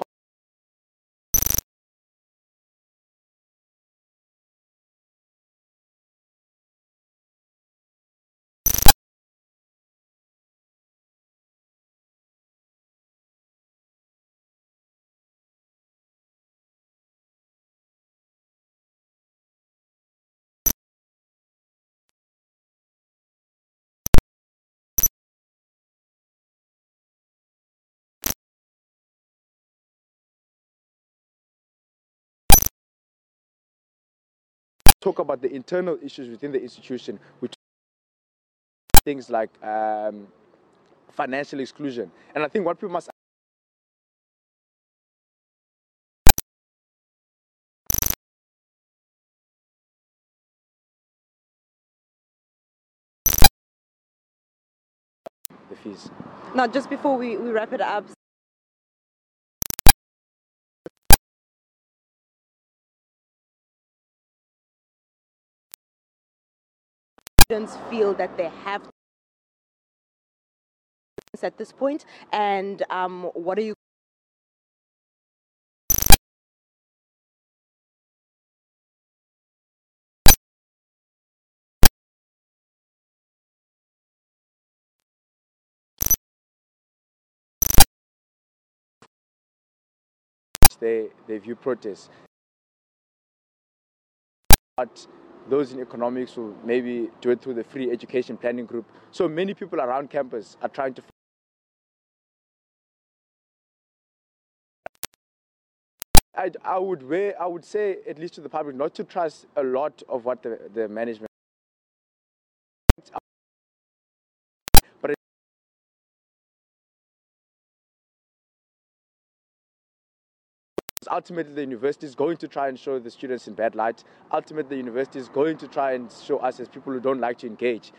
talk about the internal issues within the institution, which things like financial exclusion. And I think what people must the fees. Now, just before we wrap it up, students feel that they have at this point, and what are you they view protests. But those in economics will maybe do it through the free education planning group. So many people around campus are trying to I would say, at least to the public, not to trust a lot of what the management. But ultimately, the university is going to try and show the students in bad light. Ultimately, the university is going to try and show us as people who don't like to engage.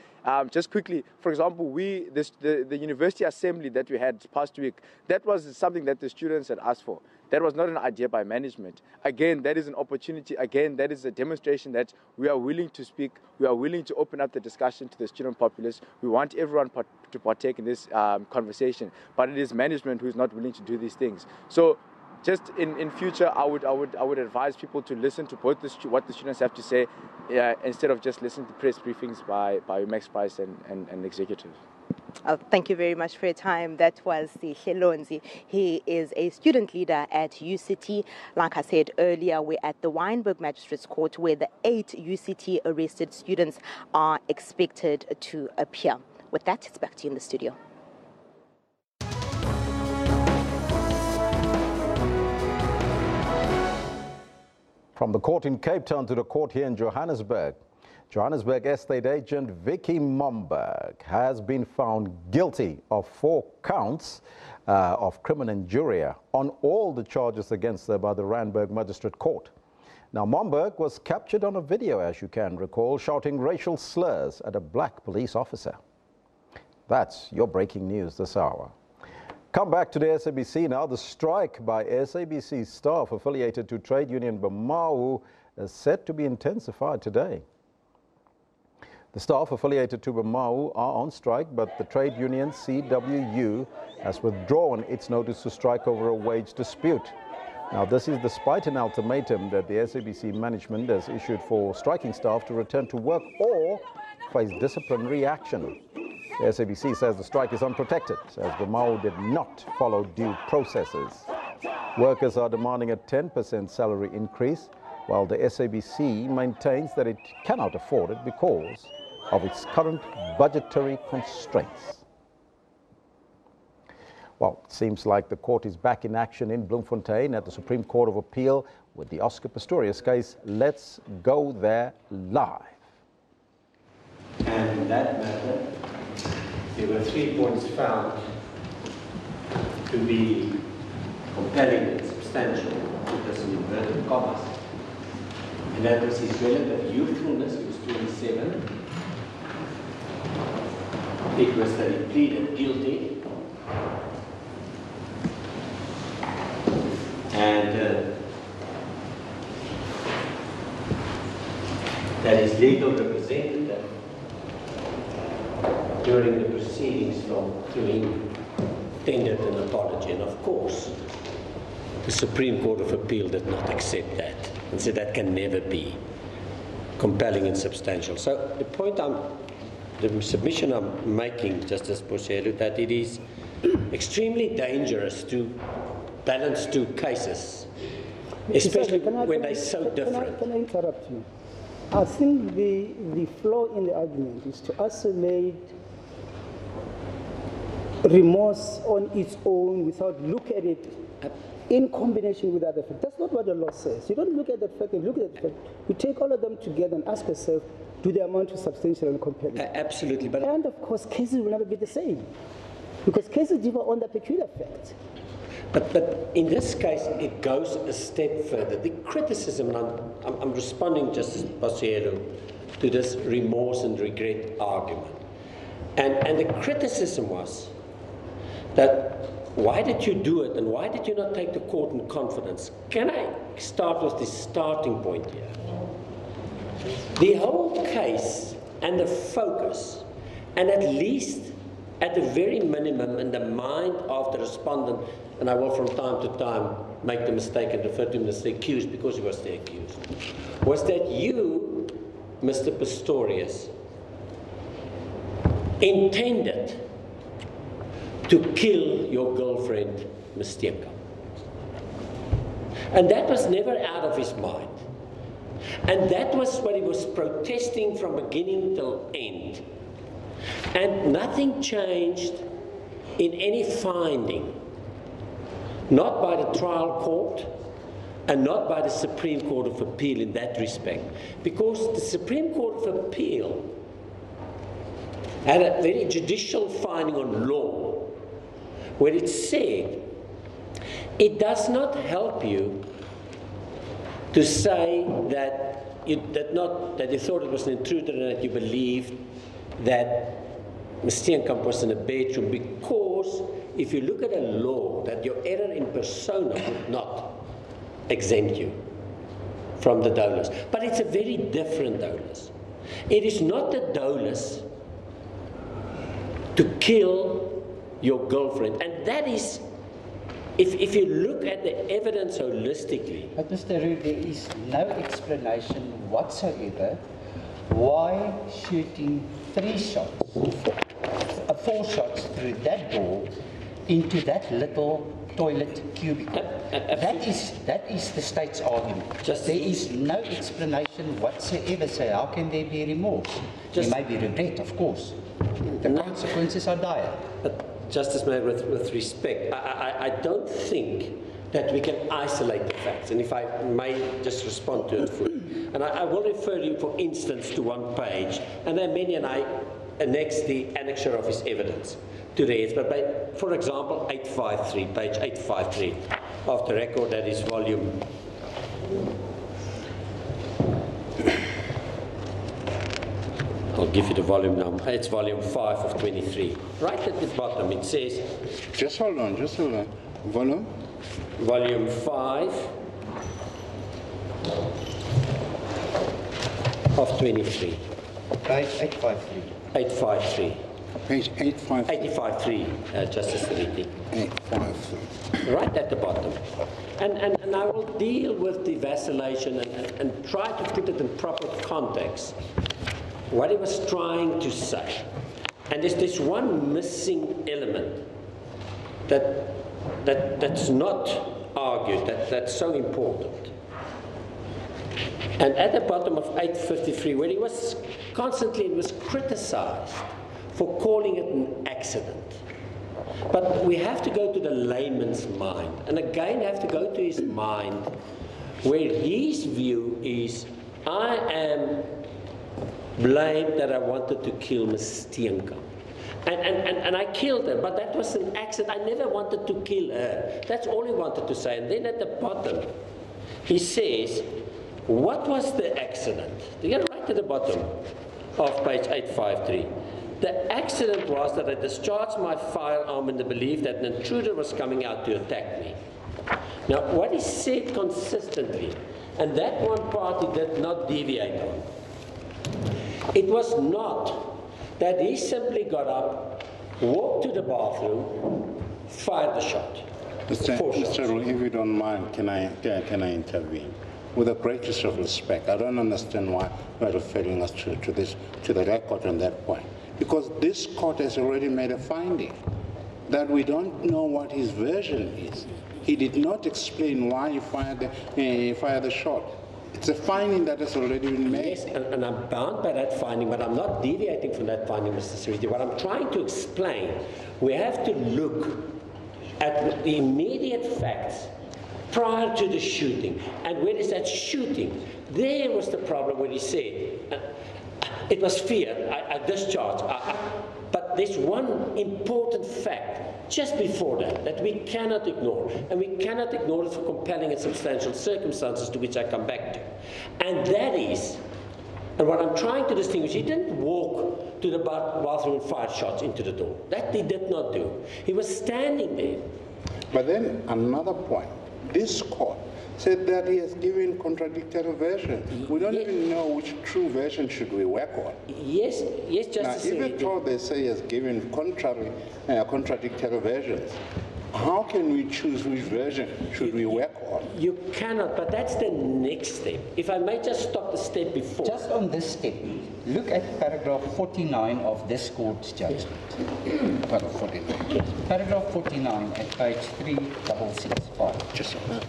Just quickly, for example, the university assembly that we had past week, that was something that the students had asked for. That was not an idea by management. Again, that is an opportunity. Again, that is a demonstration that we are willing to speak. We are willing to open up the discussion to the student populace. We want everyone to partake in this conversation. But it is management who is not willing to do these things. So, just in future, I would advise people to listen to both what the students have to say, instead of just listening to press briefings by Max Price and executives. Thank you very much for your time. That was the Helonzi. He is a student leader at UCT. Like I said earlier, we're at the Wynberg Magistrates Court, where the 8 UCT arrested students are expected to appear. With that, it's back to you in the studio. From the court in Cape Town to the court here in Johannesburg. Johannesburg estate agent Vicky Momberg has been found guilty of 4 counts of criminal injury on all the charges against her by the Randburg Magistrate Court. Now, Momberg was captured on a video, as you can recall, shouting racial slurs at a black police officer. That's your breaking news this hour. Come back to the SABC now. The strike by SABC staff affiliated to trade union Bamau is set to be intensified today. The staff affiliated to Bamau are on strike, but the trade union CWU has withdrawn its notice to strike over a wage dispute. Now, this is despite an ultimatum that the SABC management has issued for striking staff to return to work or face disciplinary action. The SABC says the strike is unprotected, as Bamau did not follow due processes. Workers are demanding a 10% salary increase, while the SABC maintains that it cannot afford it because of its current budgetary constraints. Well, it seems like the court is back in action in Bloemfontein at the Supreme Court of Appeal with the Oscar Pistorius case. Let's go there live. And in that matter, there were 3 points found to be compelling and substantial, put us in inverted commas. And that was his relative youthfulness, he was 27. It was that he pleaded guilty. And that his legal representative during the proceedings to him tendered an apology. And of course, the Supreme Court of Appeal did not accept that and said that can never be compelling and substantial. So the submission I'm making, Justice Boshelu, that it is extremely dangerous to balance 2 cases, especially when they're so different. Can I interrupt you? I think the flaw in the argument is to isolate remorse on its own without look at it in combination with other facts. That's not what the law says. You don't look at the fact and look at the fact. You take all of them together and ask yourself, do they amount to substantial and compelling? Absolutely. But and of course, cases will never be the same because cases differ on the peculiar facts. But in this case, it goes a step further. The criticism, and I'm responding, Justice Basiero, to this remorse and regret argument. And the criticism was that why did you do it and why did you not take the court in confidence? Can I start with the starting point here? The whole case and the focus, and at least, at the very minimum, in the mind of the respondent, and I will from time to time make the mistake and refer to him as the accused because he was the accused, was that you, Mr. Pistorius, intended to kill your girlfriend, Ms. Steenkamp. And that was never out of his mind. And that was what he was protesting from beginning till end. And nothing changed in any finding, not by the trial court and not by the Supreme Court of Appeal in that respect, because the Supreme Court of Appeal had a very judicial finding on law where it said it does not help you to say that you thought it was an intruder and that you believed that Ms. Steenkamp was in a bedroom, because if you look at a law, that your error in persona would not exempt you from the dolus. But it's a very different dolus. It is not the dolus to kill your girlfriend. And that is, if you look at the evidence holistically. But Mr. Roux, there is no explanation whatsoever why shooting 4 shots through that door into that little toilet cubicle. That is the state's argument. There is no explanation whatsoever. So how can there be remorse? There may be regret, of course. The consequences are dire. Justice Mayor, with respect, I don't think that we can isolate the facts. And if I may just respond to it fully. And I will refer you, for instance, to one page, and there are many, and I annex the annexure of his evidence to theirs. But for example, 853, page 853 of the record, that is volume. I'll give you the volume number. It's volume 5 of 23. Right at the bottom, it says. Just hold on. Volume? Volume 5 of 23. Page 853. 853. Page 853. 853, Justice Committee. 853. Right at the bottom. And I will deal with the vacillation and try to put it in proper context. What he was trying to say. And there's this one missing element that's not argued, that's so important. And at the bottom of 853, where he was constantly criticized for calling it an accident. But we have to go to the layman's mind. And again, have to go to his mind where his view is, I am blamed that I wanted to kill Ms. Steenkamp. And I killed her, but that was an accident. I never wanted to kill her. That's all he wanted to say. And then at the bottom, he says, what was the accident? You get right to the bottom of page 853. The accident was that I discharged my firearm in the belief that an intruder was coming out to attack me. Now, what he said consistently, and that one part he did not deviate on, it was not that he simply got up, walked to the bathroom, fired the shot. Mr. Roux, if you don't mind, can I intervene? With the greatest of respect, I don't understand why we're referring us to the record on that point. Because this court has already made a finding that we don't know what his version is. He did not explain why he fired the shot. It's a finding that has already been made. Yes, and I'm bound by that finding, but I'm not deviating from that finding, Mr. Siriti. What I'm trying to explain, we have to look at the immediate facts prior to the shooting. And where is that shooting? There was the problem where he said, it was fear, I discharged. But there's one important fact just before that we cannot ignore. And we cannot ignore it for compelling and substantial circumstances, to which I come back to. And that is, and what I'm trying to distinguish, he didn't walk to the bathroom and fire shots into the door. That he did not do. He was standing there. But then another point, this court said that he has given contradictory version. We don't even know which true version should we work on. Yes, Justice. Now, if at all they say he has given contradictory versions, how can we choose which version should we work on? You cannot, but that's the next step. If I may just stop the step before. Just on this step, look at paragraph 49 of this court's judgment. Paragraph 49. Yes. Paragraph 49 at page 3665. Just a minute.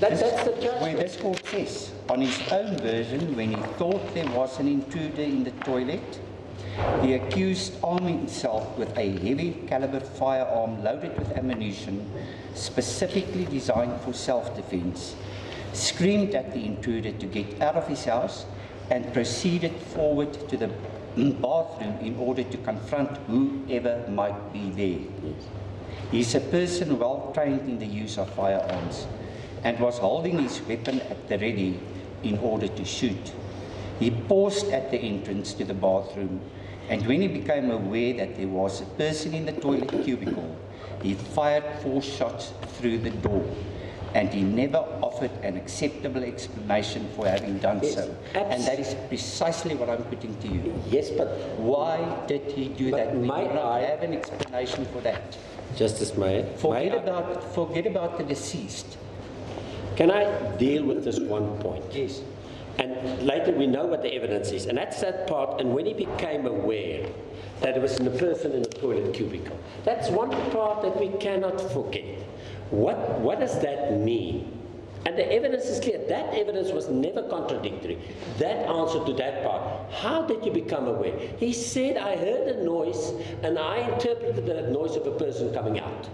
That's the judgment. Where this court says, on his own version, when he thought there was an intruder in the toilet, the accused, arming himself with a heavy caliber firearm loaded with ammunition specifically designed for self-defense, screamed at the intruder to get out of his house and proceeded forward to the bathroom in order to confront whoever might be there. Yes. He is a person well trained in the use of firearms and was holding his weapon at the ready in order to shoot. He paused at the entrance to the bathroom, and when he became aware that there was a person in the toilet cubicle, he fired 4 shots through the door, and he never offered an acceptable explanation for having done so. And that is precisely what I'm putting to you. Yes, but why did he do that? We do not have an explanation for that. Justice Meyer, forget about the deceased. Can I deal with this one point? Yes. And later we know what the evidence is, and that's that part. And when he became aware that it was a person in a toilet cubicle, that's one part that we cannot forget. What does that mean? And the evidence is clear. That evidence was never contradictory. That answer to that part. How did you become aware? He said, I heard a noise and I interpreted that noise of a person coming out.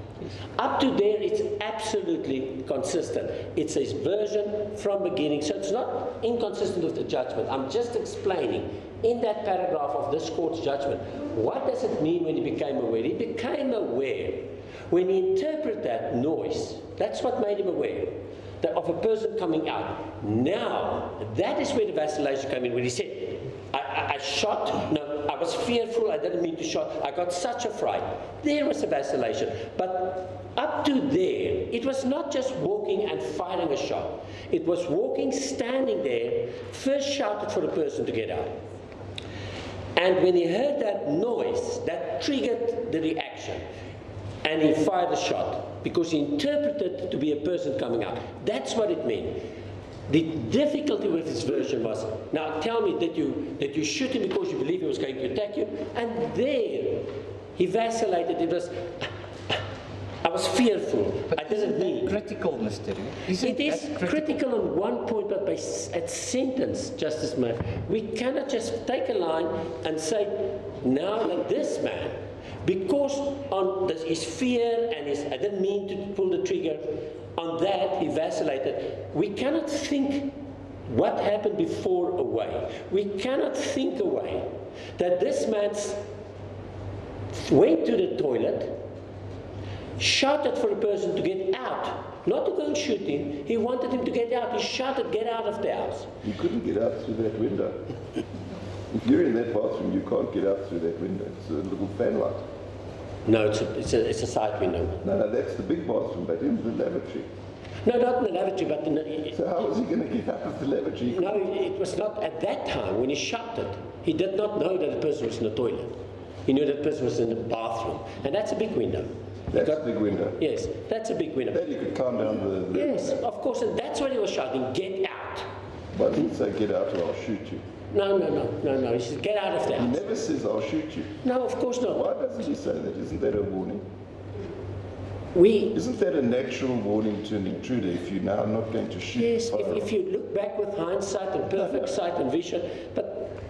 Up to there, it's absolutely consistent. It's his version from beginning. So it's not inconsistent with the judgment. I'm just explaining in that paragraph of this court's judgment, what does it mean when he became aware? He became aware when he interpreted that noise. That's what made him aware. Of a person coming out. Now, that is where the vacillation came in, when he said, I shot, no, I was fearful, I didn't mean to shot, I got such a fright. There was a vacillation. But up to there, it was not just walking and firing a shot. It was walking, standing there, first shouted for the person to get out. And when he heard that noise, that triggered the reaction. And he fired a shot because he interpreted it to be a person coming out. That's what it meant. The difficulty with his version was, now tell me, did you shoot him because you believe he was going to attack you? And there, he vacillated. It was, I was fearful. But I didn't mean. Critical, Mr. It is critical on one point, but at sentence, Justice Meyer, we cannot just take a line and say, now that this man, because on his fear and his, I didn't mean to pull the trigger, on that he vacillated. We cannot think what happened before away. We cannot think away that this man went to the toilet, shouted for a person to get out, not to go and shoot him. He wanted him to get out. He shouted, get out of the house. You couldn't get out through that window. If you're in that bathroom, you can't get out through that window. It's a little fan light. No, it's a side window. No, that's the big bathroom, but in the lavatory. No, not in the lavatory, but in the... So how was he going to get out of the lavatory? No, it was not at that time when he shouted. He did not know that the person was in the toilet. He knew that the person was in the bathroom. And that's a big window. That's a big window? Yes, that's a big window. Then you could climb down the... Yes, of course, and that's what he was shouting, get out. Why didn't he say, get out or I'll shoot you? No. He says, get out of the house. He never says, I'll shoot you. No, of course not. Why doesn't he say that? Isn't that a warning? Isn't that a natural warning to an intruder if you're now not going to shoot? Yes, if you look back with hindsight and perfect sight and vision. But,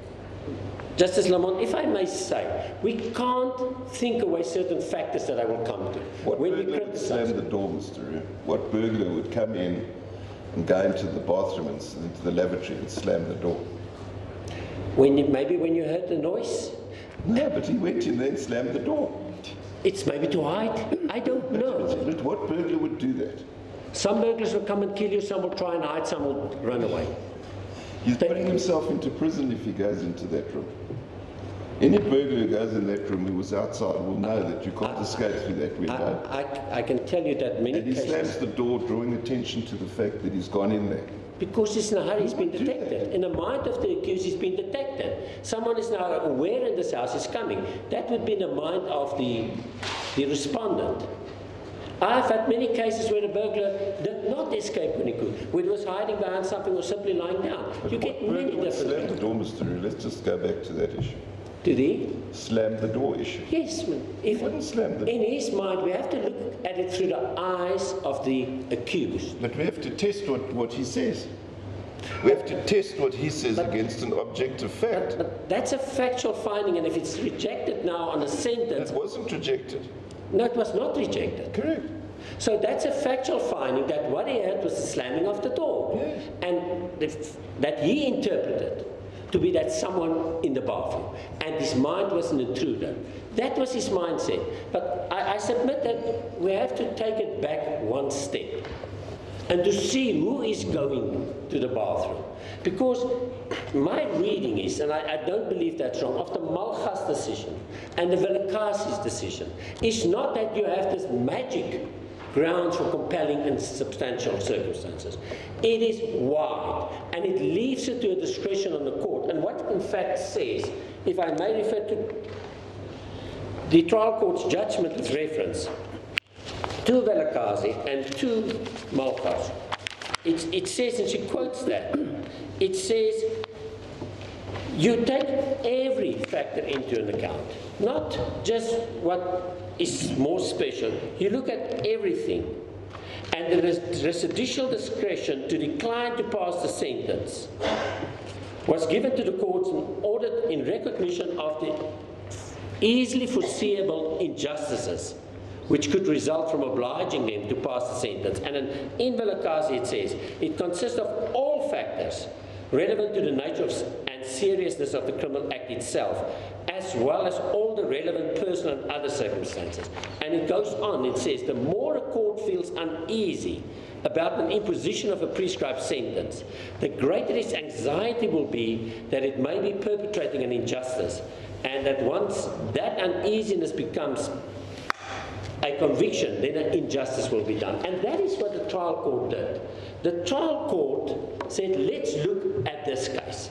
Justice Lamont, if I may say, we can't think away certain factors that I will come to. What burglar would slam the door, Mr. Rue? What burglar would come in and go into the bathroom and into the lavatory and slam the door? Maybe when you heard the noise? No, but he went in there and slammed the door. It's maybe to hide. I don't know. But what burglar would do that? Some burglars will come and kill you, some will try and hide, some will run away. He's putting himself into prison if he goes into that room. Any burglar who goes in that room who was outside will know that you can't escape through that window. I can tell you that many cases... And he slams the door, drawing attention to the fact that he's gone in there. Because he's in a hurry, he's been detected. In the mind of the accused, he's been detected. Someone is now aware in this house is coming. That would be in the mind of the respondent. I've had many cases where the burglar did not escape when he could, when he was hiding behind something or simply lying down. But you get many different... Slam the door, Mr. Roo. Let's just go back to that issue. Did he? Slam the door issue. Yes. If slam the door. In his mind, we have to look at it through the eyes of the accused. But we have to test what he says. We have to test what he says against an objective fact. But that's a factual finding, and if it's rejected now on a sentence... It wasn't rejected. No, it was not rejected. Correct. So that's a factual finding that what he had was the slamming of the door. Yes. And that he interpreted to be that someone in the bathroom. And his mind was an intruder. That was his mindset. But I submit that we have to take it back one step and to see who is going to the bathroom. Because my reading is, and I don't believe that's wrong, of the Malgas decision and the Velakasi's decision, is not that you have this magic grounds for compelling and substantial circumstances. It is wide, and it leaves it to a discretion on the court. And what in fact says, if I may refer to the trial court's judgment with reference to Velakasi and to Malgas, it says, and she quotes that, it says, you take every factor into an account, not just what is more special. You look at everything, and there is residual discretion to decline to pass the sentence was given to the courts in order in recognition of the easily foreseeable injustices which could result from obliging them to pass the sentence. And in Velakasi it says, it consists of all factors relevant to the nature of and seriousness of the criminal act itself, as well as all the relevant personal and other circumstances. And it goes on, it says, the more a court feels uneasy about an imposition of a prescribed sentence, the greater its anxiety will be that it may be perpetrating an injustice, and that once that uneasiness becomes a conviction, then an injustice will be done. And that is what the trial court did. The trial court said, let's look at this case.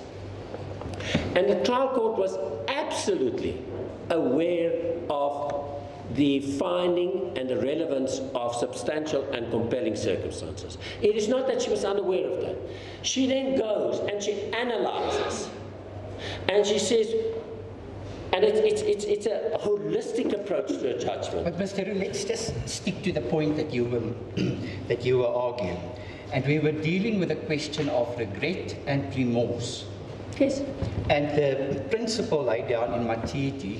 And the trial court was absolutely aware of the finding and the relevance of substantial and compelling circumstances. It is not that she was unaware of that. She then goes and she analyzes. And she says, and it's a holistic approach to a judgment. But Mr. Roo, let's just stick to the point that you were arguing. And we were dealing with the question of regret and remorse. Yes. And the principle laid down in Matiti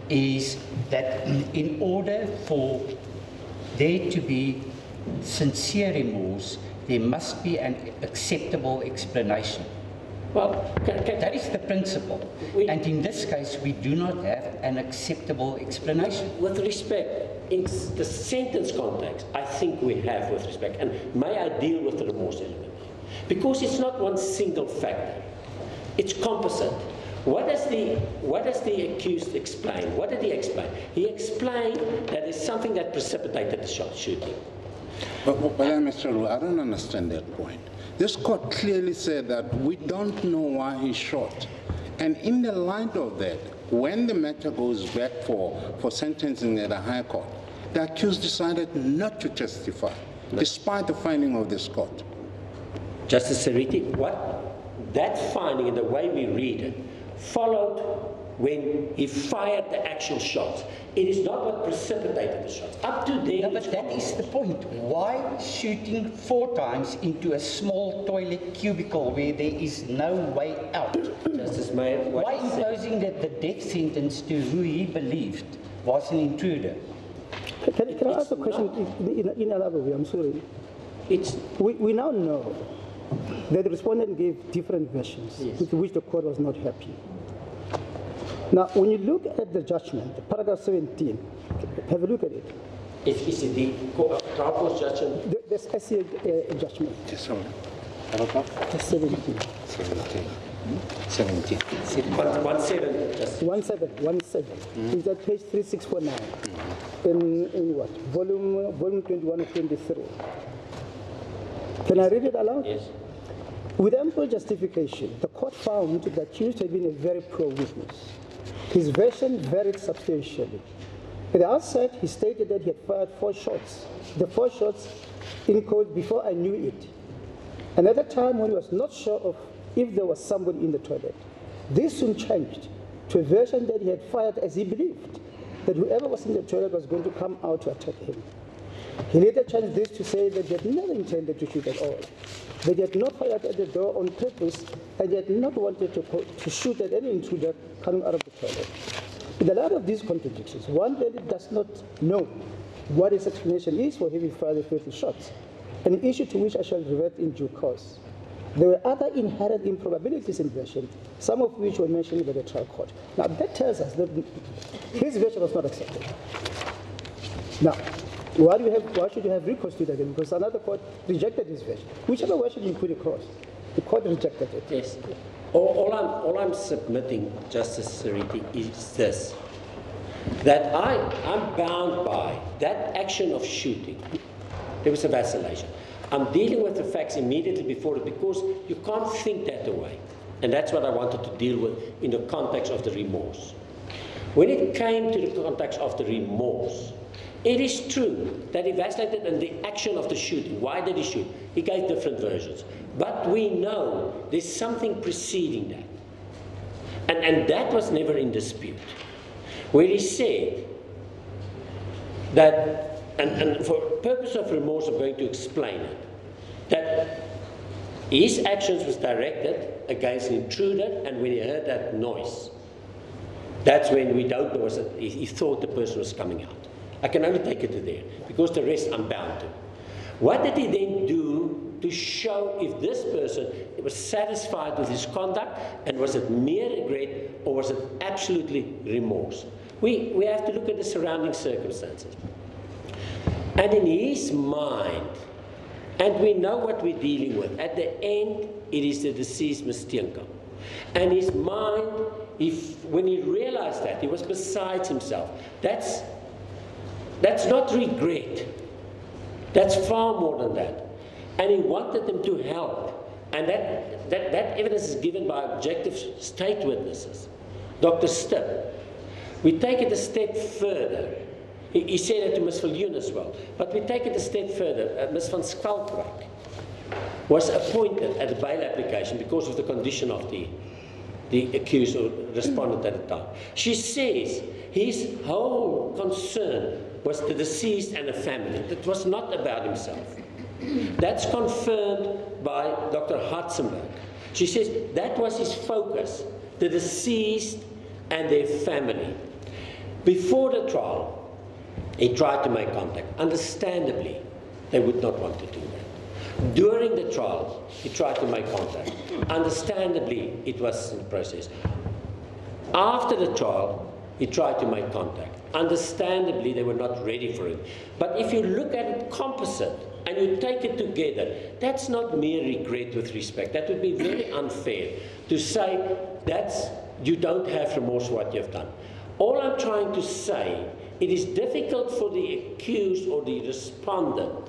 is that in order for there to be sincere remorse, there must be an acceptable explanation. Well, that is the principle. And in this case, we do not have an acceptable explanation. With respect, in the sentence context, I think we have with respect. And may I deal with the remorse element? Because it's not one single factor. It's composite. What does the accused explain? What did he explain? He explained that it's something that precipitated the shooting. But Mr. Roo, I don't understand that point. This court clearly said that we don't know why he shot. And in the light of that, when the matter goes back for sentencing at a high court, the accused decided not to testify, despite the finding of this court. Justice Sariti, what? That finding and the way we read it followed when he fired the actual shots. It is not what precipitated the shots. Up to there. No, but that is the point. Why shooting 4 times into a small toilet cubicle where there is no way out? Justice Mayer, why imposing the death sentence to who he believed was an intruder? Can I ask a question in another way? I'm sorry. We now know that the respondent gave different versions, yes, with which the court was not happy. Now, when you look at the judgment, paragraph 17, have a look at it. Is it the trial court's judgment? There's SCA judgment. Just hold on. Paragraph? 17. 17. 17. 17. Is that page 3649? In what? Volume 21 or 23. Can I read it aloud? Yes. With ample justification, the court found that the accused had been a very poor witness. His version varied substantially. At the outset, he stated that he had fired 4 shots. The 4 shots, in quote, before I knew it. Another time when he was not sure of if there was somebody in the toilet. This soon changed to a version that he had fired as he believed that whoever was in the toilet was going to come out to attack him. He later changed this to say that he had never intended to shoot at all, that he had not fired at the door on purpose, and he had not wanted to shoot at any intruder coming out of the toilet. In the light of these contradictions, one really does not know what his explanation is for having fired the 30 shots, an issue to which I shall revert in due course. There were other inherent improbabilities in version, some of which were mentioned by the trial court. Now that tells us that his version was not accepted. Now, why should you have recourse to that again? Because another court rejected his version. Whichever version you put across, the court rejected it. Yes. All I'm submitting, Justice Sariti, is this, that I'm bound by that action of shooting. There was a vacillation. I'm dealing with the facts immediately before it because you can't think that away. And that's what I wanted to deal with in the context of the remorse. When it came to the context of the remorse, it is true that he vacillated in the action of the shooting. Why did he shoot? He gave different versions. But we know there's something preceding that. And that was never in dispute. Where he said that, and for purpose of remorse, I'm going to explain it, that his actions was directed against an intruder, and when he heard that noise, that's when we don't know, he thought the person was coming out. I can only take it to there, because the rest I'm bound to. What did he then do to show if this person was satisfied with his conduct, and was it mere regret, or was it absolutely remorse? We have to look at the surrounding circumstances. And in his mind, and we know what we're dealing with, at the end, it is the deceased Ms. Steenkamp. And his mind, when he realized that, he was beside himself. That's not regret. That's far more than that. And he wanted them to help. And that evidence is given by objective state witnesses. Dr. Stipp. We take it a step further. He said it to Ms. Viljoen as well. But we take it a step further. Ms. van Schalkwyk was appointed at the bail application because of the condition of the accused or respondent at the time. She says his whole concern was the deceased and the family. It was not about himself. That's confirmed by Dr. Hartzenberg. She says that was his focus, the deceased and their family. Before the trial, he tried to make contact. Understandably, they would not want to do that. During the trial, he tried to make contact. Understandably, it was in process. After the trial, he tried to make contact. Understandably, they were not ready for it. But if you look at it composite, and you take it together, that's not mere regret with respect. That would be very unfair to say you don't have remorse for what you've done. All I'm trying to say, it is difficult for the accused or the respondent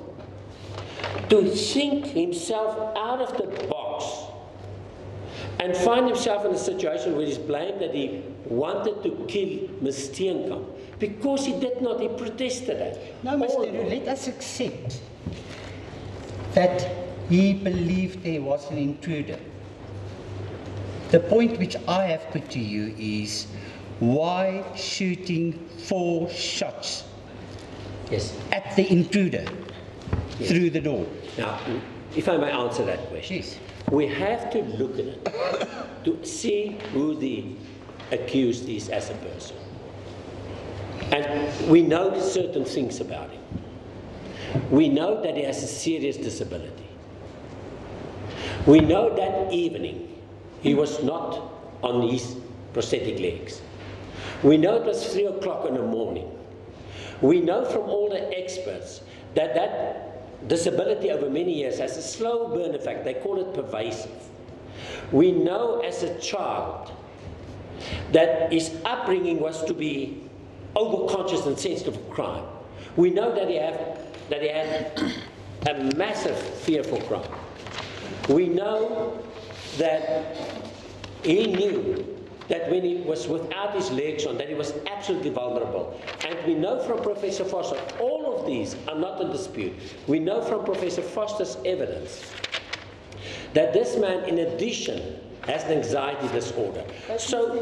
to think himself out of the box and find himself in a situation where he's blamed that he wanted to kill Ms. Steenkamp because he did not, he protested that. No, Mr. Leroux, let us accept that he believed there was an intruder. The point which I have put to you is, why shooting 4 shots at the intruder through the door? Now, if I may answer that question. We have to look at it to see who the accused is as a person. And we know certain things about him. We know that he has a serious disability. We know that evening he was not on his prosthetic legs. We know it was 3 o'clock in the morning. We know from all the experts that disability over many years has a slow burn effect. They call it pervasive. We know as a child that his upbringing was to be overconscious and sensitive of crime. We know that he had a massive fear for crime. We know that he knew that when he was without his legs on, that he was absolutely vulnerable. And we know from Professor Foster, all of these are not in dispute. We know from Professor Foster's evidence that this man, in addition, has an anxiety disorder. But so,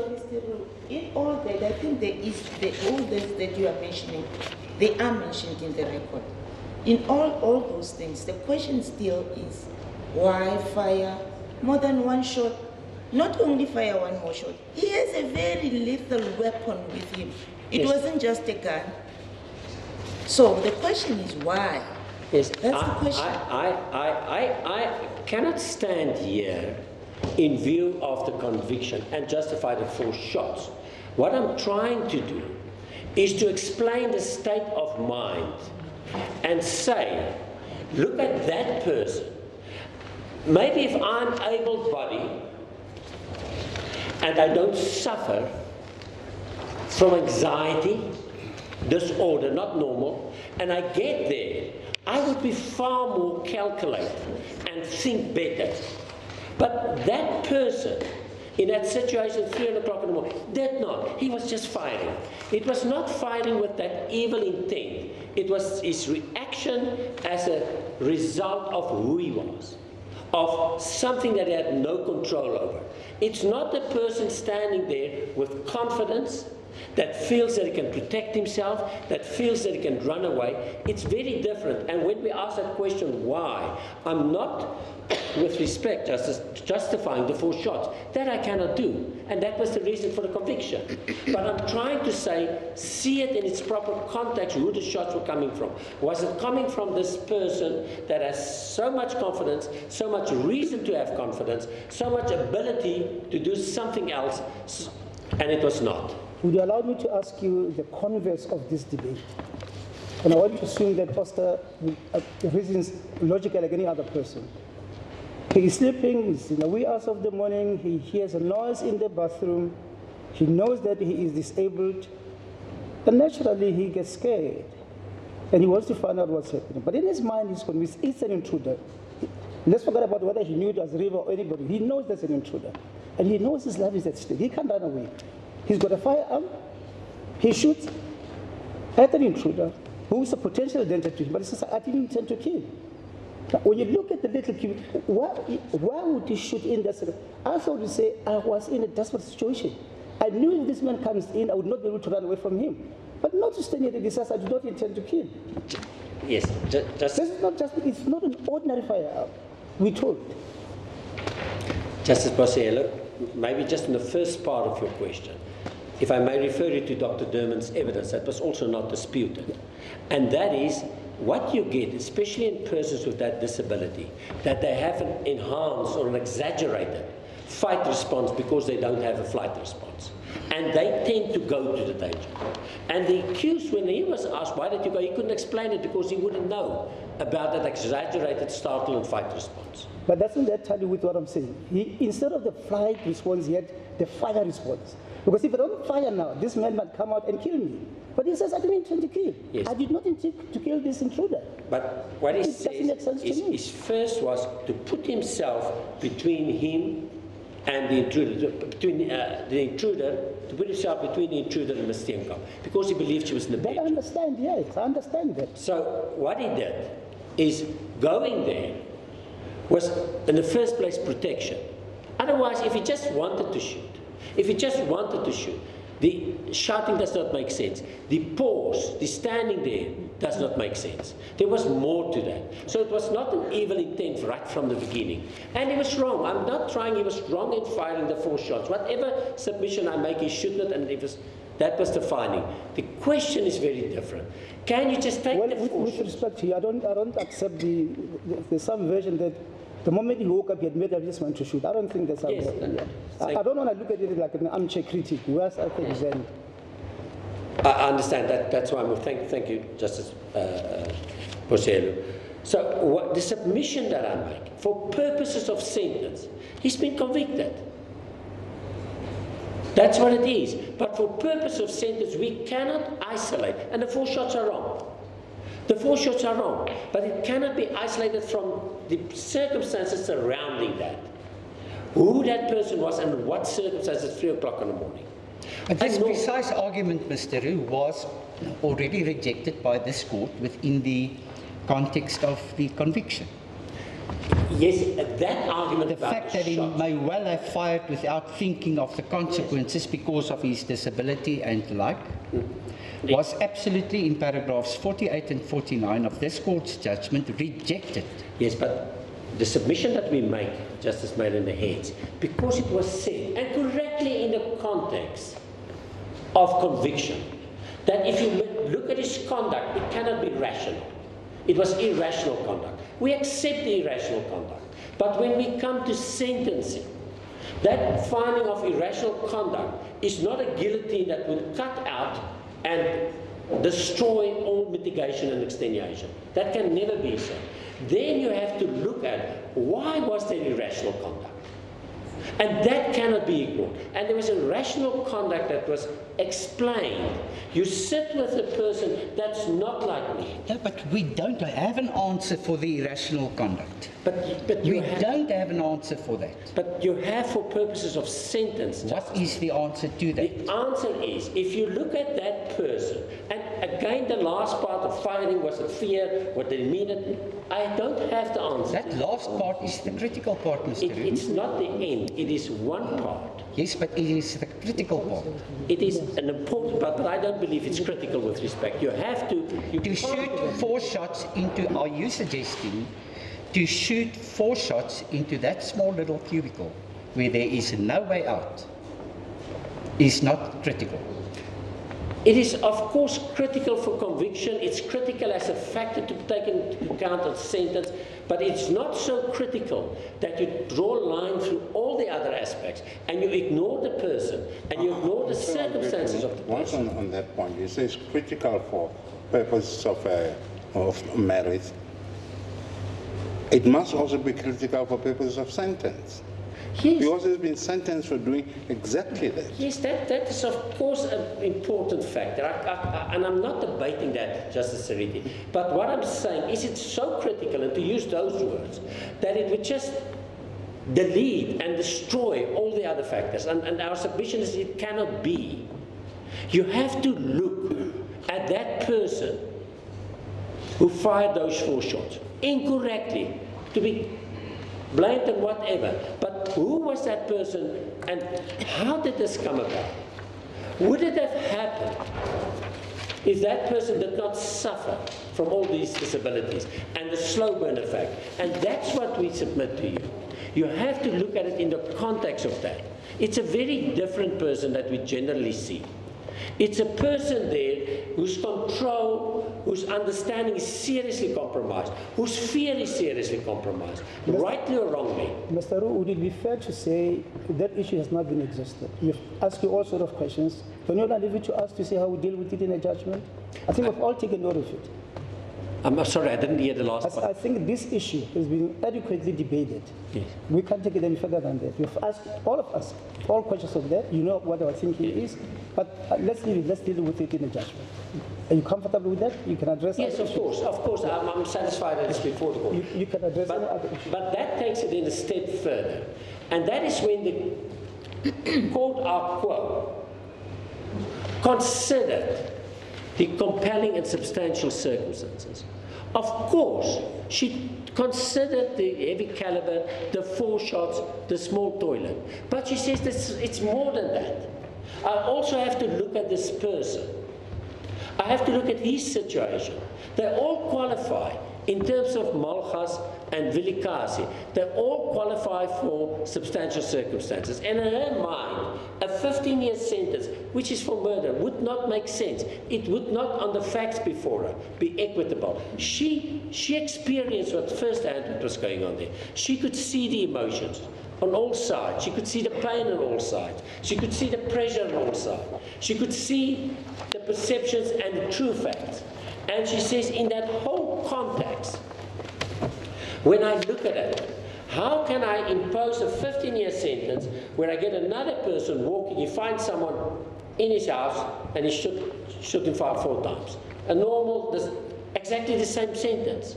in all that, I think there is all this that you are mentioning, they are mentioned in the record. In all those things, the question still is, why fire more than one shot? Not only fire one more shot, he has a very lethal weapon with him. It wasn't just a gun. So the question is why? Yes, that's the question. I cannot stand here in view of the conviction and justify the 4 shots. What I'm trying to do is to explain the state of mind and say, look at that person. Maybe if I'm able-bodied and I don't suffer from anxiety, disorder, not normal, and I get there, I would be far more calculated and think better. But that person in that situation, 3 o'clock in the morning, did not. He was just firing. It was not firing with that evil intent. It was his reaction as a result of who he was, of something that he had no control over. It's not the person standing there with confidence, that feels that he can protect himself, that feels that he can run away. It's very different. And when we ask that question, why? I'm not, with respect, justifying the 4 shots. That I cannot do. And that was the reason for the conviction. But I'm trying to say, see it in its proper context, who the shots were coming from. Was it coming from this person that has so much confidence, so much reason to have confidence, so much ability to do something else, and it was not? Would you allow me to ask you the converse of this debate? And I want to assume that Foster reasons logically like any other person. He is sleeping, it's in the wee hours of the morning, he hears a noise in the bathroom, he knows that he is disabled, and naturally he gets scared. And he wants to find out what's happening. But in his mind, he's convinced it's an intruder. Let's forget about whether he knew it was River or anybody. He knows there's an intruder. And he knows his life is at stake. He can't run away. He's got a firearm, he shoots at an intruder who is a potential danger to him, but he says, I didn't intend to kill. Now, when you look at the little kid, why would he shoot in that situation? I thought to say, I was in a desperate situation. I knew if this man comes in, I would not be able to run away from him. But not to stand here and say, I do not intend to kill. Yes, this is not just, it's not an ordinary firearm, we're told. Justice Bossiello, maybe just in the first part of your question, if I may refer you to Dr. Derman's evidence, that was also not disputed. And that is, what you get, especially in persons with that disability, that they have an enhanced or an exaggerated fight response because they don't have a flight response. And they tend to go to the danger. And the accused, when he was asked, why did you go, he couldn't explain it because he wouldn't know about that exaggerated startle and fight response. But doesn't that tell you with what I'm saying? He, instead of the flight response, he had the fire response. Because if I don't fire now, this man might come out and kill me. But he says, I didn't intend to kill. Yes. I did not intend to kill this intruder. But what he says is first was to put himself between him and the intruder, to put himself between the intruder and Ms. Steenkamp, because he believed she was in the bed. I understand, yes, I understand that. So what he did is going there was, in the first place, protection. Otherwise, if he just wanted to shoot, the shouting does not make sense. The pause, the standing there, does not make sense. There was more to that. So it was not an evil intent right from the beginning. And he was wrong. I'm not trying, he was wrong in firing the 4 shots. Whatever submission I make, he should not, and that was the finding. The question is very different. Can you just take the 4 shots? With respect to you, I don't accept there's some version that the moment he woke up, he had made up his mind to shoot. I don't think that's how yes, I don't want to look at it like an armchair critic. Whereas I think then. I understand that. That's why I'm thank you, Justice So what, the submission that I make, for purposes of sentence, he's been convicted. That's what it is. But for purpose of sentence, we cannot isolate. And the 4 shots are wrong. The 4 shots are wrong. But it cannot be isolated from the circumstances surrounding that. Who that person was and what circumstances at 3 o'clock in the morning. But this precise argument, Mr. Roux, was already rejected by this court within the context of the conviction. Yes, that argument. The fact that he may well have fired without thinking of the consequences because of his disability and the like was absolutely in paragraphs 48 and 49 of this court's judgment rejected. Yes, but the submission that we make, Justice made in the heads, because it was said, and correctly in the context of conviction, that if you look at his conduct, it cannot be rational. It was irrational conduct. We accept the irrational conduct. But when we come to sentencing, that finding of irrational conduct is not a guillotine that would cut out and destroy all mitigation and extenuation. That can never be so. Then you have to look at why was there irrational conduct? And that cannot be ignored. And there was irrational conduct that was explained. You sit with a person that's not like me. No, but we don't have an answer for the irrational conduct. But we don't have an answer for that. But you have for purposes of sentence. What is the answer to that? The answer is, if you look at that person, and again the last part of firing, was it fear, what did it mean? I don't have the answer. That last part is the critical part, Mr. Roux. It's not the end, it is one part. Yes, but it is the critical part. It is an important part, but I don't believe it's critical with respect. You have to... To shoot 4 shots into, are you suggesting, to shoot 4 shots into that small little cubicle where there is no way out is not critical? It is, of course, critical for conviction. It's critical as a factor to take into account of sentence, but it's not so critical that you draw a line through all the other aspects and you ignore the person and you ignore the circumstances of the person. Once on that point, you say it's critical for purposes of merit. It must also be critical for purposes of sentence. Yes. Because he's been sentenced for doing exactly that. Yes, that is of course an important factor. And I'm not debating that, Justice Sariti. But what I'm saying is it's so critical, and to use those words, that it would just delete and destroy all the other factors. And our submission is it cannot be. You have to look at that person who fired those 4 shots incorrectly, to be blamed and whatever, but who was that person and how did this come about? Would it have happened if that person did not suffer from all these disabilities and the slow burn effect? And that's what we submit to you. You have to look at it in the context of that. It's a very different person that we generally see. It's a person there whose control, whose understanding is seriously compromised, whose fear is seriously compromised, rightly or wrongly. Mr. Roux, would it be fair to say that issue has not been exhausted? We've asked you all sorts of questions. Can you leave it to us to see how we deal with it in a judgment? I think we've all taken note of it. I'm sorry, I didn't hear the last part. I think this issue has been adequately debated. Yes. We can't take it any further than that. We've asked all of us all questions of that. You know what our thinking is. But let's leave it. Let's deal with it in a judgment. Are you comfortable with that? You can address Yes, of course. Of course. I'm satisfied that it's before the court. You can address other issues. But that takes it in a step further. And that is when the court, our quote, considered the compelling and substantial circumstances. Of course, she considered the heavy caliber, the 4 shots, the small toilet. But she says this, it's more than that. I also have to look at this person. I have to look at his situation. They all qualify in terms of Malchus and Vilikasi. They all qualify for substantial circumstances. And in her mind, a 15-year sentence, which is for murder, would not make sense. It would not, on the facts before her, be equitable. She experienced what firsthand what was going on there. She could see the emotions on all sides. She could see the pain on all sides. She could see the pressure on all sides. She could see the perceptions and the true facts. And she says in that whole all contacts, when I look at it, how can I impose a 15-year sentence where I get another person walking, he finds someone in his house and he shoot him 4 times. A normal, exactly the same sentence.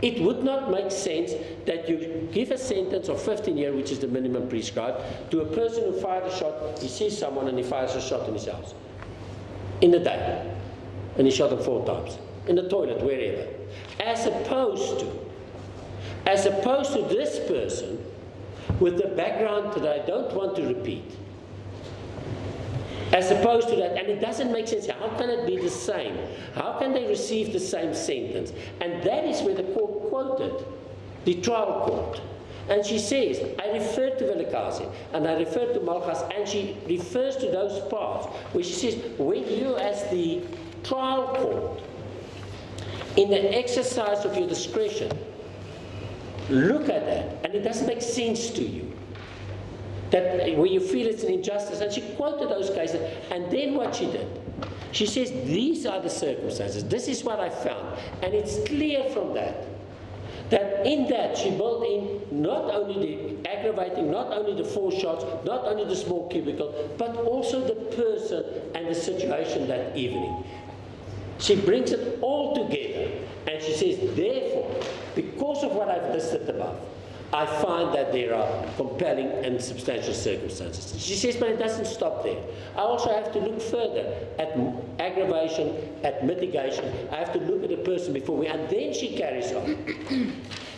It would not make sense that you give a sentence of 15 years, which is the minimum prescribed, to a person who fired a shot, he sees someone and he fires a shot in his house. In a day. And he shot him 4 times. In the toilet, wherever. As opposed to this person with the background that I don't want to repeat. As opposed to that, and it doesn't make sense. How can it be the same? How can they receive the same sentence? And that is where the court quoted the trial court. And she says, I refer to Velikazi, and I refer to Malchus, and she refers to those parts where she says, when you as the trial court, in the exercise of your discretion, look at that, and it doesn't make sense to you, that where you feel it's an injustice, and she quoted those cases, and then what she did, she says, these are the circumstances, this is what I found, and it's clear from that in that she built in not only the aggravating, not only the 4 shots, not only the small cubicle, but also the person and the situation that evening. She brings it all together, and she says, therefore, because of what I've listed above, I find that there are compelling and substantial circumstances. She says, but it doesn't stop there. I also have to look further at aggravation, at mitigation. I have to look at the person before me, and then she carries on.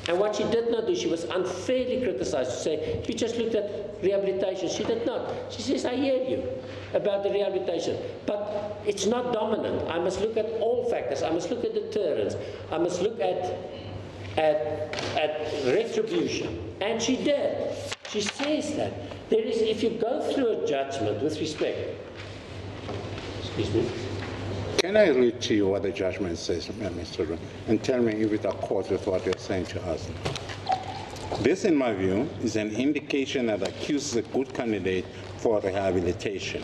And what she did not do, she was unfairly criticized to say, you just looked at rehabilitation. She did not. She says, I hear you about the rehabilitation, but it's not dominant. I must look at all factors. I must look at deterrence. I must look at retribution. And she did. She says that. There is, if you go through a judgment with respect, excuse me. Can I read to you what the judgment says, Mr. Rowe, and tell me if it accords with what you're saying to us? This, in my view, is an indication that accuses a good candidate for rehabilitation,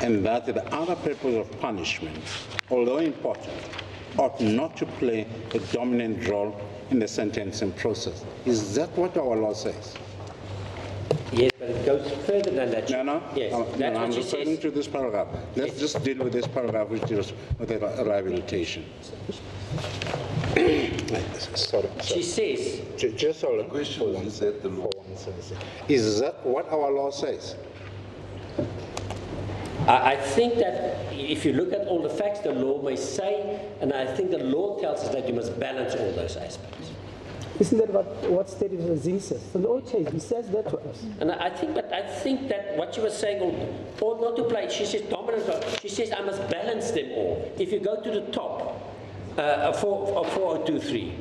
and that the other purpose of punishment, although important, ought not to play a dominant role in the sentencing process. Is that what our law says? Yes, but it goes further than that. No. Yes, that's I'm referring to this paragraph. Let's just deal with this paragraph, which deals with the rehabilitation. Sorry. She says. Just hold on. The question is that the law. Is that what our law says? I think that if you look at all the facts, the law may say, and I think the law tells us that you must balance all those aspects. Isn't that what State Zing says? In the old case, he says that to us. And I think that what she was saying, ought not to play, she says dominant, she says I must balance them all. If you go to the top of 4023,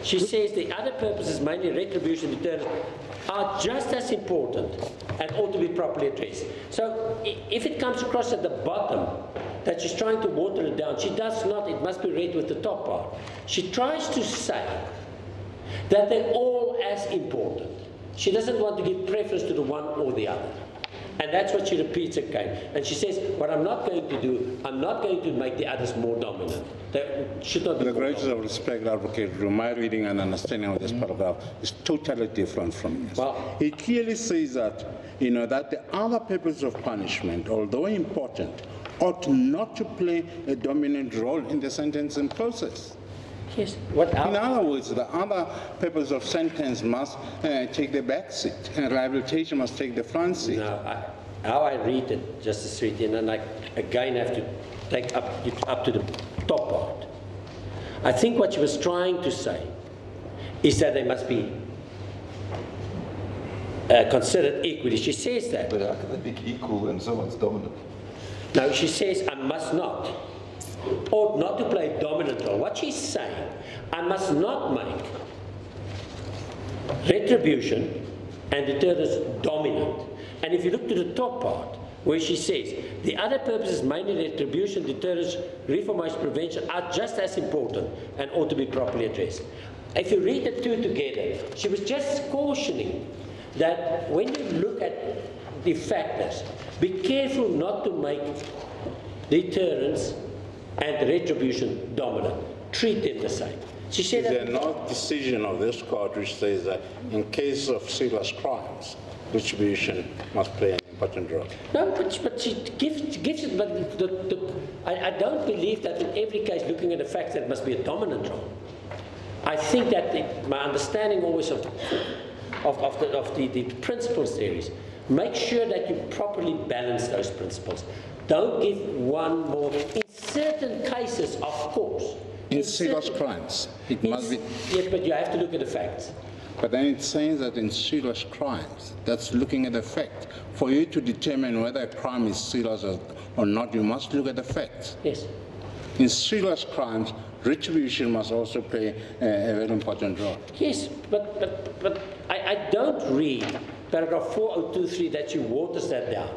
she says the other purposes, mainly retribution, deterrence, are just as important and ought to be properly addressed. So if it comes across at the bottom that she's trying to water it down, she does not. It must be read with the top part. She tries to say that they're all as important. She doesn't want to give preference to the one or the other. And that's what she repeats again. And she says, what I'm not going to do, I'm not going to make the others more dominant. They should not be the greatest of respect, Advocate, my reading and understanding of this paragraph is totally different from this. Well, it clearly says that, that the other purpose of punishment, although important, ought not to play a dominant role in the sentencing process. Yes. In other words, the other purpose of sentence must take the back seat, and rehabilitation must take the front seat. No, how I read it, Justice Reed, and I again have to take up to the top part. I think what she was trying to say is that they must be considered equally. She says that. But how can they be equal when someone's dominant? No, she says I must not. Ought not to play a dominant role. What she's saying, I must not make retribution and deterrence dominant. And if you look to the top part, where she says, the other purposes, mainly retribution, deterrence, reformation, prevention, are just as important and ought to be properly addressed. If you read the two together, she was just cautioning that when you look at the factors, be careful not to make deterrence and retribution dominant. treat them the same. She said Is there no decision of this court which says that in case of serious crimes, retribution must play an important role? No, but she gives it, but I don't believe that in every case, looking at the facts, that must be a dominant role. I think that my understanding always of the principles there is, make sure that you properly balance those principles. Don't give one more. In certain cases, of course. In serious crimes, it must be. Yes, but you have to look at the facts. But then it's saying that in serious crimes, that's looking at the fact. For you to determine whether a crime is serious or not, you must look at the facts. Yes. In serious crimes, retribution must also play a very important role. Yes, but I don't read paragraph 4023 that she waters that down.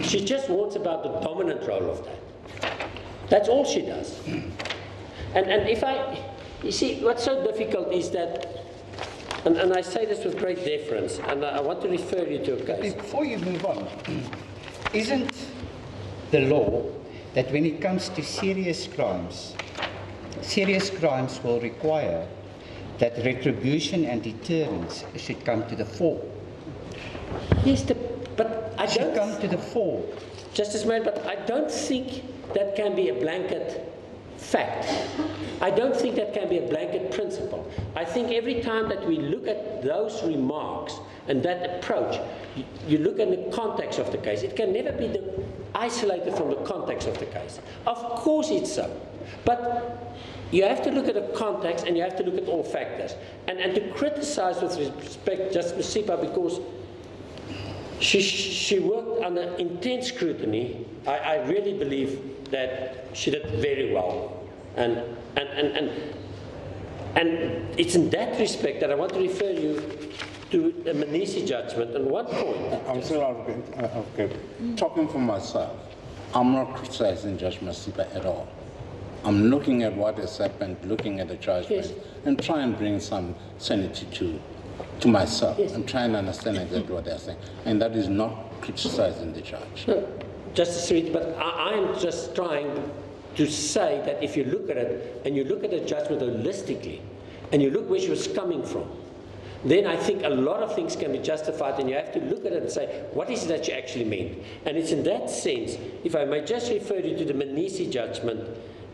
She just warns about the dominant role of that. That's all she does. And you see, what's so difficult is that, and I say this with great deference, and I want to refer you to a case. Before you move on, isn't the law that when it comes to serious crimes will require that retribution and deterrence should come to the fore? Yes, but I should come to the fore. Justice Mayor, but I don't think that can be a blanket fact. I don't think that can be a blanket principle. I think every time that we look at those remarks and that approach, you look at the context of the case. It can never be isolated from the context of the case. Of course it's so. But you have to look at the context and you have to look at all factors. And to criticize with respect Justice Masipa because she worked under intense scrutiny, I really believe that she did very well. And it's in that respect that I want to refer you to the Manisi judgment on one point. I'm sorry, okay. Talking for myself, I'm not criticizing Judge Masipa at all. I'm looking at what has happened, looking at the judgment, and try and bring some sanity to myself. Yes. I'm trying to understand exactly what they're saying. And that is not criticizing the judge. No, Justice Reed, but I'm just trying to say that if you look at it, and you look at the judgment holistically, and you look where she was coming from, then I think a lot of things can be justified, and you have to look at it and say, what is it that she actually meant? And it's in that sense, if I may just refer you to the Manisi judgment,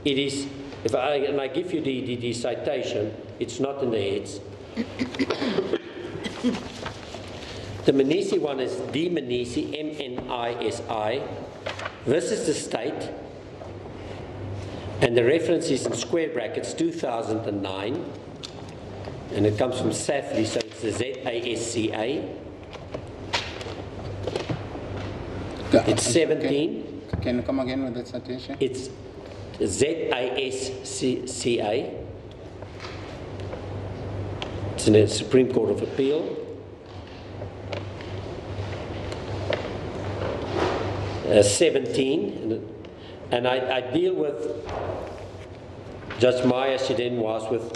it is, and I give you the citation, it's not in the heads. The Manisi one is D. Manisi, M-N-I-S-I, versus the state, and the reference is in square brackets 2009, and it comes from SAFLI, so it's the Z-A-S-C-A. It's 17. Can you come again with that citation? It's Z-A-S-C-A. It's in the Supreme Court of Appeal. 17, and I deal with Judge Meyer, she then was with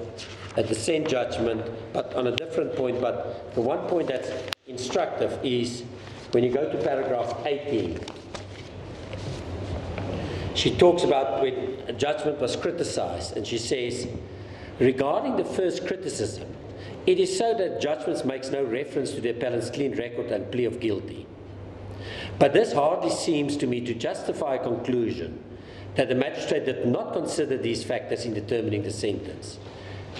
a dissent judgment, but on a different point. But the one point that's instructive is when you go to paragraph 18. She talks about when a judgment was criticized, and she says, regarding the first criticism, it is so that judgments makes no reference to the appellant's clean record and plea of guilty. But this hardly seems to me to justify a conclusion that the magistrate did not consider these factors in determining the sentence.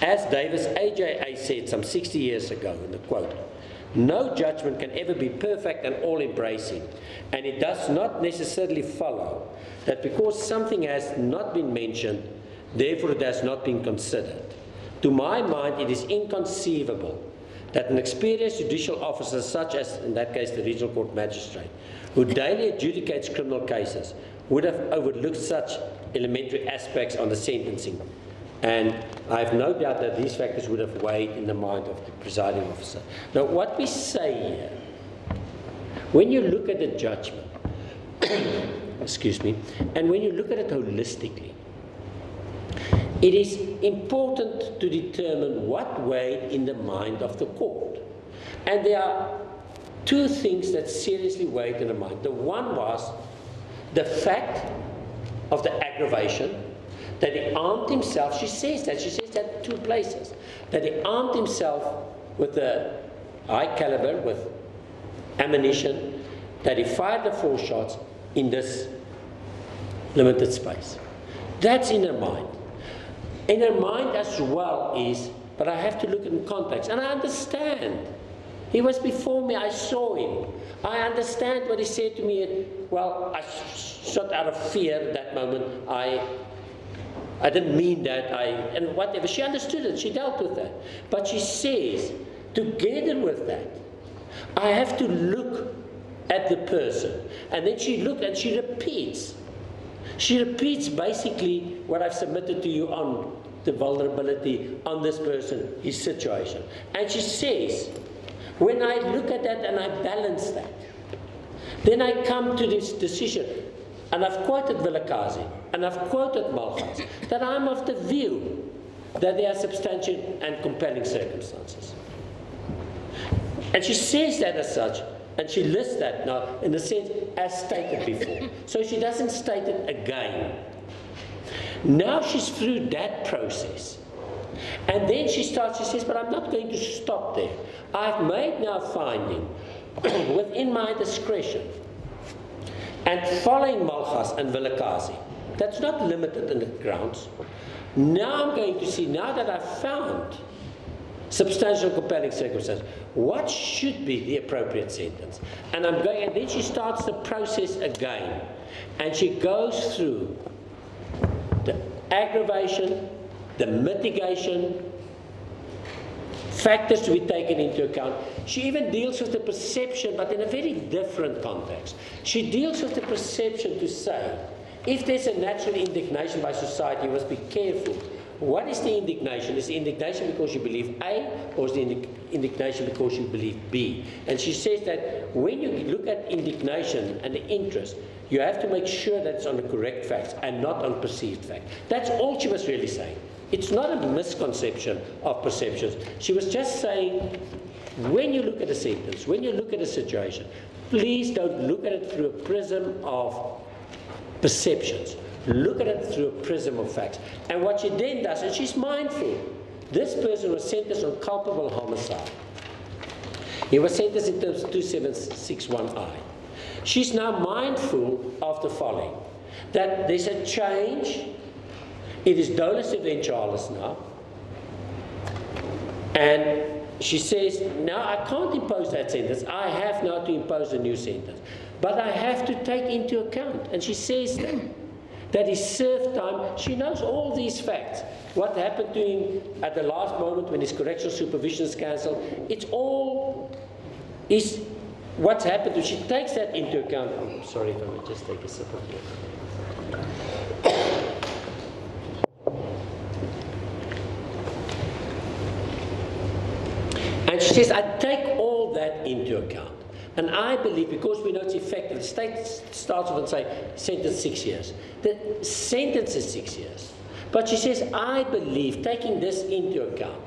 As Davis AJA said some 60 years ago, in the quote, no judgment can ever be perfect and all-embracing, and it does not necessarily follow that because something has not been mentioned, therefore it has not been considered. To my mind, it is inconceivable that an experienced judicial officer, such as, in that case, the regional court magistrate, who daily adjudicates criminal cases, would have overlooked such elementary aspects on the sentencing. And I have no doubt that these factors would have weighed in the mind of the presiding officer. Now, what we say here, when you look at the judgment, excuse me, and when you look at it holistically, it is important to determine what weighed in the mind of the court. And there are two things that seriously weighed in the mind. The one was the fact of the aggravation, that he armed himself. She says that 2 places, that he armed himself with a high caliber, with ammunition, that he fired the 4 shots in this limited space. That's in her mind. In her mind as well is, but I have to look in context, and I understand. He was before me, I saw him. I understand what he said to me. Well, I shot out of fear at that moment. I didn't mean that, and whatever. She understood it, she dealt with that. But she says, together with that, I have to look at the person. And then she looked and she repeats. She repeats basically what I've submitted to you on the vulnerability on this person, his situation. And she says, when I look at that and I balance that, then I come to this decision, and I've quoted Vilakazi, and I've quoted Malchus, that I'm of the view that there are substantial and compelling circumstances. And she says that as such, and she lists that now in a sense as stated before. So she doesn't state it again. Now she's through that process. And then she says, but I'm not going to stop there. I've made now finding within my discretion and following Malchus and Vilakazi. That's not limited in the grounds. Now I'm going to see, now that I've found substantial compelling circumstances, what should be the appropriate sentence? And I'm going, and then she starts the process again. And she goes through the aggravation, the mitigation, factors to be taken into account. She even deals with the perception, but in a very different context. She deals with the perception to say, if there's a natural indignation by society, you must be careful. What is the indignation? Is the indignation because you believe A, or is the indignation because you believe B? And she says that when you look at indignation and the interest, you have to make sure that it's on the correct facts and not on perceived facts. That's all she was really saying. It's not a misconception of perceptions. She was just saying, when you look at a sentence, when you look at a situation, please don't look at it through a prism of perceptions. Look at it through a prism of facts. And what she then does, and she's mindful, this person was sentenced on culpable homicide. He was sentenced in terms of 2761I. She's now mindful of the following, that there's a change. It is dolus eventualis now. And she says, now I can't impose that sentence. I have now to impose a new sentence. But I have to take into account, and she says that he served time. She knows all these facts. What happened to him at the last moment when his correctional supervision is cancelled, it's all is what's happened to him. She takes that into account. I'm sorry if I would just take a sip of water. And she says, I take all that into account. And I believe, because we know it's effective, the state starts off and say, sentence 6 years. The sentence is 6 years. But she says, I believe, taking this into account,